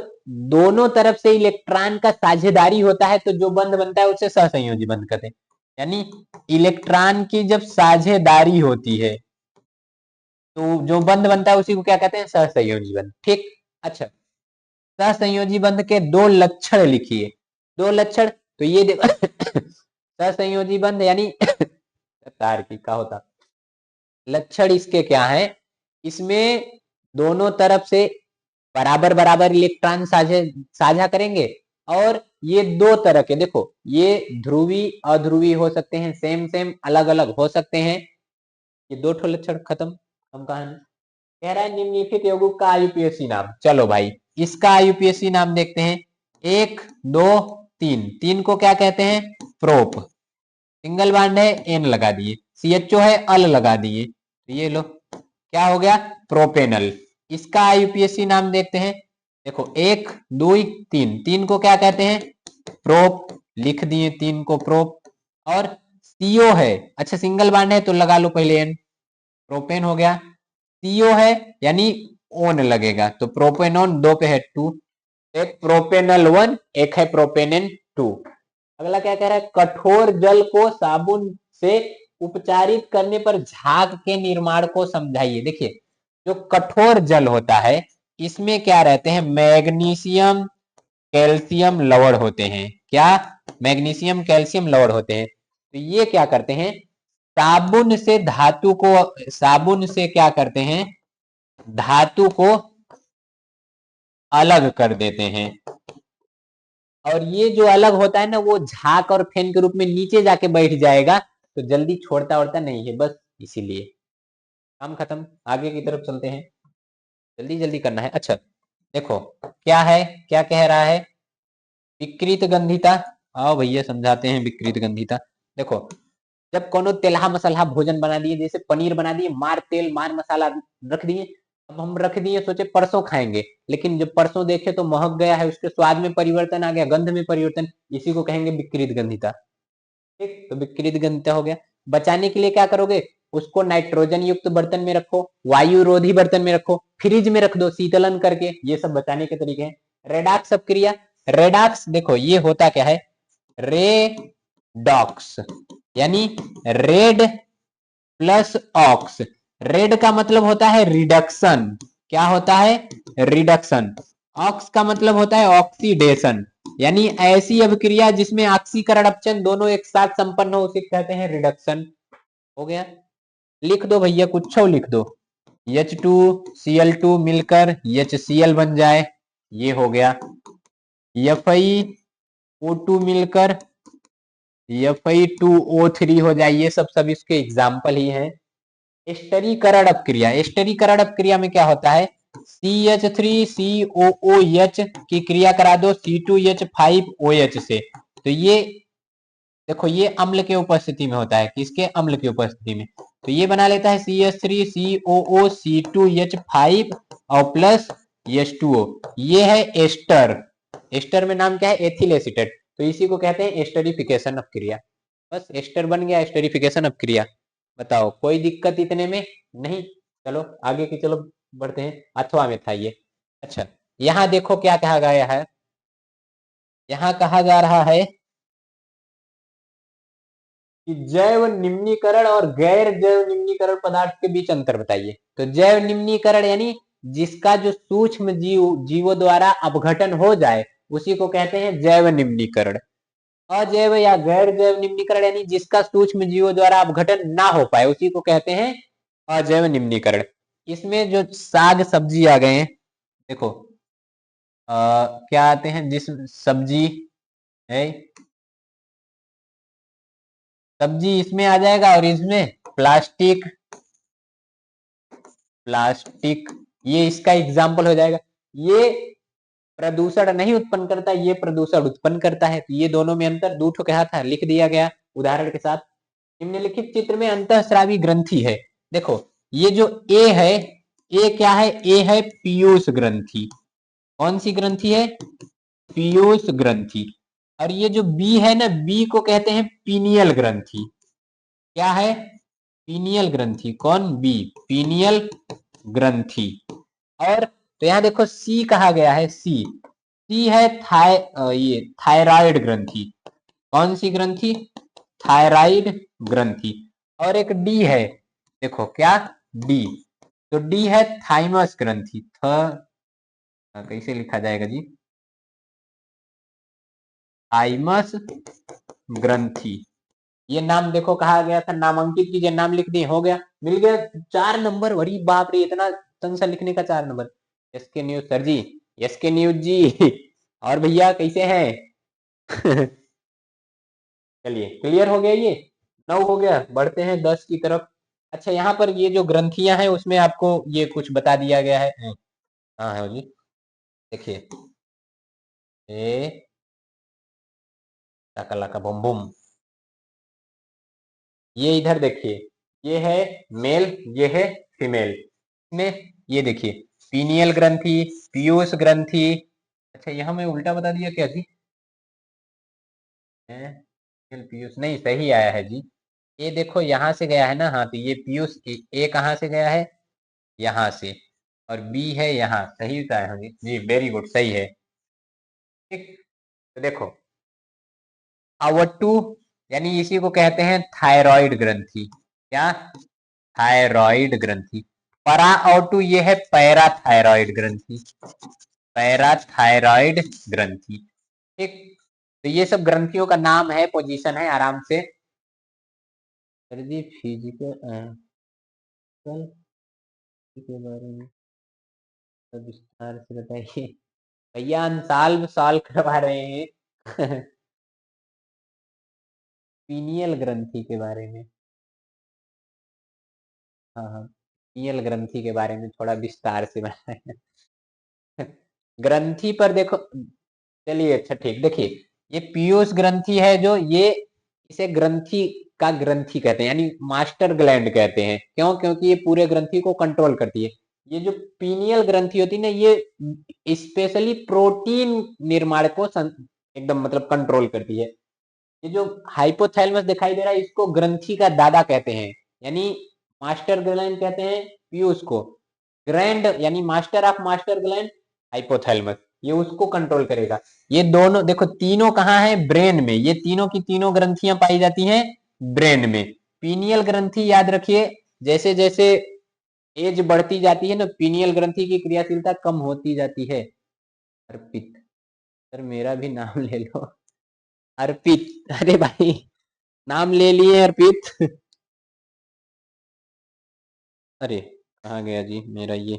दोनों तरफ से इलेक्ट्रॉन का साझेदारी होता है तो जो बंध बनता है उसे सहसंयोजी बंध कहते हैं। यानी इलेक्ट्रॉन की जब साझेदारी होती है तो जो बंध बनता है उसी को क्या कहते हैं, सहसंयोजी बंध, ठीक। अच्छा, सहसंयोजी बंध के 2 लक्षण लिखिए, 2 लक्षण, तो ये देखो सहसंयोजी बंध यानी तार की का होता, लक्षण इसके क्या है, इसमें दोनों तरफ से बराबर बराबर इलेक्ट्रॉन साझा करेंगे, और ये 2 तरह के, देखो ये ध्रुवी अध्रुवी हो सकते हैं, सेम सेम अलग अलग हो सकते हैं, ये 2 ठो लक्षण खत्म, हम कहानी। कह रहा है निम्नलिखित यौगिक का आईयूपीएसी नाम, चलो भाई इसका आईयूपीएसी नाम देखते हैं, 1 2 3, 3 को क्या कहते हैं, प्रोप, सिंगल बॉन्ड है एन लगा दिए, CHO है अल लगा दिए, तो ये लो क्या हो गया, प्रोपेनल। इसका आईयूपीएसी नाम देखते हैं, देखो 1 2 3, 3 को क्या कहते हैं, प्रोप, लिख दिए 3 को प्रोप। और CO है, अच्छा सिंगल बॉन्ड है तो लगा लो पहले एन, प्रोपेन हो गया। CO है यानी ओन लगेगा, तो प्रोपेनोन 2 पे है 2, एक प्रोपेनल 1, एक है प्रोपेनेन 2। अगला क्या कह रहा है, कठोर जल को साबुन से उपचारित करने पर झाग के निर्माण को समझाइए। देखिए जो कठोर जल होता है इसमें क्या रहते हैं, मैग्नीशियम कैल्शियम लवण होते हैं, क्या, मैग्नीशियम कैल्शियम लवण होते हैं, तो ये क्या करते हैं, साबुन से धातु को, साबुन से क्या करते हैं, धातु को अलग कर देते हैं, और ये जो अलग होता है ना वो झाग और फेन के रूप में नीचे जाके बैठ जाएगा, तो जल्दी छोड़ता वड़ता नहीं है, बस इसीलिए। काम खत्म, आगे की तरफ चलते हैं, जल्दी जल्दी करना है। अच्छा देखो क्या है, क्या कह रहा है, विकृत गंधिता। आओ भैया समझाते हैं विकृत गंधिता। देखो जब कोनो तेलहा मसाला भोजन बना दिए, जैसे पनीर बना दिए, मार तेल मार मसाला रख दिए, अब हम रख दिए, सोचे परसों खाएंगे, लेकिन जब परसों देखे तो महक गया है, उसके स्वाद में परिवर्तन आ गया, गंध में परिवर्तन, इसी को कहेंगे विकृत गंधिता। ठीक, तो विकृत गंधिता हो गया। बचाने के लिए क्या करोगे, उसको नाइट्रोजन युक्त बर्तन में रखो, वायु रोधी बर्तन में रखो, फ्रिज में रख दो शीतलन करके, ये सब बचाने के तरीके हैं। रेडॉक्स अपक्रिया, रेडॉक्स देखो ये होता क्या है, रेडॉक्स यानी रेड प्लस ऑक्स। रेड का मतलब होता है रिडक्शन, क्या होता है, रिडक्शन। ऑक्स का मतलब होता है ऑक्सीडेशन, यानी ऐसी अभिक्रिया जिसमें ऑक्सीकरण अपचन दोनों एक साथ संपन्न हो, उसे कहते हैं रिडक्शन। हो गया, लिख दो भैया, कुछ लिख दो, H2Cl2 मिलकर HCl बन जाए, ये हो गया। FeO2 मिलकर Fe2O3 हो जाए, ये सब इसके एग्जाम्पल ही हैं। एस्टरीकरण अपक्रिया, एस्टरीकरण अपक्रिया में क्या होता है, CH3COOH की क्रिया करा दो C2H5OH से, तो ये देखो ये अम्ल के उपस्थिति में होता है, किसके, अम्ल की उपस्थिति में, तो ये बना लेता है CH3COO C2H5 और प्लस H2O, ये है एस्टर। एस्टर में नाम क्या है, एथिल एसीटेट, तो इसी को कहते हैं एस्टरीफिकेशन अपक्रिया। बस एस्टर बन गया, एस्टरीफिकेशन अपक्रिया। बताओ कोई दिक्कत इतने में नहीं। चलो आगे की चलो बढ़ते हैं, अथवा में था ये। अच्छा यहाँ देखो क्या कहा गया है, यहाँ कहा जा रहा है कि जैव निम्नीकरण और गैर जैव निम्नीकरण पदार्थ के बीच अंतर बताइए। तो जैव निम्नीकरण यानी जिसका जो सूक्ष्म जीवों द्वारा अपघटन हो जाए, उसी को कहते हैं जैव निम्नीकरण। अजैव या गैर जैव निम्नीकरण यानी जिसका सूक्ष्म जीवों द्वारा अपघटन ना हो पाए, उसी को कहते हैं अजैव निम्नीकरण। इसमें जो साग सब्जी आ गए हैं, देखो क्या आते हैं, जिस सब्जी है, सब्जी इसमें आ जाएगा, और इसमें प्लास्टिक, प्लास्टिक ये इसका एग्जाम्पल हो जाएगा। ये प्रदूषण नहीं उत्पन्न करता, ये प्रदूषण उत्पन्न करता है, तो ये दोनों में अंतर, दो ठो कहा था, लिख दिया गया उदाहरण के साथ। निम्नलिखित चित्र में अंतःस्रावी ग्रंथि है, देखो ये जो ए है, ए क्या है, ए है पीयूष ग्रंथि, कौन सी ग्रंथि है, पीयूष ग्रंथि। और ये जो बी है ना, बी को कहते हैं पीनियल ग्रंथि, क्या है, पीनियल ग्रंथि, कौन, बी, पीनियल ग्रंथि। और तो यहाँ देखो सी कहा गया है, सी, सी है ये थायराइड ग्रंथि, कौन सी ग्रंथि, थायराइड ग्रंथि। और एक डी है, देखो क्या, डी, तो डी है थाइमस ग्रंथि, कैसे लिखा जाएगा जी, थाइमस ग्रंथि। ये नाम देखो कहा गया था, नामांकित कीजिए, नाम लिख दिए, हो गया, मिल गया 4 नंबर। बड़ी बाप रे, इतना सा लिखने का 4 नंबर। एस के न्यूज सर जी, एस के न्यूज जी। और भैया कैसे हैं? चलिए क्लियर हो गया, ये 9 हो गया, बढ़ते हैं 10 की तरफ। अच्छा यहाँ पर ये जो ग्रंथियां हैं उसमें आपको ये कुछ बता दिया गया है, हाँ है जी, देखिए ए का बम बम, ये इधर देखिए, ये है मेल, ये है फीमेल में, ये देखिए पीनियल ग्रंथि, पीयूष ग्रंथि। अच्छा यहाँ मैं उल्टा बता दिया क्या जी, पीयूष नहीं, सही आया है जी, ये देखो यहाँ से गया है ना, हाँ तो ये पीयूष, ए कहाँ से गया है, यहाँ से, और बी है यहाँ, सही बताया है जी, वेरी गुड, सही है। ठीक, तो देखो अवटू यानी इसी को कहते हैं थायराइड ग्रंथि, क्या, थायराइड ग्रंथि। परा ऑटू ये है पैराथायराइड ग्रंथि, पैराथायराइड ग्रंथि। ठीक, तो ये सब ग्रंथियों का नाम है, पोजीशन है, आराम से सर जी फिजिकल के बारे में तो विस्तार से बताइए भैया, साल साल करवा रहे हैं पीनियल ग्रंथि के बारे में। हाँ हाँ, पीनियल ग्रंथि के बारे में थोड़ा विस्तार से बताएं ग्रंथि पर देखो, चलिए अच्छा ठीक, देखिए ये पीयूष ग्रंथि है जो, ये इसे ग्रंथि का ग्रंथि कहते हैं, यानी मास्टर ग्लैंड कहते हैं। क्यों? क्योंकि ये पूरे ग्रंथि को कंट्रोल करती है। ये जो पीनियल ग्रंथि होती है ना, ये स्पेशली प्रोटीन निर्माण को एकदम मतलब कंट्रोल करती है। ये जो हाइपोथैलेमस दिखाई दे रहा है, इसको ग्रंथि का दादा कहते हैं, यानी मास्टर ग्लैंड कहते हैं पीयूष को। ग्रैंड यानी master of master gland hypothalamus, ये उसको कंट्रोल करेगा। ये दोनों देखो, तीनों कहाँ है? ब्रेन में। ये तीनों की तीनों ग्रंथियां पाई जाती हैं ब्रेन में। पीनियल ग्रंथि याद रखिए, जैसे जैसे एज बढ़ती जाती है ना, पीनियल ग्रंथि की क्रियाशीलता कम होती जाती है। अर्पित, सर मेरा भी नाम ले लो। अर्पित, अरे भाई नाम ले लिए अर्पित अरे कहाँ गया जी मेरा ये?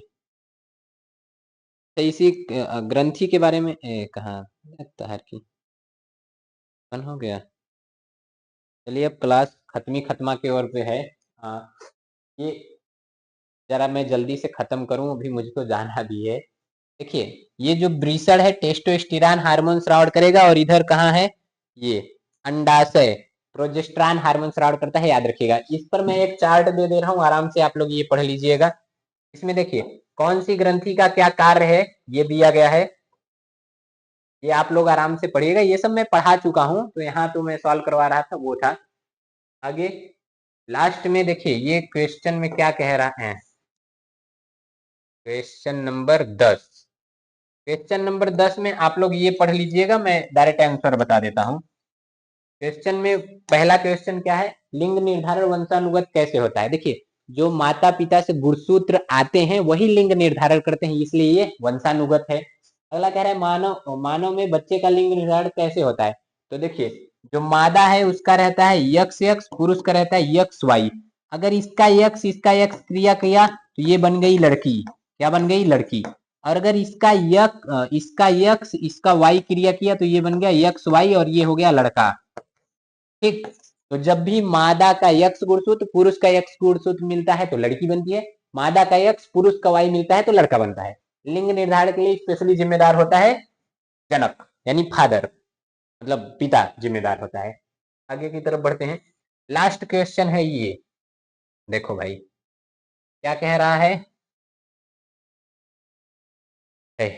तो इसी ग्रंथि के बारे में कहाँ तार की मन हो गया। चलिए अब क्लास खत्मी खत्मा की ओर पे है। हाँ, ये जरा मैं जल्दी से खत्म करूं, अभी मुझको जाना भी है। देखिए, ये जो ब्रीसड है टेस्टोस्टेरोन हार्मोन स्राव करेगा, और इधर कहाँ है? ये अंडाशय प्रोजेस्टेरॉन हार्मोन स्राव करता है, याद रखिएगा। इस पर मैं एक चार्ट दे दे रहा हूँ, आराम से आप लोग ये पढ़ लीजिएगा। इसमें देखिए कौन सी ग्रंथि का क्या कार्य है, ये दिया गया है। ये आप लोग आराम से पढ़िएगा, ये सब मैं पढ़ा चुका हूँ, तो यहाँ तो मैं सॉल्व करवा रहा था, वो था। आगे लास्ट में देखिए ये क्वेश्चन में क्या कह रहा है, क्वेश्चन नंबर 10। क्वेश्चन नंबर 10 में आप लोग ये पढ़ लीजिएगा, मैं डायरेक्ट आंसर बता देता हूँ। क्वेश्चन में पहला क्वेश्चन क्या है? लिंग निर्धारण वंशानुगत कैसे होता है? देखिए, जो माता पिता से गुणसूत्र आते हैं वही लिंग निर्धारण करते हैं, इसलिए ये वंशानुगत है। अगला कह रहा है मानव मानव में बच्चे का लिंग निर्धारण कैसे होता है? तो देखिए, जो मादा है उसका रहता है यक्स यक्स, पुरुष का रहता है यक्स वाई। अगर इसका यक्स इसका यक्स क्रिया किया तो ये बन गई लड़की। क्या बन गई? लड़की। और अगर इसका यक्स इसका वाई क्रिया किया तो ये बन गया यक्स वाई, और ये हो गया लड़का। ठीक, तो जब भी मादा का यक्स गुणसूत्र पुरुष का यक्स गुणसूत्र मिलता है तो लड़की बनती है, मादा का यक्स पुरुष का वाई मिलता है तो लड़का बनता है। लिंग निर्धारण के लिए स्पेशली जिम्मेदार होता है जनक, यानी फादर, मतलब पिता जिम्मेदार होता है। आगे की तरफ बढ़ते हैं। लास्ट क्वेश्चन है ये, देखो भाई क्या कह रहा है कह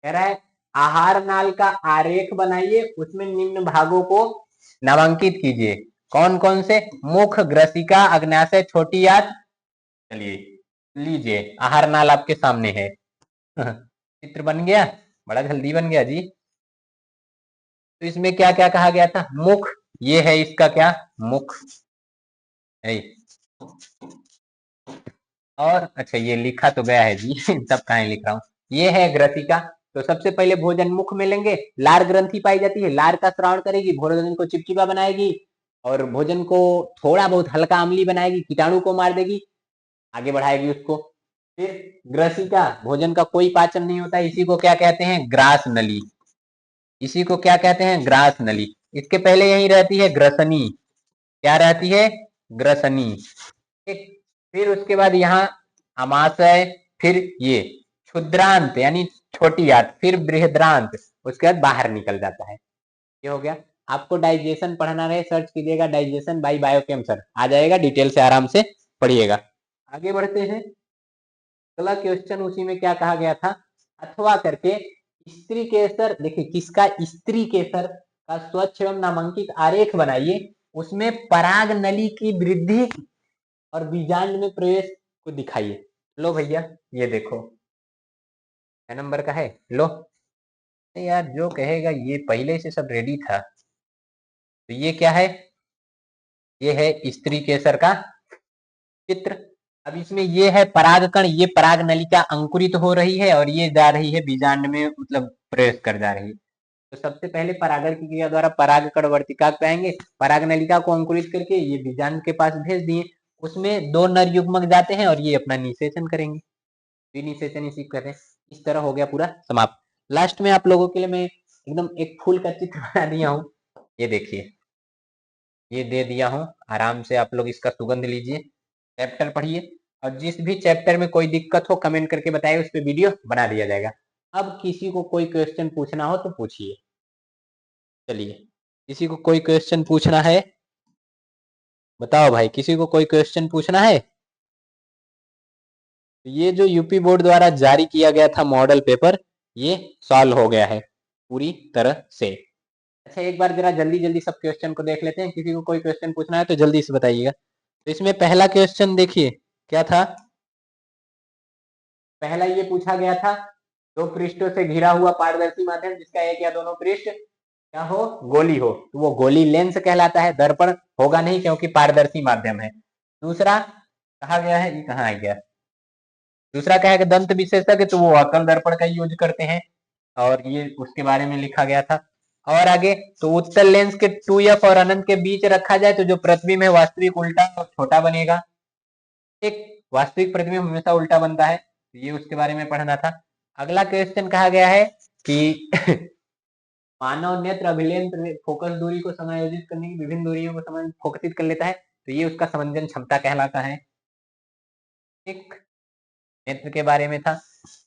रहा है आहार नाल का आरेख बनाइए, उसमें निम्न भागों को नामांकित कीजिए। कौन कौन से? मुख, ग्रसिका, अग्नाशय, छोटी आंत। चलिए लीजिए, आहार नाल आपके सामने है चित्र बन गया, बड़ा जल्दी बन गया जी। तो इसमें क्या क्या कहा गया था? मुख, ये है इसका क्या? मुख है। और अच्छा ये लिखा तो गया है जी तब कहाँ लिख रहा हूँ। ये है ग्रसिका। तो सबसे पहले भोजन मुख में लेंगे, लार ग्रंथि पाई जाती है, लार का स्राव करेगी, भोजन को चिपचिपा बनाएगी, और भोजन को थोड़ा बहुत हल्का अम्ली बनाएगी, कीटाणु को मार देगी, आगे बढ़ाएगी उसको। फिर ग्रसिका, भोजन का कोई पाचन नहीं होता, इसी को क्या कहते हैं? ग्रास नली। इसी को क्या कहते हैं? ग्रास नली। इसके पहले यही रहती है ग्रसनी। क्या रहती है? ग्रसनी। ठीक, फिर उसके बाद यहाँ अमाशय, फिर ये क्षुद्रांत यानी छोटी आंत, फिर बृहद्रांत, उसके बाद बाहर निकल जाता है। ये हो गया। आपको डाइजेशन पढ़ना रहे, सर्च कीजिएगा डाइजेशन बाय बायोकेम सर, आ जाएगा, डिटेल से आराम से पढ़िएगा। आगे बढ़ते हैं। अगला क्वेश्चन उसी में क्या कहा गया था? अथवा करके स्त्री केसर, देखिए किसका? स्त्री केसर का स्वच्छ एवं नामांकित आरेख बनाइए, उसमें पराग नली की वृद्धि और बीजांड में प्रवेश को दिखाइए। लो भैया ये देखो, क्या नंबर का है? लो यार, जो कहेगा ये पहले से सब रेडी था। तो ये क्या है? ये है स्त्री केसर का चित्र। अब इसमें ये है परागकण, ये पराग नलिका अंकुरित हो रही है और ये जा रही है बीजांड में, मतलब प्रवेश कर जा रही है। तो सबसे पहले परागण की क्रिया द्वारा परागकण वर्तिका पे आएंगे, पराग नलिका को अंकुरित करके ये बीजांड के पास भेज दिए, उसमें दो नर युग्मक जाते हैं और ये अपना निषेचन करेंगे। इनिशिएशन इसी कर रहे हैं। इस तरह हो गया पूरा समाप्त। लास्ट में आप लोगों के लिए मैं एकदम एक फूल का चित्र बना दिया हूँ, ये देखिए, ये दे दिया हूँ। आराम से आप लोग इसका सुगंध लीजिए, चैप्टर पढ़िए, और जिस भी चैप्टर में कोई दिक्कत हो कमेंट करके बताइए, उस पर वीडियो बना दिया जाएगा। अब किसी को कोई क्वेश्चन पूछना हो तो पूछिए। चलिए, किसी को कोई क्वेश्चन पूछना है? बताओ भाई, किसी को कोई क्वेश्चन पूछना है? ये जो यूपी बोर्ड द्वारा जारी किया गया था मॉडल पेपर, ये सॉल्व हो गया है पूरी तरह से। अच्छा, एक बार जरा जल्दी जल्दी सब क्वेश्चन को देख लेते हैं। किसी को कोई क्वेश्चन पूछना है तो जल्दी से बताइएगा। तो इसमें पहला क्वेश्चन देखिए क्या था। पहला ये पूछा गया था, दो पृष्ठों से घिरा हुआ पारदर्शी माध्यम जिसका एक या दोनों पृष्ठ क्या हो, गोली हो, तो वो गोली लेंस कहलाता है। दर्पण होगा नहीं क्योंकि पारदर्शी माध्यम है। दूसरा कहा गया है, ये कहाँ आ गया, दूसरा क्या है कि दंत विशेषज्ञ तो वो अकल दर्पण का यूज करते हैं, और ये उसके बारे में लिखा गया था। और आगे तो उत्तल लेंस के 2f और अनंत के बीच रखा जाए तो जो प्रतिबिंब है वास्तविक उल्टा और छोटा बनेगा। एक वास्तविक प्रतिबिंब हमेशा उल्टा बनता है, ये उसके बारे में पढ़ना था। अगला क्वेश्चन कहा गया है कि मानव नेत्र अभिलेंस फोकस दूरी को समायोजित करने की विभिन्न दूरियों को फोकसित कर लेता है, तो ये उसका समंजन क्षमता कहलाता है। एक नेत्र के बारे में था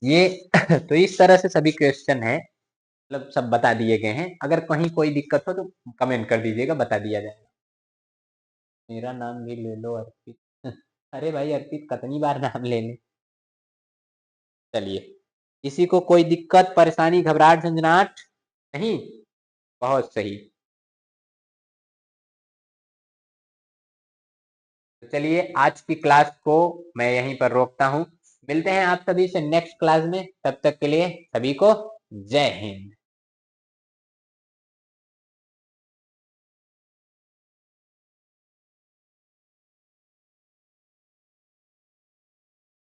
ये। तो इस तरह से सभी क्वेश्चन है, मतलब सब बता दिए गए हैं। अगर कहीं कोई दिक्कत हो तो कमेंट कर दीजिएगा, बता दिया जाएगा। मेरा नाम भी ले लो अर्पित। अरे भाई अर्पित कितनी बार नाम ले ले। चलिए, किसी को कोई दिक्कत परेशानी घबराहट झंझनाहट नहीं? बहुत सही। तो चलिए, आज की क्लास को मैं यहीं पर रोकता हूं। मिलते हैं आप सभी से नेक्स्ट क्लास में, तब तक के लिए सभी को जय हिंद।